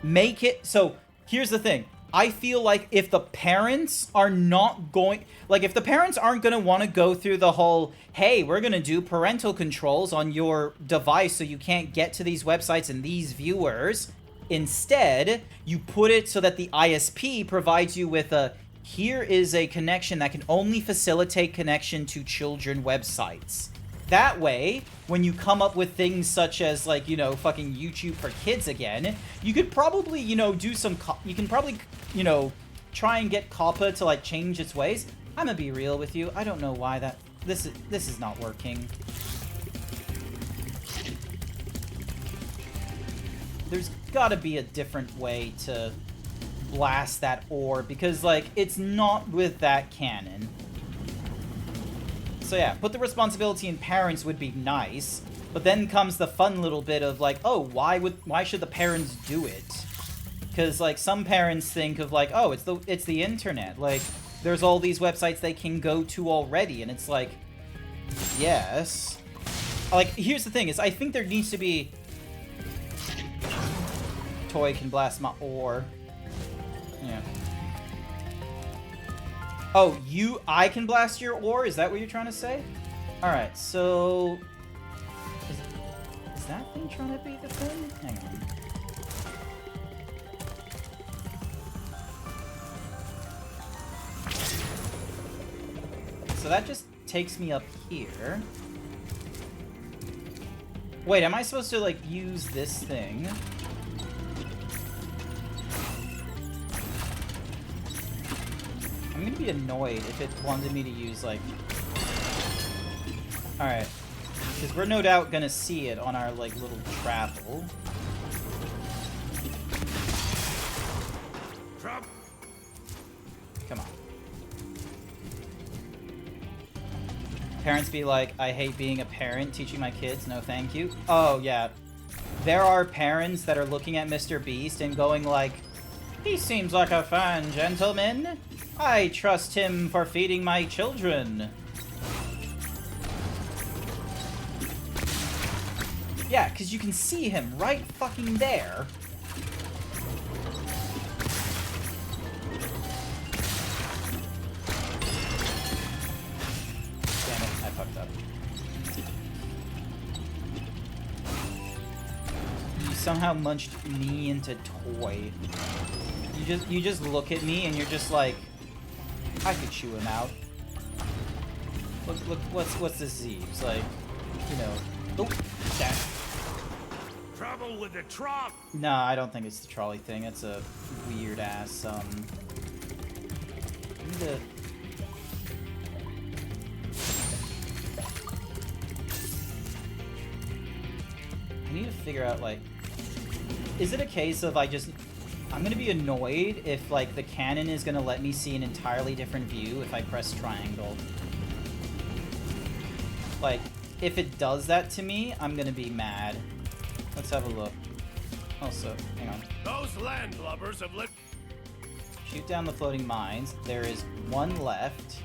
Make it... So, here's the thing. I feel like if the parents are not going... Like, if the parents aren't going to want to go through the whole, hey, we're going to do parental controls on your device so you can't get to these websites and these viewers... Instead, you put it so that the ISP provides you with a, here is a connection that can only facilitate connection to children websites. That way, when you come up with things such as, like, you know, fucking YouTube for kids again, you could probably, you know, do some, you can probably, you know, try and get COPPA to, like, change its ways. I'm gonna be real with you. I don't know why this is not working. There's gotta be a different way to blast that orb, because, like, it's not with that cannon. So yeah, put the responsibility in parents would be nice, but then comes the fun little bit of, like, oh, why should the parents do it? Because, like, some parents think of, like, oh, it's the internet. Like, there's all these websites they can go to already, and it's like, yes. Like, here's the thing, is I think there needs to be... Toy can blast my ore. Yeah. Oh, I can blast your ore? Is that what you're trying to say? Alright, so... Is that thing trying to be the thing? Hang on. So that just takes me up here. Wait, am I supposed to, like, use this thing? I'm gonna be annoyed if it wanted me to use, like... Alright. Because we're no doubt gonna see it on our, like, little travel. Come on. Parents be like, I hate being a parent, teaching my kids, no thank you. Oh, yeah. There are parents that are looking at Mr. Beast and going like, he seems like a fine gentleman. I trust him for feeding my children. Yeah, because you can see him right fucking there. Damn it, I fucked up. You somehow munched me into toy. You just look at me and you're just like, I could chew him out. Look, what's this Zeebs? Like, you know. Oh, that. Trouble with the truck. No, I don't think it's the trolley thing. It's a weird ass, I need to figure out, like, is it a case of I'm gonna be annoyed if, like, the cannon is gonna let me see an entirely different view if I press triangle. Like, if it does that to me, I'm gonna be mad. Let's have a look. Also, hang on. Those landlubbers have lit. Shoot down the floating mines. There is one left.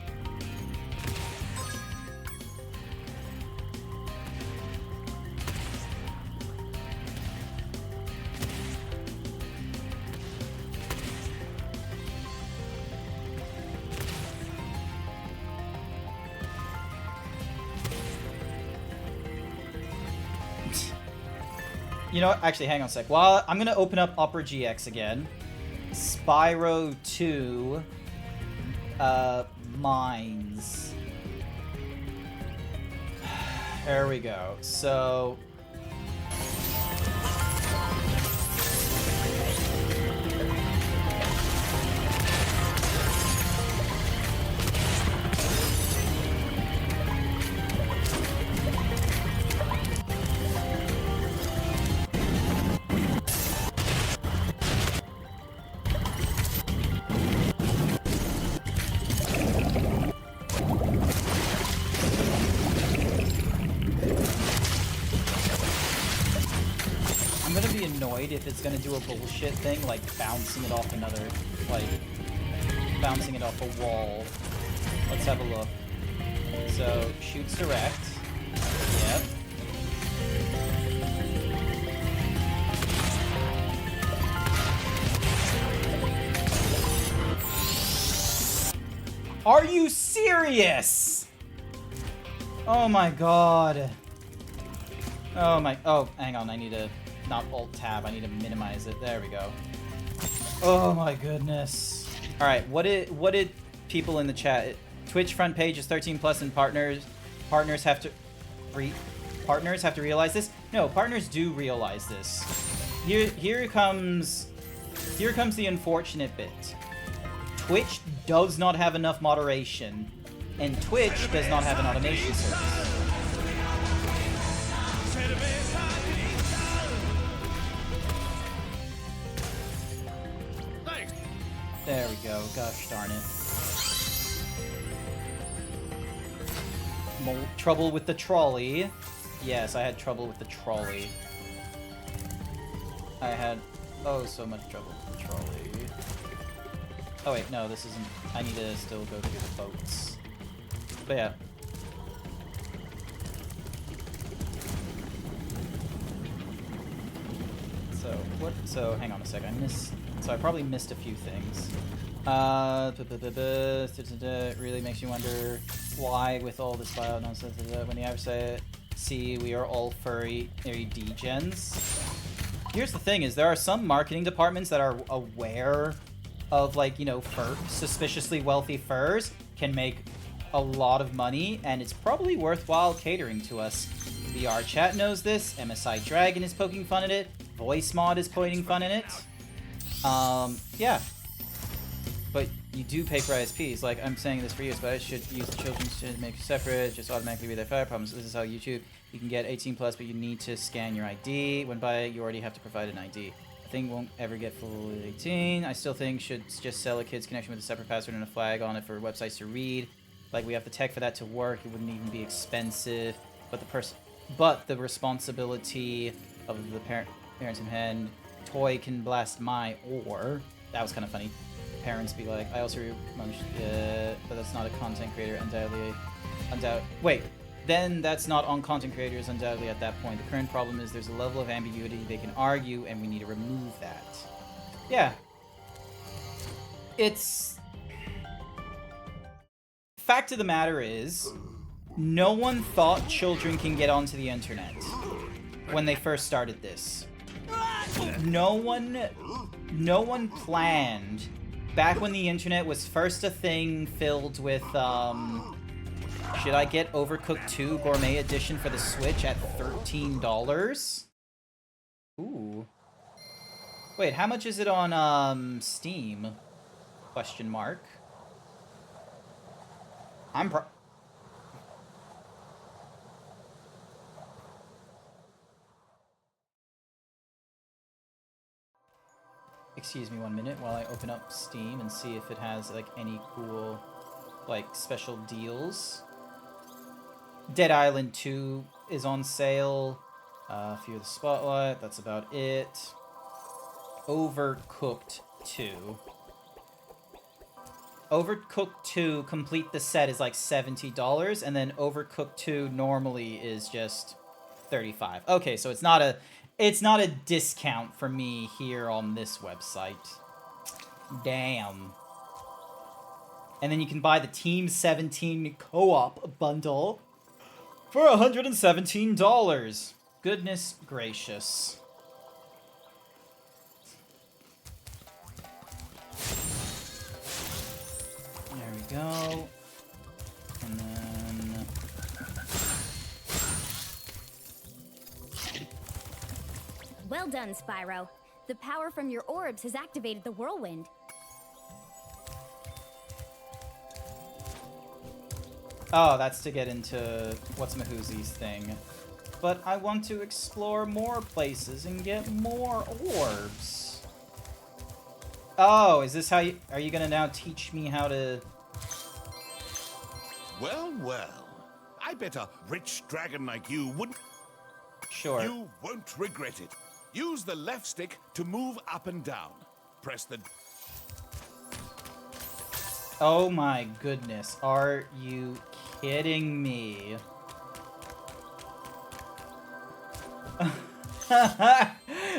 You know what? Actually, hang on a sec. Well, I'm gonna open up Opera GX again. Spyro 2 mines. There we go. So annoyed if it's gonna do a bullshit thing, like bouncing it off another, like, bouncing it off a wall. Let's have a look. So, shoots direct. Yep. Are you serious? Oh my god. Oh my, oh, hang on, I need to, not Alt-Tab, I need to minimize it. There we go. Oh my goodness. Alright, what did people in the chat, Twitch front page is 13 plus and partners have to, partners have to realize this? No, partners do realize this. Here comes the unfortunate bit. Twitch does not have enough moderation, and Twitch does not have an automation service. There we go, gosh darn it. Trouble with the trolley. Yes, I had trouble with the trolley. I had, oh, so much trouble with the trolley. Oh wait, no, this isn't, I need to still go through the boats. But yeah. So, what, so, hang on a sec, I probably missed a few things. It really makes you wonder why, with all this bio nonsense, when you ever say, see, we are all furry degens. Here's the thing, is there are some marketing departments that are aware of, like, you know, suspiciously wealthy furs can make a lot of money, and it's probably worthwhile catering to us. VR chat knows this, MSI Dragon is poking fun at it, Voice Mod is pointing fun at it. Yeah. But you do pay for ISPs. Like, I'm saying this for years, but I should use the children to make separate, just automatically read their fire problems. This is how YouTube, you can get 18 plus, but you need to scan your ID. When by it, you already have to provide an ID. The thing won't ever get full 18. I still think should just sell a kid's connection with a separate password and a flag on it for websites to read. Like, we have the tech for that to work. It wouldn't even be expensive. But the responsibility of the parents in hand, toy can blast my, or, that was kind of funny. Parents be like, I also but that's not a content creator, undoubtedly. Wait, then that's not on content creators, undoubtedly, at that point. The current problem is there's a level of ambiguity they can argue, and we need to remove that. Yeah. It's... Fact of the matter is, no one thought children can get onto the internet when they first started this. No one planned, back when the internet was first a thing filled with, should I get Overcooked 2 Gourmet Edition for the Switch at $13? Ooh. Wait, how much is it on, Steam? Question mark. Excuse me 1 minute while I open up Steam and see if it has, like, any cool, like, special deals. Dead Island 2 is on sale. Fear the Spotlight, that's about it. Overcooked 2. Overcooked 2, complete the set, is like $70, and then Overcooked 2 normally is just $35. Okay, so it's not a discount for me here on this website. Damn. And then you can buy the Team 17 co-op bundle for $117. Goodness gracious. There we go. And then... Well done, Spyro. The power from your orbs has activated the whirlwind. Oh, that's to get into What's-Mahoozy's thing. But I want to explore more places and get more orbs. Oh, is this how you... Are you gonna now teach me how to... Well, well. I bet a rich dragon like you wouldn't... Sure. You won't regret it. Use the left stick to move up and down. Press the... Oh my goodness. Are you kidding me?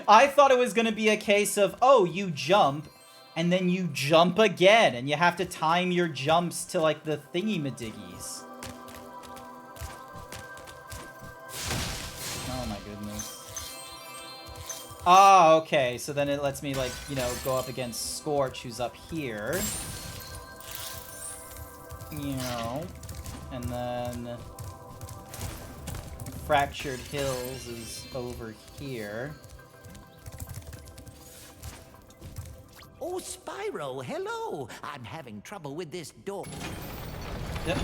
I thought it was going to be a case of, oh, you jump, and then you jump again, and you have to time your jumps to, like, the thingy-madiggies. Oh my goodness. Ah, okay, so then it lets me, like, you know, go up against Scorch, who's up here. You know, and then Fractured Hills is over here. Oh, Spyro, hello. I'm having trouble with this door. Yep.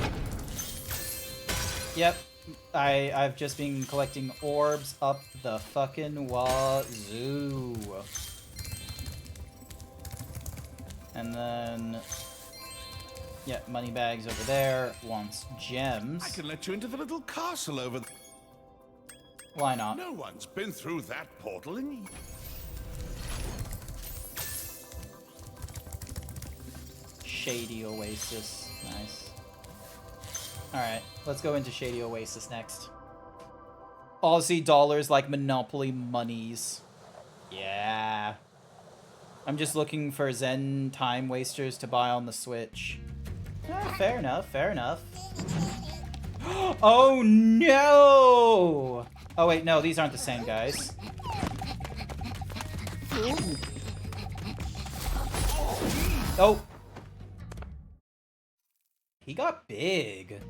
Yep. I've just been collecting orbs up the fucking wazoo. And then... yeah, money bags over there. Wants gems. I can let you into the little castle over there. Why not? No one's been through that portal in... Shady Oasis. Nice. Alright, let's go into Shady Oasis next. Aussie dollars like Monopoly monies. Yeah. I'm just looking for Zen time wasters to buy on the Switch. Fair enough, fair enough. Oh no! Oh wait, no, these aren't the same guys. Oh! He got big.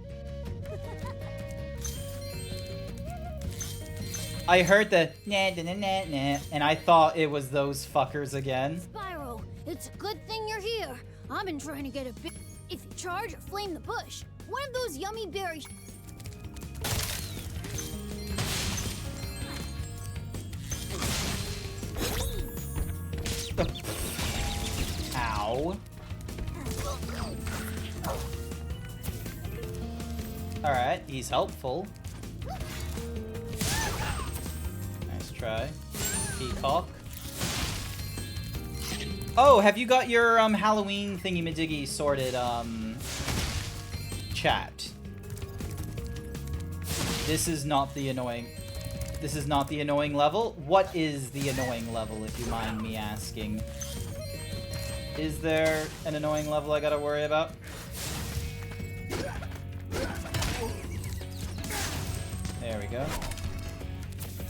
I heard the nah, nah, nah, nah, nah, and I thought it was those fuckers again. Spyro, it's a good thing you're here. I've been trying to get a bit. If you charge or flame the bush, one of those yummy berries. Ow. Alright, he's helpful. Nice try. Peacock. Oh, have you got your Halloween thingy-majiggy sorted, chat? This is not the annoying... This is not the annoying level? What is the annoying level, if you mind me asking? Is there an annoying level I gotta worry about? There we go.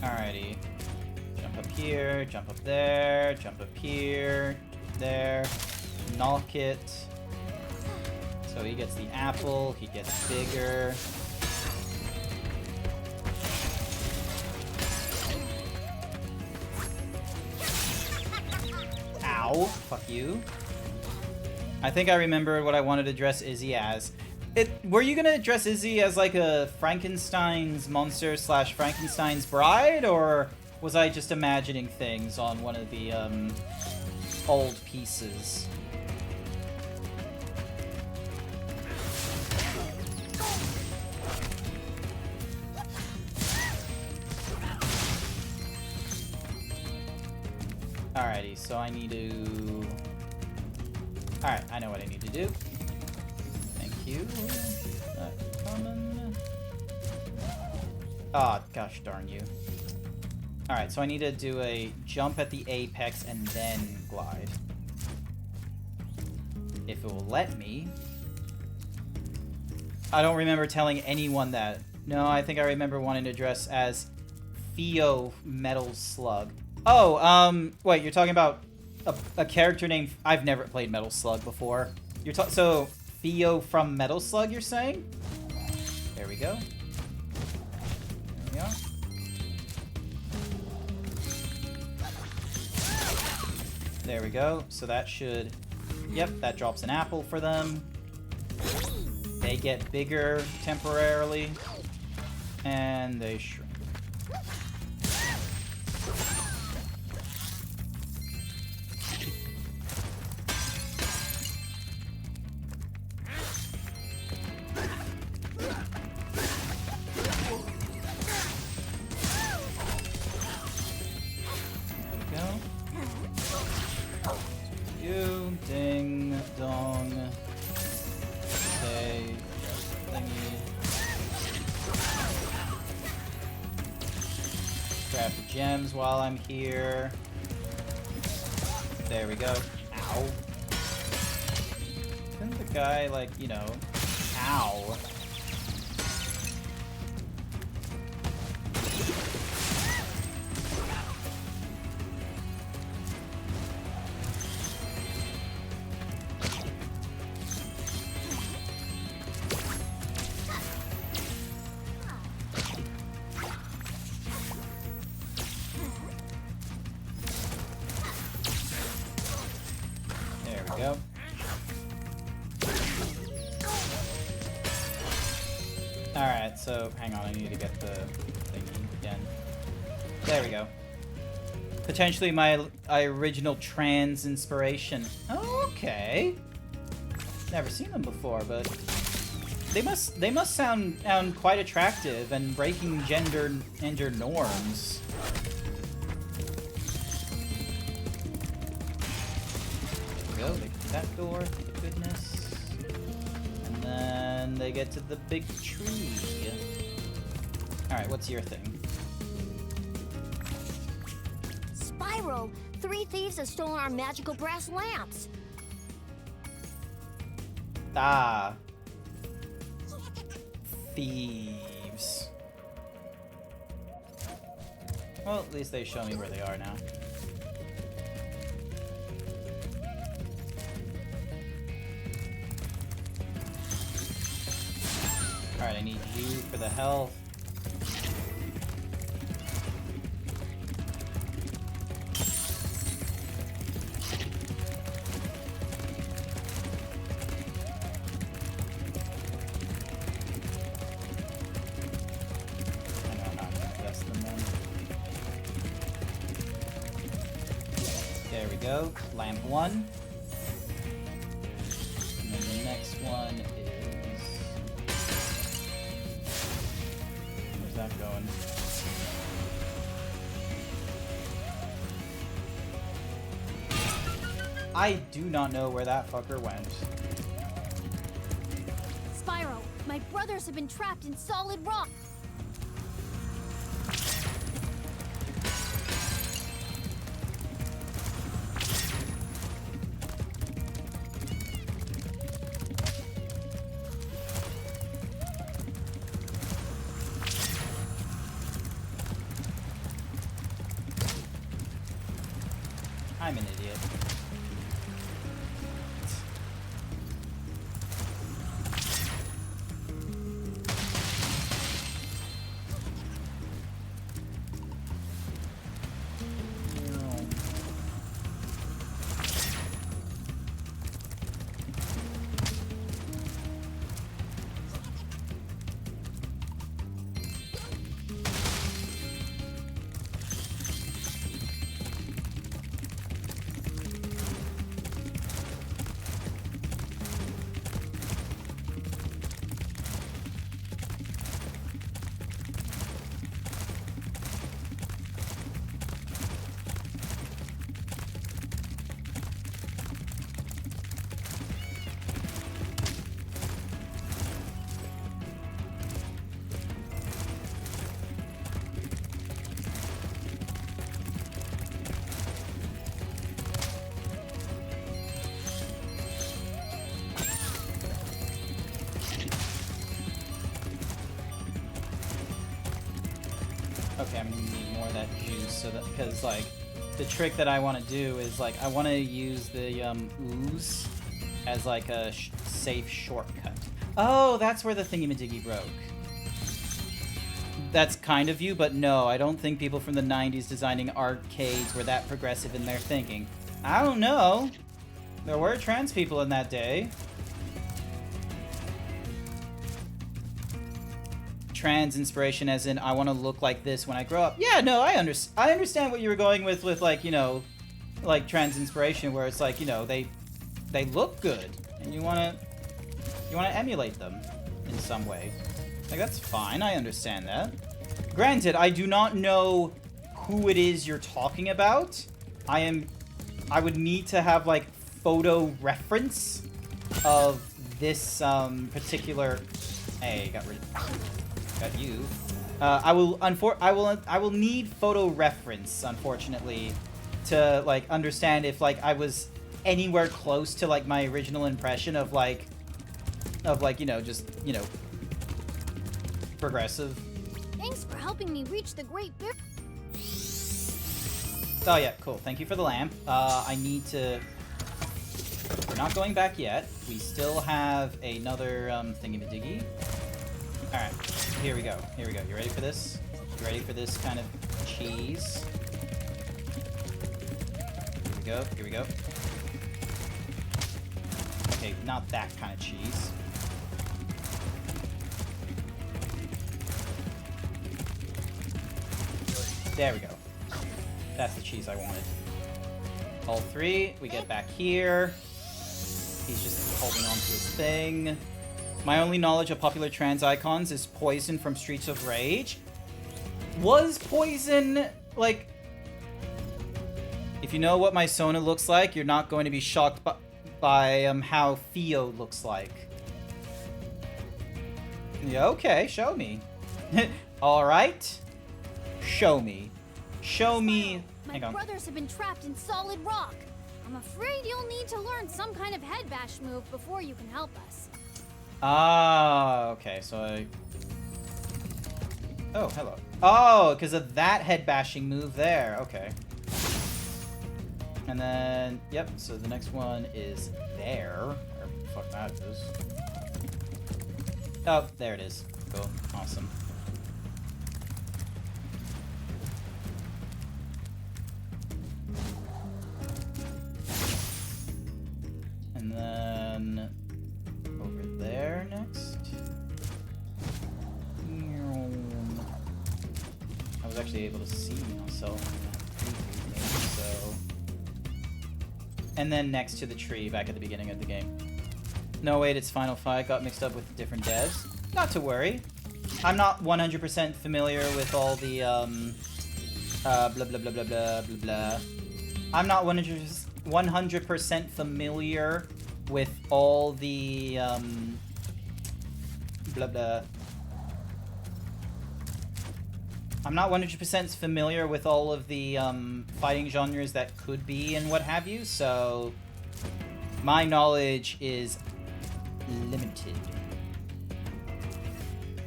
Alrighty. Jump up here, jump up there, jump up here, there. Knock it. So he gets the apple, he gets bigger. Ow. Fuck you. I think I remember what I wanted to dress Izzy as. Were you gonna dress Izzy as like a Frankenstein's monster slash Frankenstein's bride, or was I just imagining things on one of the old pieces? Alrighty, so I need to... Alright, I know what I need to do. Thank you. Common. Ah, gosh darn you. Alright, so I need to do a jump at the apex and then glide. If it will let me. I don't remember telling anyone that. No, I think I remember wanting to dress as Theo Metal Slug. Oh, wait, you're talking about a character named... I've never played Metal Slug before. So, Theo from Metal Slug, you're saying? There we go. There we are. There we go. So that should... Yep, that drops an apple for them. They get bigger temporarily. And they shrink. you. Ding dong. Okay. Thingy. Grab the gems while I'm here. There we go. Ow. Couldn't the guy, like, you know... Ow. There we go. Alright, so hang on, I need to get the thingy again. There we go. Potentially my original trans inspiration. Oh, okay. Never seen them before, but they must sound quite attractive and breaking gender norms. There we go, they get that door, thank goodness. And then they get to the big tree. Alright, what's your thing? Spyro, 3 thieves have stolen our magical brass lamps. Ah. Thieves. Well, at least they show me where they are now. Alright, I need you for the health. I know I'm not gonna invest them then. There we go. Lamp 1. And then the next one is... Where's that going? I do not know where that fucker went. Spyro, my brothers have been trapped in solid rock. I'm an idiot. Okay, I'm gonna need more of that juice so that, because like the trick that I want to do is like I want to use the ooze as like a safe shortcut. Oh, that's where the thingy-majiggy broke. That's kind of you, but no, I don't think people from the 90s designing arcades were that progressive in their thinking. I don't know. There were trans people in that day. Trans inspiration as in I want to look like this when I grow up. Yeah, no, I understand what you were going with like, you know, like trans inspiration where it's like, you know, they look good and you want to emulate them in some way. Like that's fine. I understand that. Granted, I do not know who it is you're talking about. I would need to have like photo reference of this particular. Hey, got you. I will need photo reference, unfortunately, to like understand if like I was anywhere close to like my original impression of like you know, just, you know, progressive. Thanks for helping me reach the Great Bear. Oh yeah, cool. Thank you for the lamp. I need to. We're not going back yet. We still have another thingy-majiggy. All right, here we go. Here we go. You ready for this? You ready for this kind of cheese? Here we go. Here we go. Okay, not that kind of cheese. There we go. That's the cheese I wanted. All three. We get back here. He's just holding on to his thing. My only knowledge of popular trans icons is Poison from Streets of Rage. Was Poison, like... If you know what my Sona looks like, you're not going to be shocked by how Theo looks like. Yeah, okay, show me. Alright. Show me. Show me... My brothers have been trapped in solid rock. I'm afraid you'll need to learn some kind of head bash move before you can help us. Ah, okay, so I... Oh, hello. Oh, because of that head bashing move there. Okay. And then, yep, so the next one is there. Or the fuck that is. Oh, there it is. Cool. Awesome. And then over there next. I was actually able to see myself, so. And then next to the tree back at the beginning of the game. No, wait, it's Final Fight. Got mixed up with different devs. Not to worry. I'm not 100% familiar with all the blah blah blah blah blah blah blah. I'm not 100% familiar with all the blah blah. I'm not 100% familiar with all of the fighting genres that could be and what have you, so my knowledge is limited.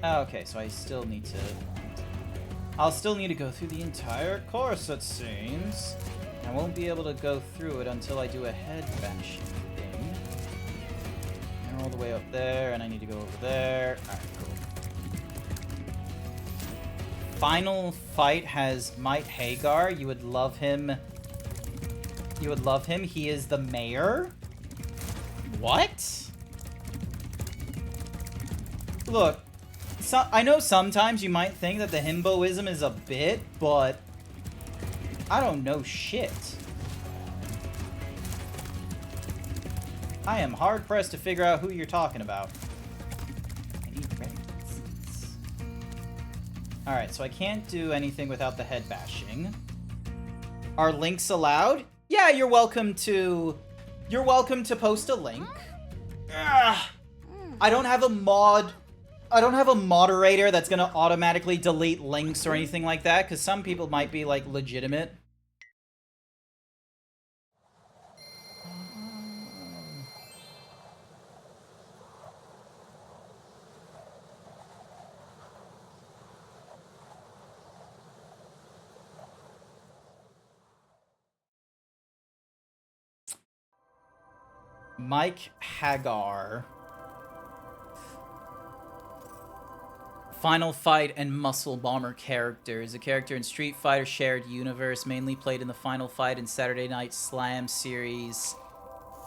Okay, so I still need to... I'll still need to go through the entire course, it seems. I won't be able to go through it until I do a head bashing thing. And all the way up there, and I need to go over there. Alright, cool. Final Fight has Might Hagar. You would love him. You would love him. He is the mayor. What? Look, so, I know sometimes you might think that the himboism is a bit, but I don't know shit. I am hard-pressed to figure out who you're talking about. Alright, so I can't do anything without the head bashing. Are links allowed? Yeah, you're welcome to post a link. Ugh. I don't have a moderator that's gonna automatically delete links or anything like that, because some people might be, like, legitimate. Mike Hagar. Final Fight and Muscle Bomber characters. A character in Street Fighter shared universe, mainly played in the Final Fight and Saturday Night Slam series.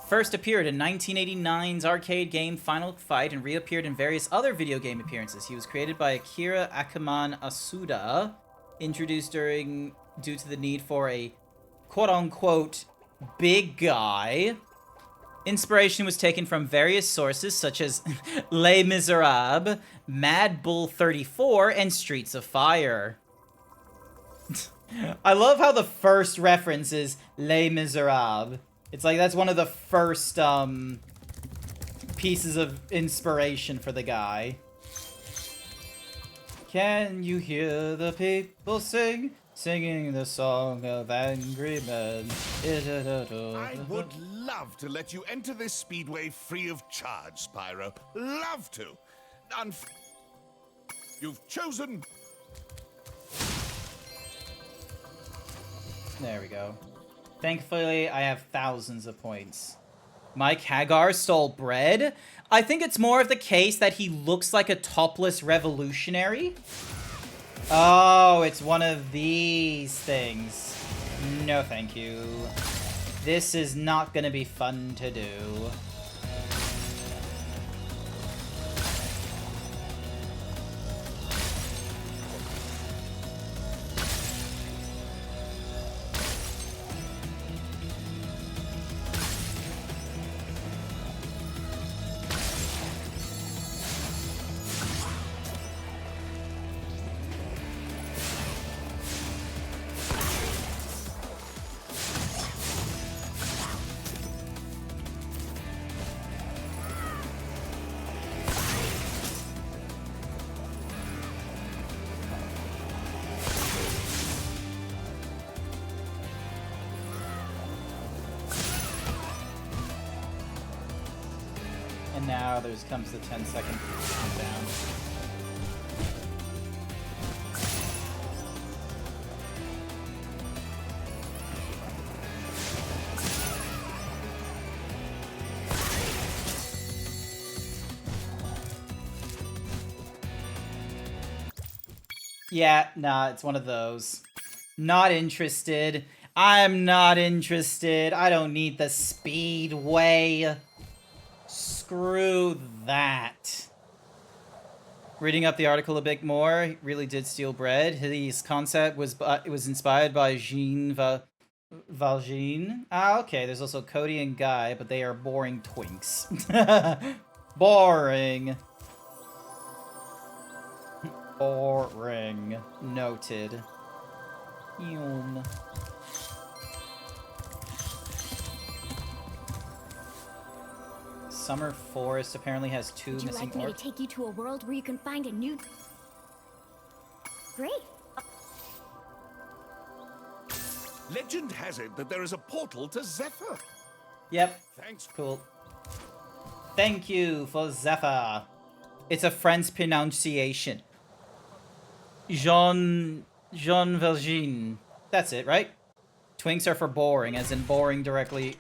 First appeared in 1989's arcade game Final Fight and reappeared in various other video game appearances. He was created by Akira Akaman Asuda, introduced due to the need for a quote-unquote big guy. Inspiration was taken from various sources such as Les Miserables, Mad Bull 34, and Streets of Fire. I love how the first reference is Les Miserables. It's like that's one of the first pieces of inspiration for the guy. Can you hear the people singing the song of angry men? I would love to let you enter this speedway free of charge, Spyro. Love to. You've chosen... There we go. Thankfully, I have thousands of points. Mike Hagar stole bread? I think it's more of the case that he looks like a topless revolutionary. Oh, it's one of these things. No, thank you. This is not gonna be fun to do. And now there comes the 10-second countdown. Yeah, nah, it's one of those. Not interested. I'm not interested. I don't need the speedway. Screw that. Reading up the article a bit more, he really did steal bread. His concept was inspired by Jean Valjean. Ah, okay. There's also Cody and Guy, but they are boring twinks. Boring. Boring. Noted. Yum. Summer Forest apparently has 2 Would you missing like me to take you to a world where you can find a new... Great. Legend has it that there is a portal to Zephyr. Yep. Thanks. Cool. Thank you for Zephyr. It's a French pronunciation. Jean Valjean. That's it, right? Twinks are for boring, as in boring directly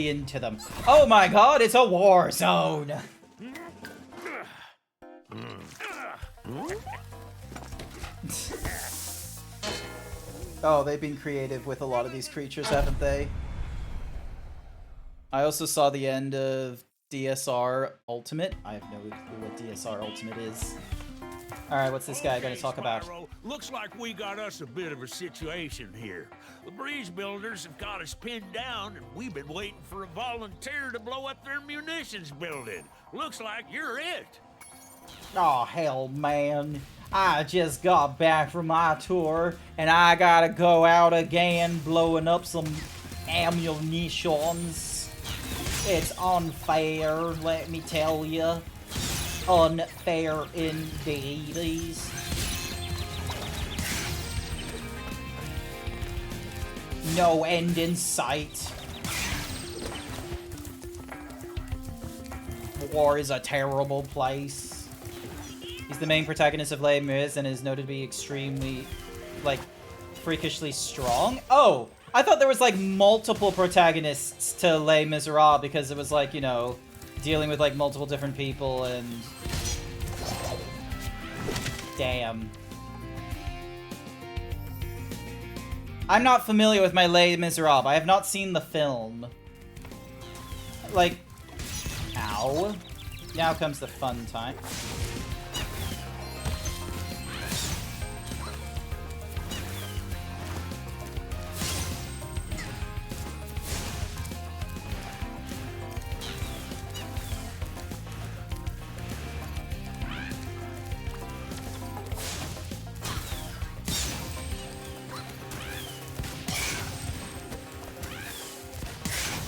into them. Oh my god, it's a war zone! Oh, they've been creative with a lot of these creatures, haven't they? I also saw the end of DSR Ultimate. I have no clue what DSR Ultimate is. Alright, what's this guy gonna talk about? Looks like we got us a bit of a situation here. The breeze builders have got us pinned down, and we've been waiting for a volunteer to blow up their munitions building. Looks like you're it. Oh, hell, man. I just got back from my tour, and I gotta go out again blowing up some ammunitions. It's unfair, let me tell you. Unfair indeed. No end in sight. War is a terrible place. He's the main protagonist of Les Mis and is noted to be extremely, like, freakishly strong. Oh! I thought there was, like, multiple protagonists to Les Miserables because it was, like, you know, dealing with, like, multiple different people and... Damn. I'm not familiar with my Les Miserables. I have not seen the film. Like... Ow. Now comes the fun time.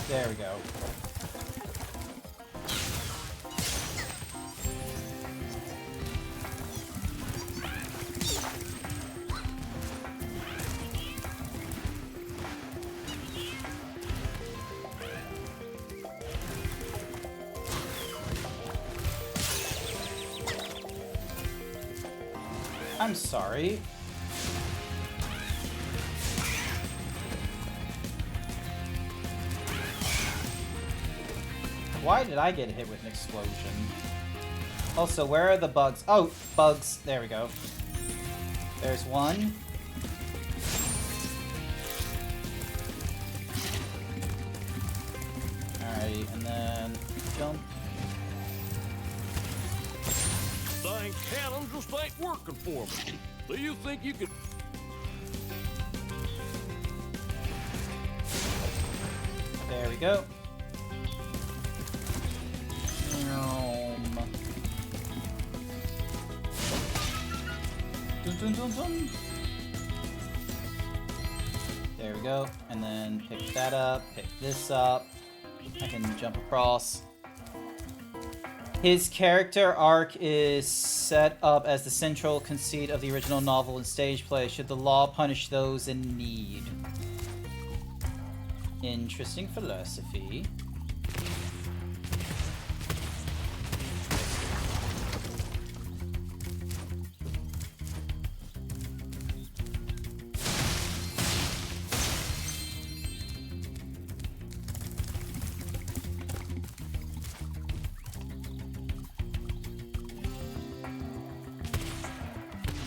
There we go. I'm sorry. Why did I get hit with an explosion? Also, where are the bugs? Oh, bugs. There we go. There's one. Alrighty, and then jump. Dang cannon just ain't working for me. Do you think you could... There we go. Dun, dun, dun, dun. There we go. And then pick that up, pick this up. I can jump across. His character arc is set up as the central conceit of the original novel and stage play. Should the law punish those in need? Interesting philosophy.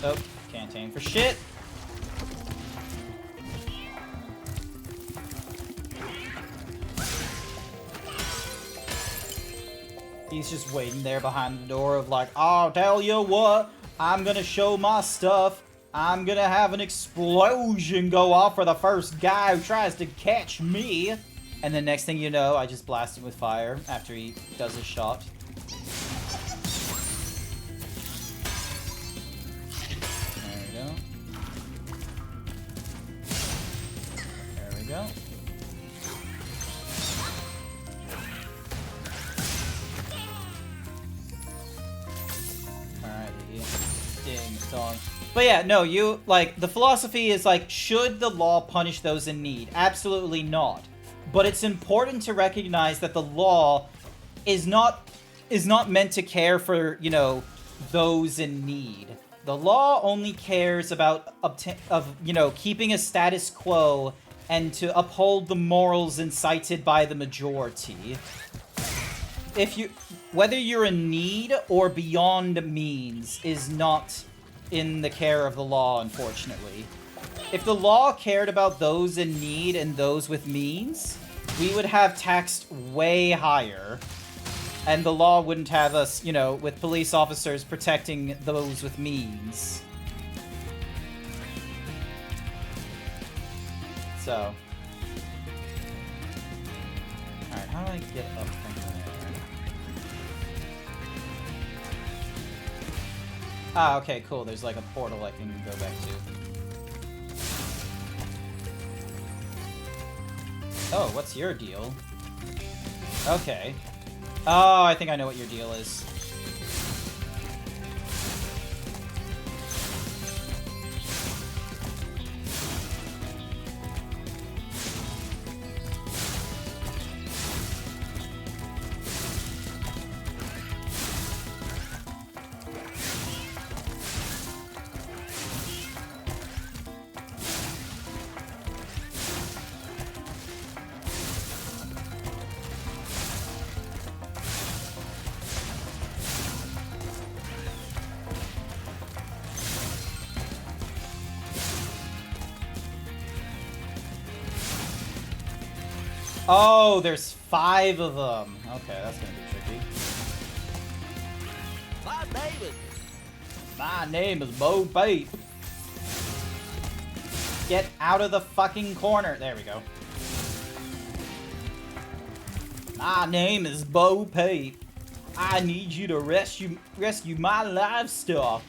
Oh, can't aim for shit. He's just waiting there behind the door of like, I'll tell you what, I'm gonna show my stuff. I'm gonna have an explosion go off for the first guy who tries to catch me. And the next thing you know, I just blast him with fire after he does his shot. Go. Alrighty. Ding dong. But yeah, no, you, like, the philosophy is, like, should the law punish those in need? Absolutely not. But it's important to recognize that the law is not meant to care for, you know, those in need. The law only cares about, keeping a status quo and to uphold the morals incited by the majority. Whether you're in need or beyond means is not in the care of the law, unfortunately. If the law cared about those in need and those with means, we would have taxed way higher. And the law wouldn't have us, you know, with police officers protecting those with means. So. Alright, how do I get up from there? Ah, okay, cool. There's like a portal I can go back to. Oh, what's your deal? Okay. Oh, I think I know what your deal is. Oh, there's 5 of them. Okay, that's gonna be tricky. My name is Bo Peep. Get out of the fucking corner. There we go. My name is Bo Peep. I need you to rescue my livestock.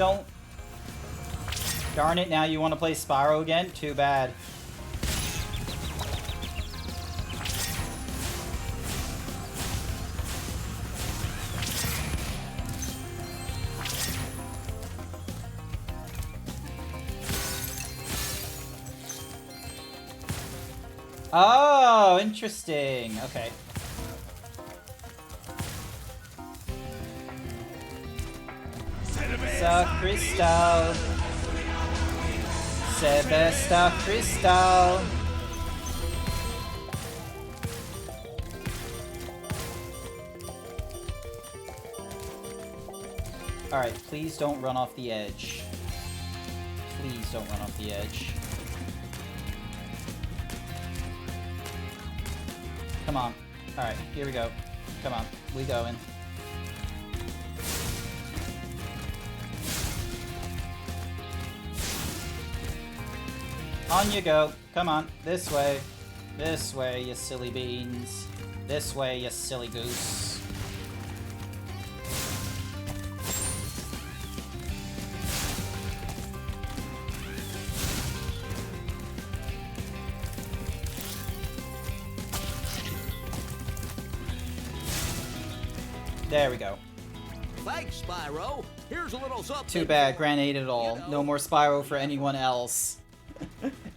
don't. Darn it, now you want to play Spyro again? Too bad. Oh, interesting. Okay. Crystal. Sebesta Crystal. Alright, please don't run off the edge. Please don't run off the edge. Come on. Alright, here we go. Come on, we going. On you go. Come on. This way. This way, you silly beans. This way, you silly goose. There we go. Thanks, Spyro. Here's a little something. Too bad, Grant ate it all. No more Spyro for anyone else.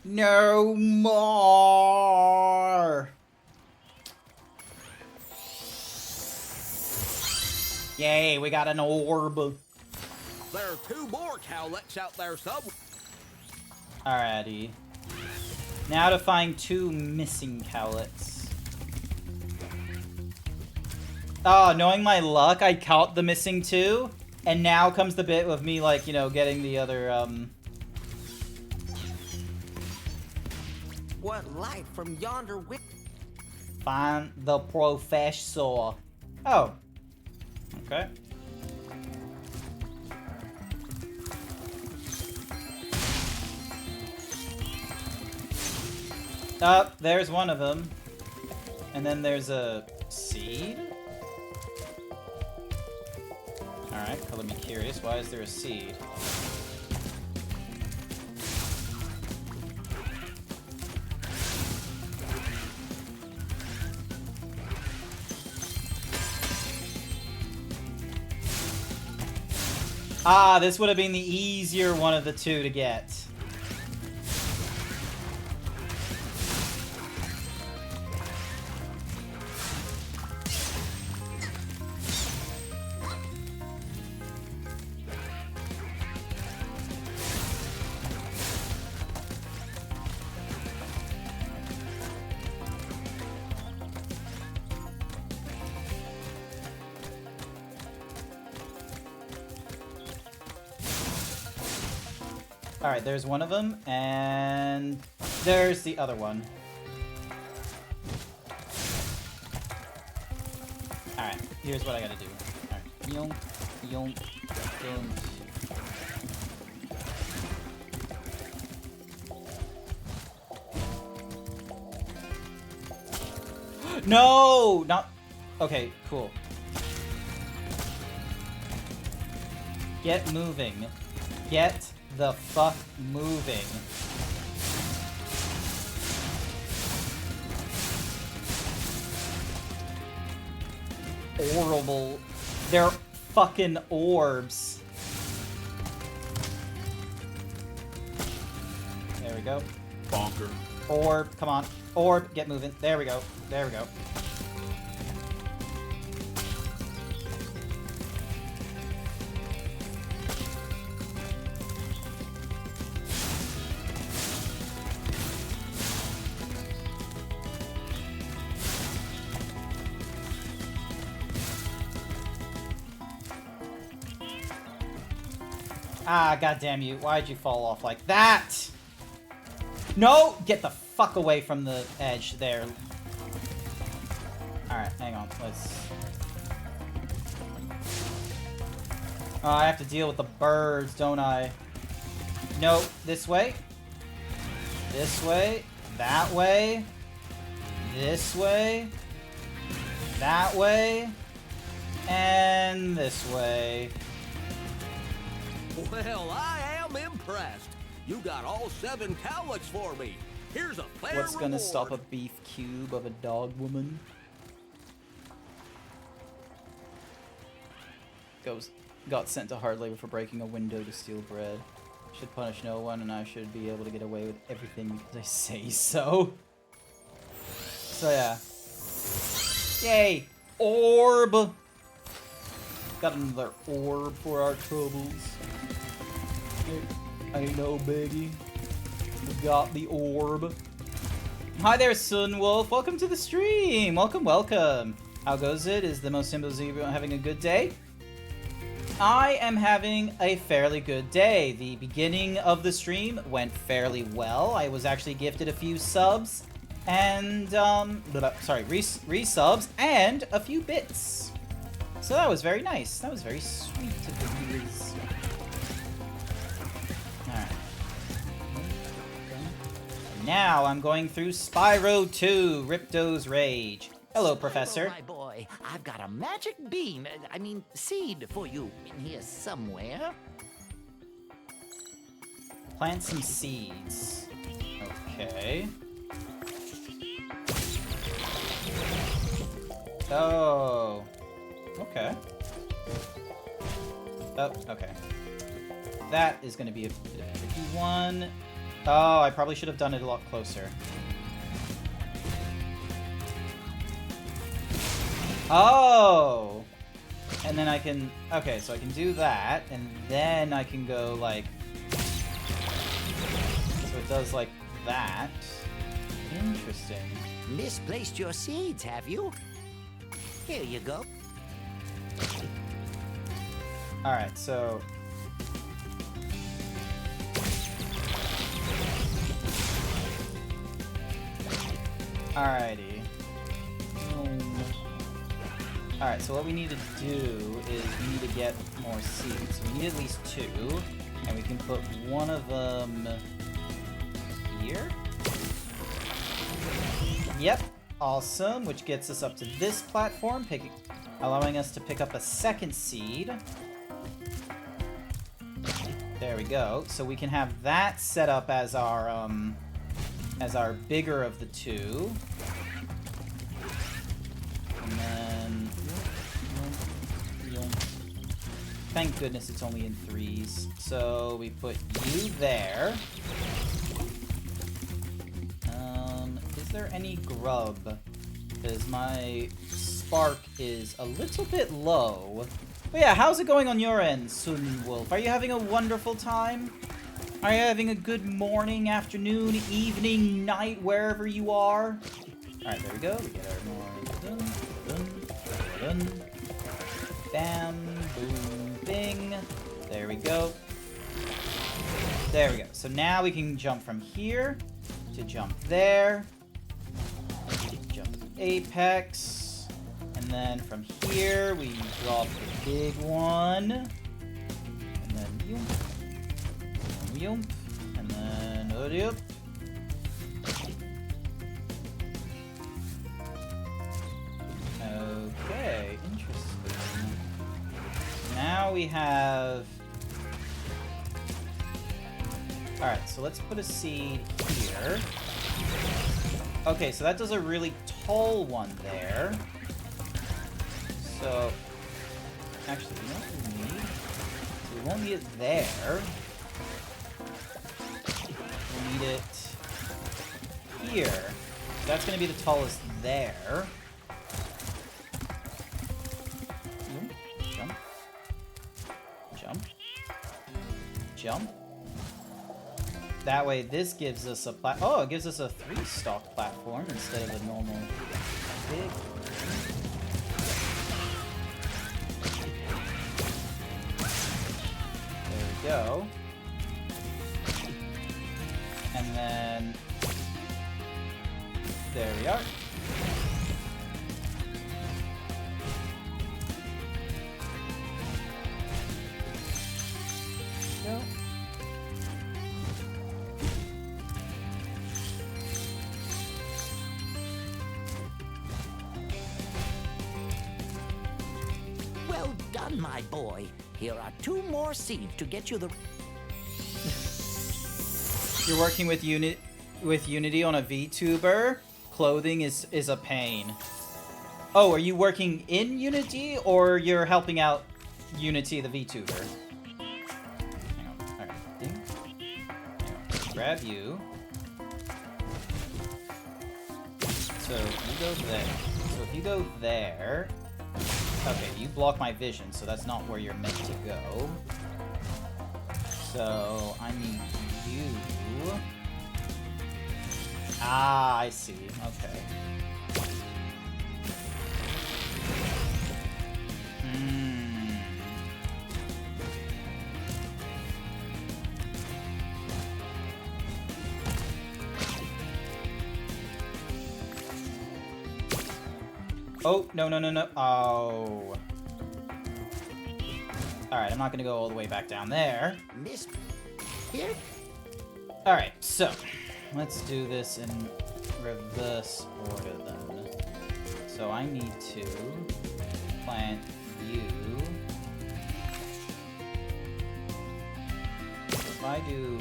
No more! Yay, we got an orb. There are 2 more cowlets out there somewhere. Alrighty. Now to find 2 missing cowlets. Oh, knowing my luck, I count the missing 2, and now comes the bit of me, like, you know, getting the other, What light from yonder wick? Find the professor. Oh. Okay. There's one of them. And then there's a seed? Alright, color me curious. Why is there a seed? Ah, this would have been the easier one of the 2 to get. Alright, there's one of them, and there's the other one. Alright, here's what I gotta do. Alright, yonk, yonk, yonk. No! Not... Okay, cool. Get moving. Get the fuck moving. Horrible. They're fucking orbs. There we go. Bonker. Orb, come on. Orb, get moving. There we go. There we go. Ah, goddamn you. Why'd you fall off like that? No! Get the fuck away from the edge there. Alright, hang on. Let's... Oh, I have to deal with the birds, don't I? No, this way. This way. That way. This way. That way. And this way. Well, I am impressed. You got all 7 cowlicks for me. Here's a fair What's gonna reward. stop a beef cube of a dog woman? Got sent to hard labor for breaking a window to steal bread. Should punish no one, and I should be able to get away with everything because I say so. So yeah. Yay! Orb! Got another orb for our troubles. Ain't no biggie. We got the orb. Hi there, Sunwolf. Welcome to the stream. Welcome, welcome. How goes it? Is the most simple zebra having a good day? I am having a fairly good day. The beginning of the stream went fairly well. I was actually gifted a few subs and, resubs and a few bits. So that was very nice. That was very sweet of the viewers. Alright. Now I'm going through Spyro 2, Ripto's Rage. Hello, Professor. My boy, I've got a magic bean, seed for you in here somewhere. Plant some seeds. Okay. Oh. Okay. Oh, okay. That is going to be a bit of a tricky one. Oh, I probably should have done it a lot closer. Oh! And then I can... Okay, so I can do that, and then I can go, like... So it does, like, that. Interesting. Misplaced your seeds, have you? Here you go. Alright, so... Alrighty. Alright, so what we need to do is we need to get more seeds. We need at least 2, and we can put one of them here. Yep, awesome, which gets us up to this platform, allowing us to pick up a second seed. There we go. So we can have that set up as our bigger of the 2. And then... Thank goodness it's only in 3s. So we put you there. Is there any grub? Because my spark is a little bit low. But yeah, how's it going on your end, Sunwolf? Are you having a wonderful time? Are you having a good morning, afternoon, evening, night, wherever you are? Alright, there we go. We get our more... Dun. Bam, boom, bing. There we go. There we go. So now we can jump from here to jump there. Jump to the apex. And then from here, we drop the big one. And then yump. And then yump. Okay, interesting. Now we have... Alright, so let's put a seed here. Okay, so that does a really tall one there. So... Actually, you know what we need? So we won't need it there. We'll need it here. So that's going to be the tallest there. Jump. That way, this gives us a it gives us a 3-stalk platform instead of a normal big. There we go. And then there we are. Go. Well done, my boy. Here are 2 more seeds to get you the... You're working with Unity on a VTuber? Clothing is a pain. Oh, are you working in Unity, or you're helping out Unity, the VTuber? Hang on. Alright. Hang on. Grab you. So, you go there. So, if you go there... Okay, you block my vision, so that's not where you're meant to go. So, I need you... Ah, I see. Okay. Oh, no, no, no, no. Oh. Alright, I'm not gonna go all the way back down there. Miss... Here? Alright, so... Let's do this in reverse order, then. So I need to... plant you... If I do...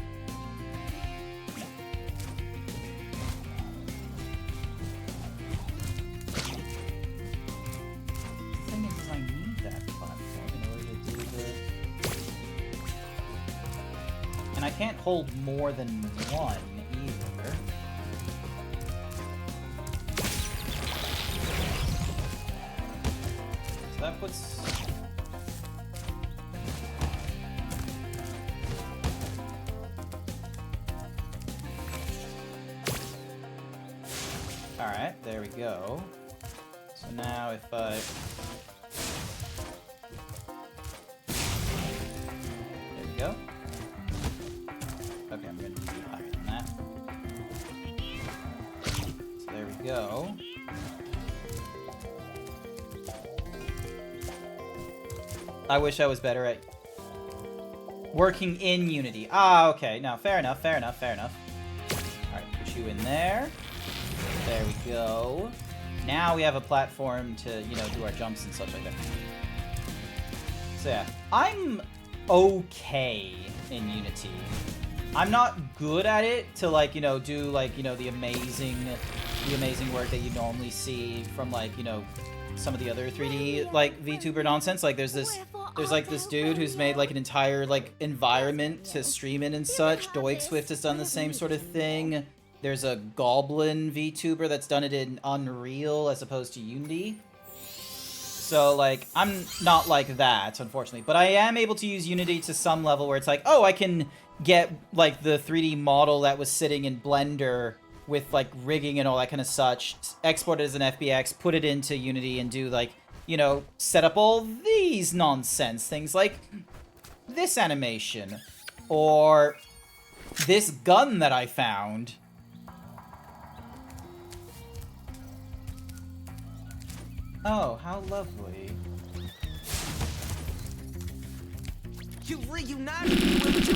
And I can't hold more than one, either. So that puts... Alright, there we go. So now if I... There we go. Okay, I'm gonna do higher than that. So there we go. I wish I was better at working in Unity. Ah, okay. No, fair enough, fair enough, fair enough. Alright, put you in there. There we go. Now we have a platform to, you know, do our jumps and such like that. So yeah, I'm okay in Unity. I'm not good at it to, like, you know, do, like, you know, the amazing work that you normally see from, like, you know, some of the other 3D, like, VTuber nonsense. Like, there's like this dude who's made, like, an entire, like, environment to stream in and such. Doig Swift has done the same sort of thing. There's a Goblin VTuber that's done it in Unreal as opposed to Unity. So, like, I'm not like that, unfortunately. But I am able to use Unity to some level where it's like, oh, I can get, like, the 3D model that was sitting in Blender with, like, rigging and all that kind of such, export it as an FBX, put it into Unity, and do, like, you know, set up all these nonsense things, like this animation, or this gun that I found. Oh, how lovely. You reunited with...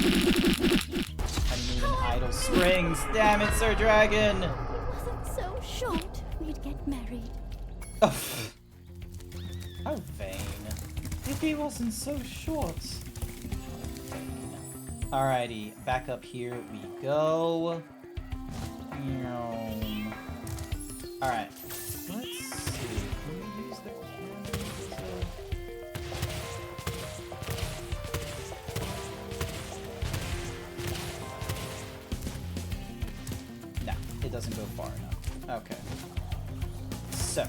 I need an idle springs. Damn it, Sir Dragon! It wasn't so short we'd get married. Oh, how vain. If he wasn't so short. Alrighty, back up here we go. Alright, let's see. Can we use the camera? No, it doesn't go far enough. Okay. So.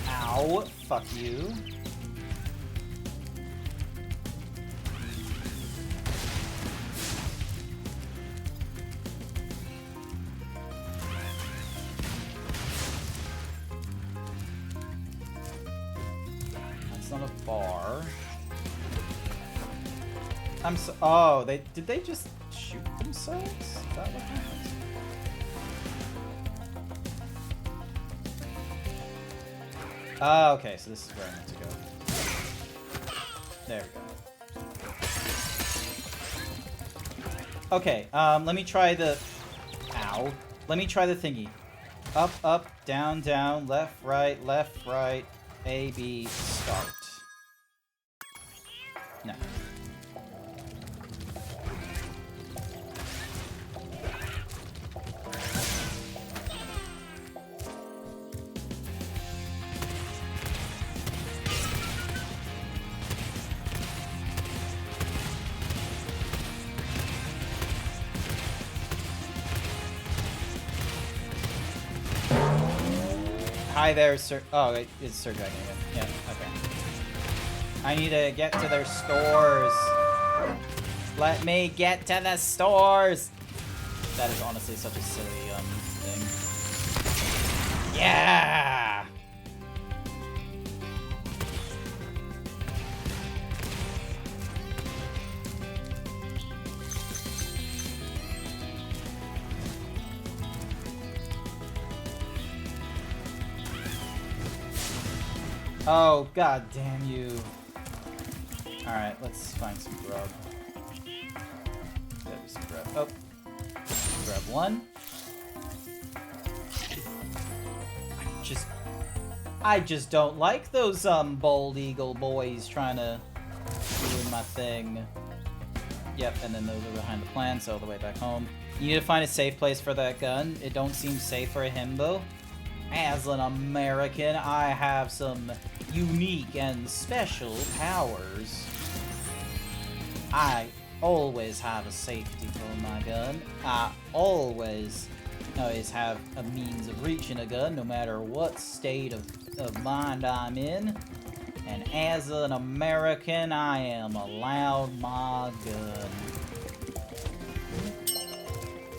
Ow, fuck you. That's not a bar. I'm so— oh, did they just shoot themselves? Is that what happened? Ah, okay, so this is where I need to go. There we go. Okay, let me try the... Ow. Let me try the thingy. Up, up, down, down, left, right, A, B, start. No. Hi there, Sir. Oh, it's Sir Dragon again. Yeah, okay. I need to get to their stores. Let me get to the stores. That is honestly such a silly thing. Yeah. Oh, god damn you. Alright, let's find some grub. Gotta be some grub. Oh. Grab one. I just don't like those, bald eagle boys trying to ruin my thing. Yep, and then those are behind the plan, so all the way back home. You need to find a safe place for that gun. It don't seem safe for a himbo. As an American, I have some unique and special powers. I always have a safety for my gun. I always have a means of reaching a gun, no matter what state of mind I'm in. And as an American, I am allowed my gun.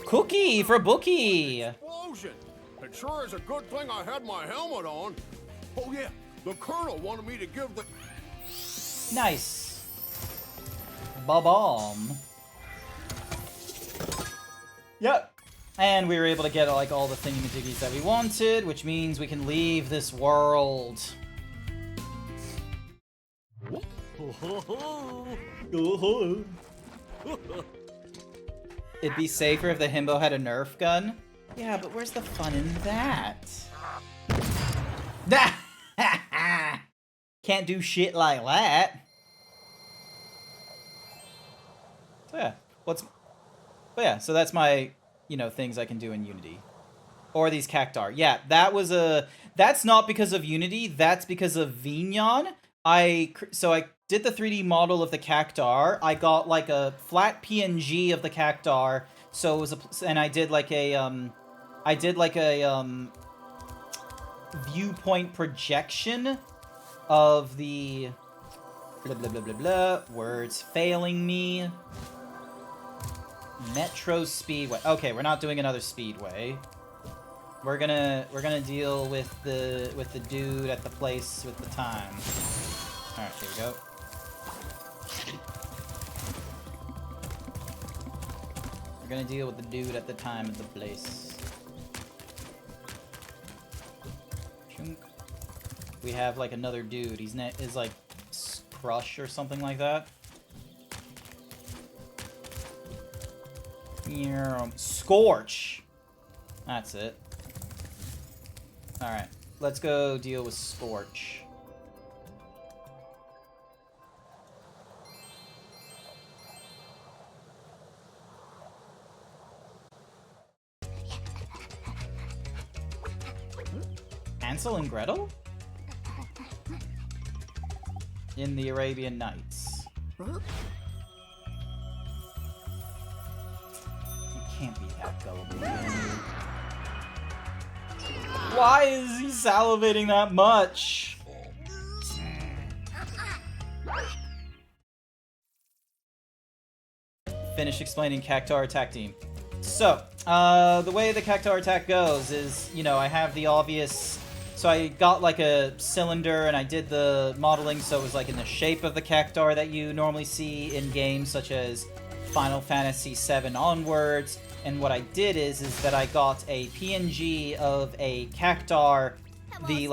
Cookie for Bookie! Explosion! It sure is a good thing I had my helmet on. Oh yeah, the Colonel wanted me to give the... Nice. Ba-bomb. Yep. And we were able to get, like, all the thingamajiggies that we wanted, which means we can leave this world. It'd be safer if the himbo had a Nerf gun. Yeah, but where's the fun in that? Can't do shit like that. So yeah, but yeah, so that's my, things I can do in Unity. Or these cactar. Yeah, that's not because of Unity, that's because of Vignon. So I did the 3D model of the cactar. I got like a flat PNG of the cactar. So it was and I did like a viewpoint projection of the blah blah blah blah blah. Words failing me. Metro Speedway. Okay, we're not doing another Speedway. We're gonna deal with the dude at the place with the time. All right, here we go. We're gonna deal with the dude at the time at the place. We have like another dude. His name is like Crush or something like that. Scorch. That's it. Alright, let's go deal with Scorch. Hansel and Gretel? In the Arabian Nights. You can't be that gullible. Why is he salivating that much? Finish explaining Cactar attack team. So, the way the Cactar attack goes is, I have the obvious... So I got like a cylinder and I did the modeling so it was like in the shape of the cactar that you normally see in games such as Final Fantasy VII onwards. And what I did is that I got a PNG of a cactar, the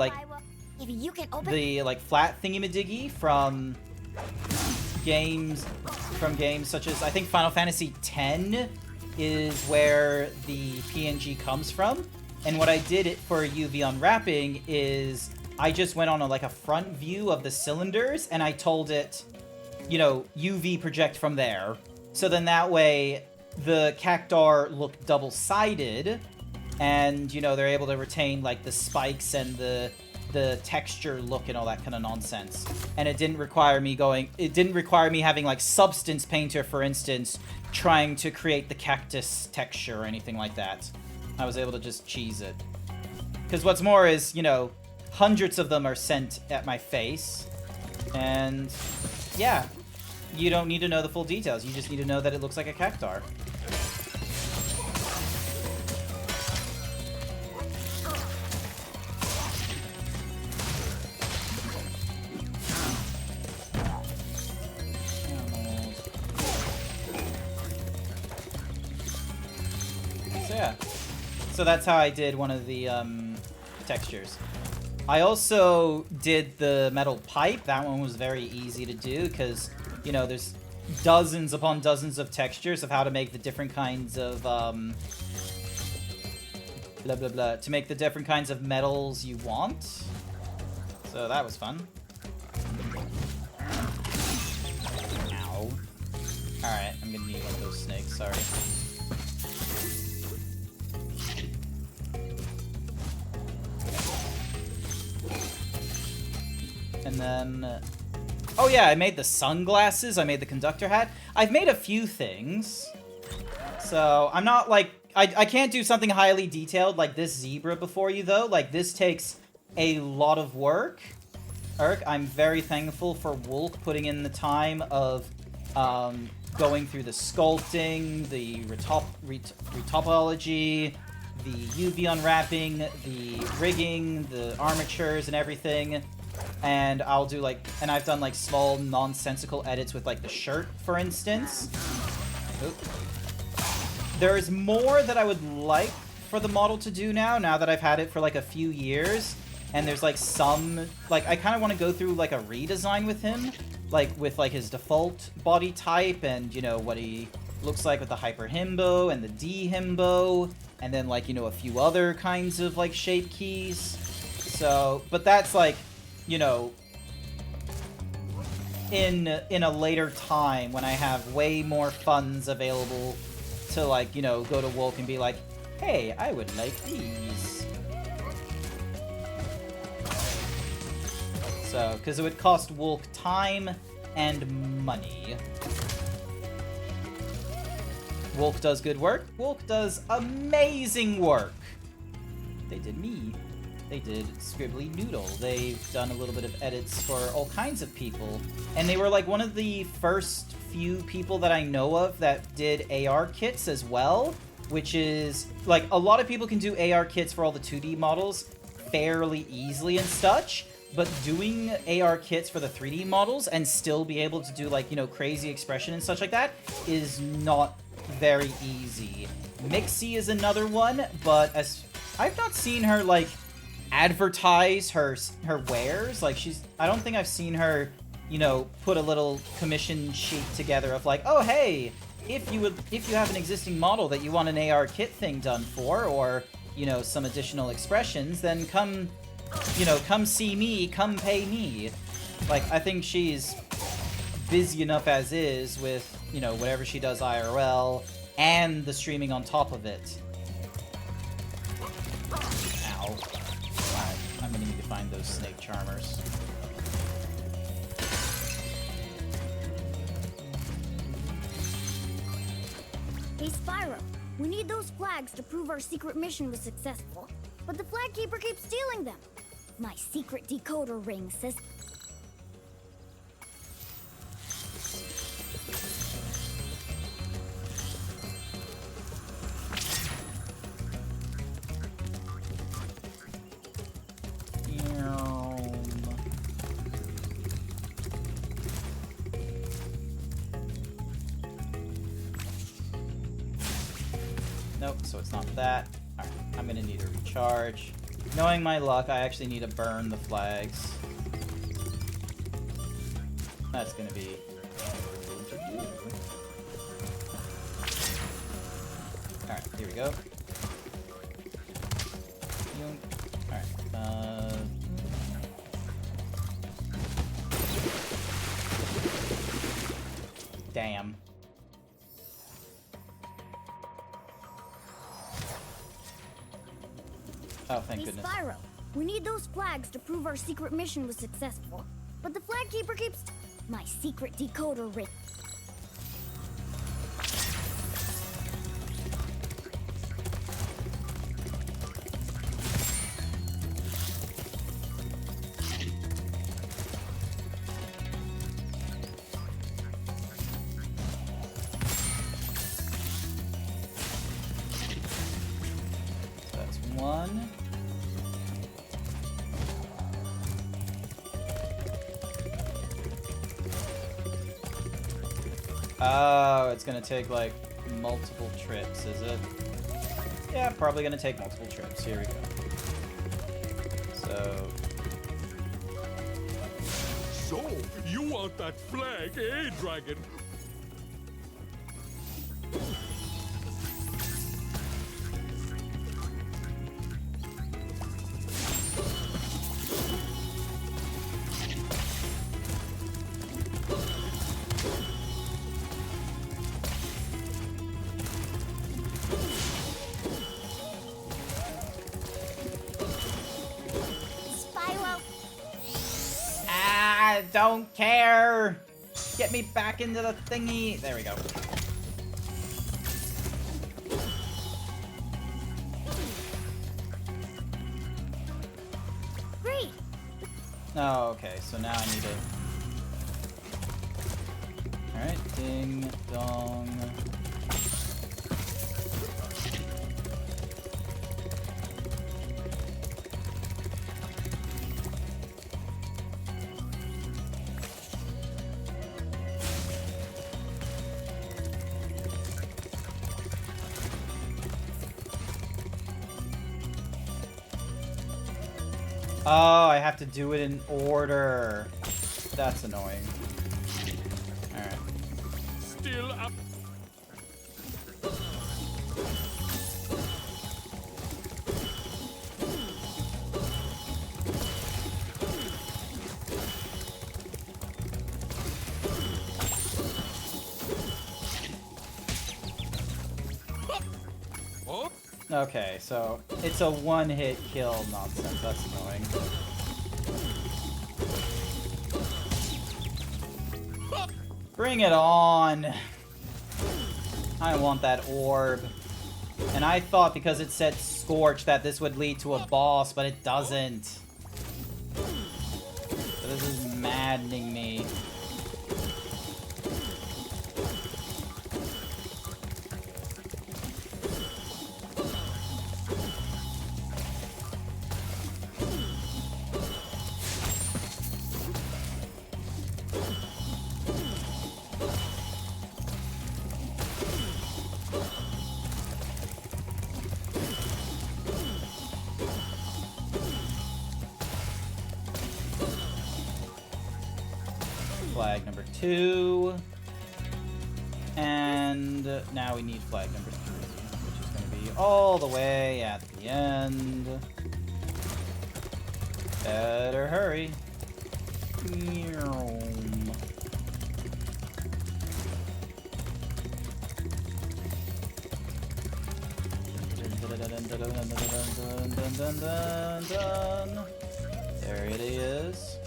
flat thingy-madiggy from games such as I think Final Fantasy X is where the PNG comes from. And what I did for UV unwrapping is I just went on like a front view of the cylinders, and I told it, you know, UV project from there. So then that way, the cactar look double-sided, and, you know, they're able to retain, like, the spikes and the texture look and all that kind of nonsense. And it didn't require me having, like, Substance Painter, for instance, trying to create the cactus texture or anything like that. I was able to just cheese it. Because what's more is, you know, hundreds of them are sent at my face, and, yeah, you don't need to know the full details. You just need to know that it looks like a cactar. So yeah, so that's how I did one of the textures. I also did the metal pipe. That one was very easy to do because, you know, there's dozens upon dozens of textures of how to make the different kinds of blah blah blah, to make the different kinds of metals you want. So that was fun. Ow. Alright, I'm gonna need one of those snakes, sorry. And then... oh yeah, I made the sunglasses, I made the conductor hat. I've made a few things. So, I'm not like... I can't do something highly detailed like this zebra before you, though. Like, this takes a lot of work. I'm very thankful for Wolk putting in the time of going through the sculpting, the retopology, the UV unwrapping, the rigging, the armatures, and everything. And I'll do like, and I've done like small nonsensical edits with like the shirt, for instance. Oop. There's more that I would like for the model to do now that I've had it for like a few years. And there's like some, like I kind of want to go through like a redesign with him, like with like his default body type and, you know, what he looks like with the hyper himbo and the D himbo, and then like, you know, a few other kinds of like shape keys. So, but that's like, you know, in a later time when I have way more funds available to, like, you know, go to Wolk and be like, hey, I would like these. So, because it would cost Wolk time and money. Wolk does good work. Wolk does amazing work. They did me. They did Scribbly Noodle. They've done a little bit of edits for all kinds of people. And they were like one of the first few people that I know of that did AR kits as well, which is, like, a lot of people can do AR kits for all the 2D models fairly easily and such, but doing AR kits for the 3D models and still be able to do, like, you know, crazy expression and such like that is not very easy. Mixie is another one, but as I've not seen her, like, advertise her wares. Like, I don't think I've seen her, you know, put a little commission sheet together of like, oh hey, if you have an existing model that you want an AR kit thing done for, or, you know, some additional expressions, then come, you know, come see me, come pay me. Like, I think she's busy enough as is with, you know, whatever she does IRL and the streaming on top of it. Ow. Alright, I'm gonna need to find those snake charmers. Hey, Spyro, we need those flags to prove our secret mission was successful. But the flag keeper keeps stealing them. My secret decoder ring says... Nope, so it's not that. Alright, I'm gonna need a recharge. Knowing my luck, I actually need to burn the flags. That's gonna be... Alright, here we go. Alright, Damn. Oh, thank Hey, goodness. Spyro, we need those flags to prove our secret mission was successful. But the flag keeper keeps my secret decoder ring. That's one. Oh, it's gonna take like multiple trips, is it? Yeah, probably gonna take multiple trips. Here we go. So, So, you want that flag, eh, Dragon? Spyro, I don't care. Get me back into the thingy. There we go. great. Oh, okay. So now I need to. All right, ding dong. Oh, I have to do it in order. That's annoying. Alright. Still up. Oh. Okay, so it's a one-hit kill nonsense. That's annoying. Bring it on! I want that orb. And I thought because it said Scorch that this would lead to a boss, but it doesn't. So this is maddening me. Flag number 2. And now we need flag number 3, which is going to be all the way at the end. Better hurry. There it is.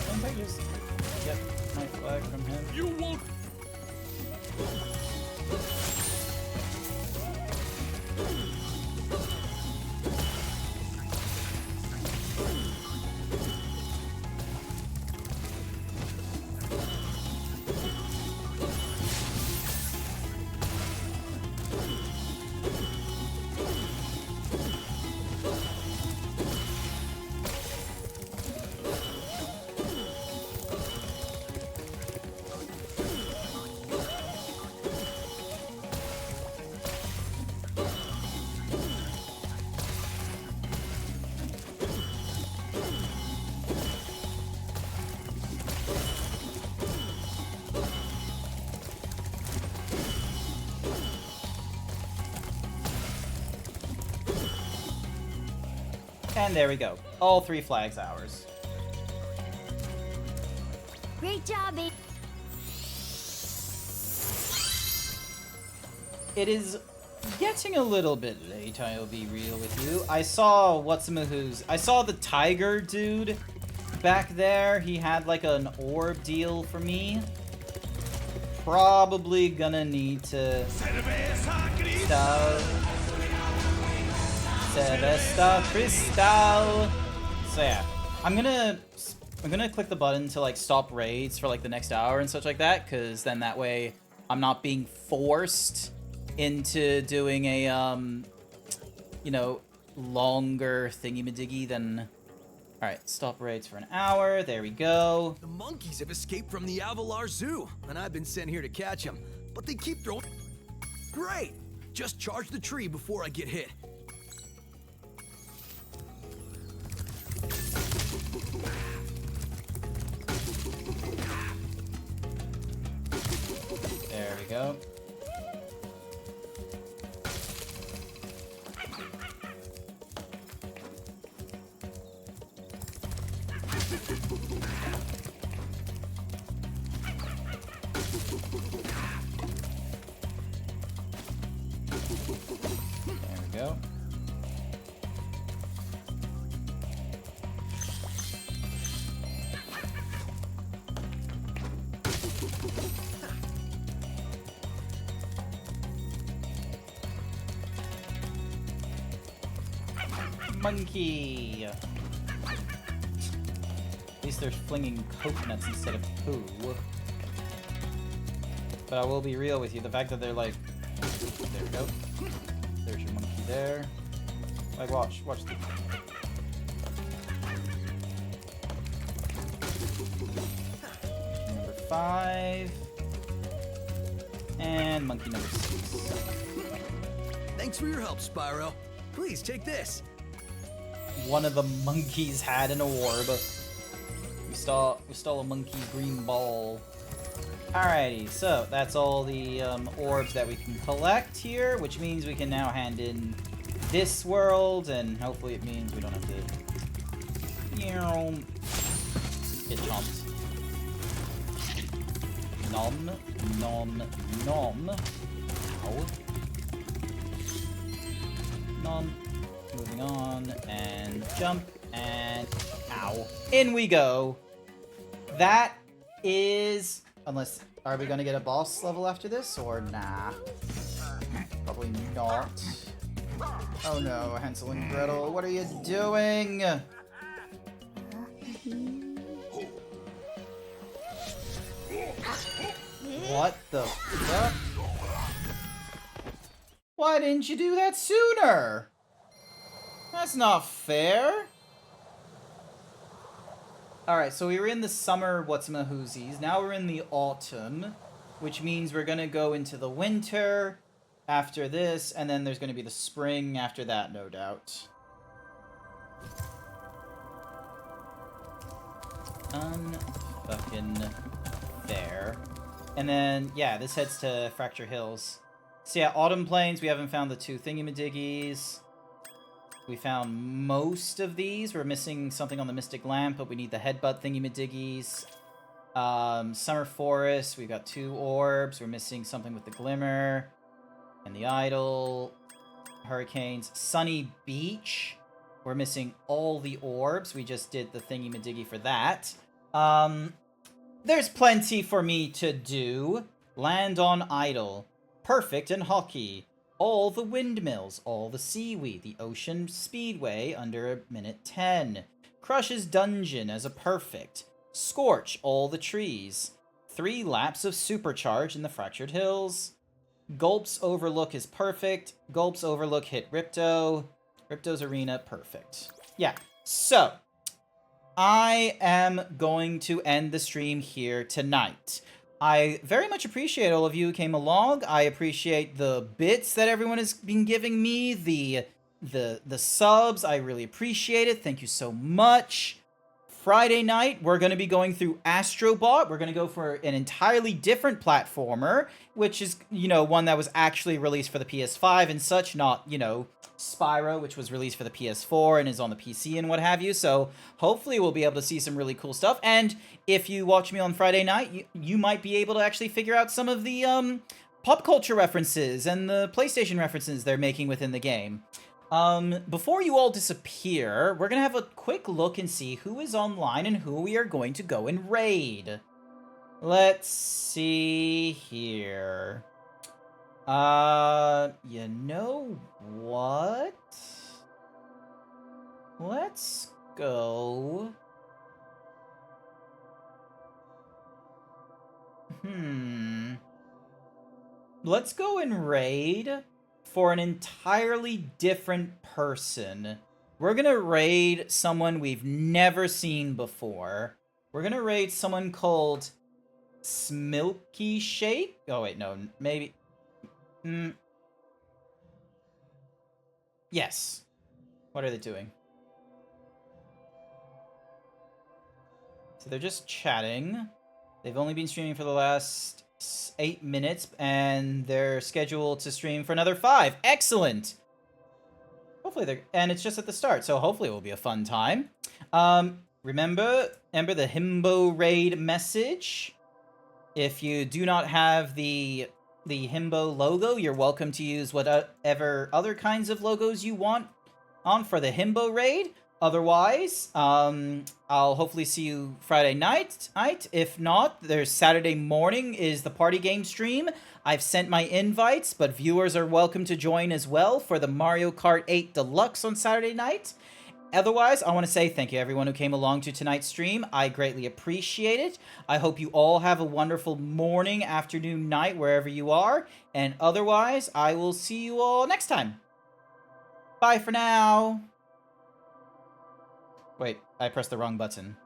Didn't I just get my flag from him? You won't. And there we go. All 3 flags ours. Great job, babe. It is getting a little bit late, I'll be real with you. I saw I saw the tiger dude back there. He had like an orb deal for me. Probably gonna need to Celesta Crystal. So yeah, I'm gonna click the button to like stop raids for like the next hour and such like that, because then that way I'm not being forced into doing a you know, longer thingy-majiggy than... Alright, stop raids for an hour. There we go. The monkeys have escaped from the Avalar Zoo, and I've been sent here to catch them. But they keep throwing... Great! Just charge the tree before I get hit. There we go. There we go. Monkey! At least they're flinging coconuts instead of poo. But I will be real with you, the fact that they're like... There we go. There's your monkey there. Like, watch the... Number 5. And monkey number 6. Thanks for your help, Spyro. Please, take this. One of the monkeys had an orb. We stole a monkey green ball. Alrighty, so that's all the orbs that we can collect here, which means we can now hand in this world, and hopefully it means we don't have to get chomped. Nom, nom, nom. Ow. Nom. Moving on, and jump, and ow. In we go. That is... Unless, are we gonna get a boss level after this, or nah? Probably not. Oh no, Hansel and Gretel, what are you doing? What the fuck? Why didn't you do that sooner? That's not fair. Alright, so we were in the summer whatsamahoozies. Now we're in the autumn, which means we're gonna go into the winter after this, and then there's gonna be the spring after that, no doubt. Unfucking fair. And then, yeah, this heads to Fracture Hills. So yeah, Autumn Plains, we haven't found the 2 thingy-majiggies. We found most of these. We're missing something on the Mystic Lamp, but we need the headbutt thingy-majiggies. Summer Forest, we've got 2 orbs. We're missing something with the Glimmer and the Idol. Hurricanes. Sunny Beach, we're missing all the orbs. We just did the thingy-majiggy for that. There's plenty for me to do. Land on Idol. Perfect in hockey. All the windmills, all the seaweed, the ocean speedway under a minute 10. Crush's dungeon as a perfect. Scorch all the trees. 3 laps of supercharge in the Fractured Hills. Gulp's Overlook is perfect. Gulp's Overlook hit Ripto. Ripto's Arena, perfect. Yeah, so I am going to end the stream here tonight. I very much appreciate all of you who came along. I appreciate the bits that everyone has been giving me, the subs. I really appreciate it. Thank you so much. Friday night, we're going to be going through Astrobot. We're going to go for an entirely different platformer, which is, you know, one that was actually released for the PS5 and such, not, you know, Spyro, which was released for the PS4 and is on the PC and what have you. So hopefully we'll be able to see some really cool stuff. And if you watch me on Friday night, you might be able to actually figure out some of the pop culture references and the PlayStation references they're making within the game. Before you all disappear, we're gonna have a quick look and see who is online and who we are going to go and raid. Let's see here. You know what? Let's go. Let's go and raid for an entirely different person. We're gonna raid someone we've never seen before. We're gonna raid someone called Smilky Shake. Oh wait, no, maybe. Yes. What are they doing? So they're just chatting. They've only been streaming for the last 8 minutes, and they're scheduled to stream for another 5. Excellent! Hopefully they're... And it's just at the start, so hopefully it will be a fun time. Remember the Himbo raid message? If you do not have the Himbo logo, you're welcome to use whatever other kinds of logos you want on for the Himbo raid. Otherwise, I'll hopefully see you Friday night. If not, there's Saturday morning is the party game stream. I've sent my invites, but viewers are welcome to join as well for the Mario Kart 8 Deluxe on Saturday night. Otherwise, I want to say thank you everyone who came along to tonight's stream. I greatly appreciate it. I hope you all have a wonderful morning, afternoon, night, wherever you are. And otherwise, I will see you all next time. Bye for now. Wait, I pressed the wrong button.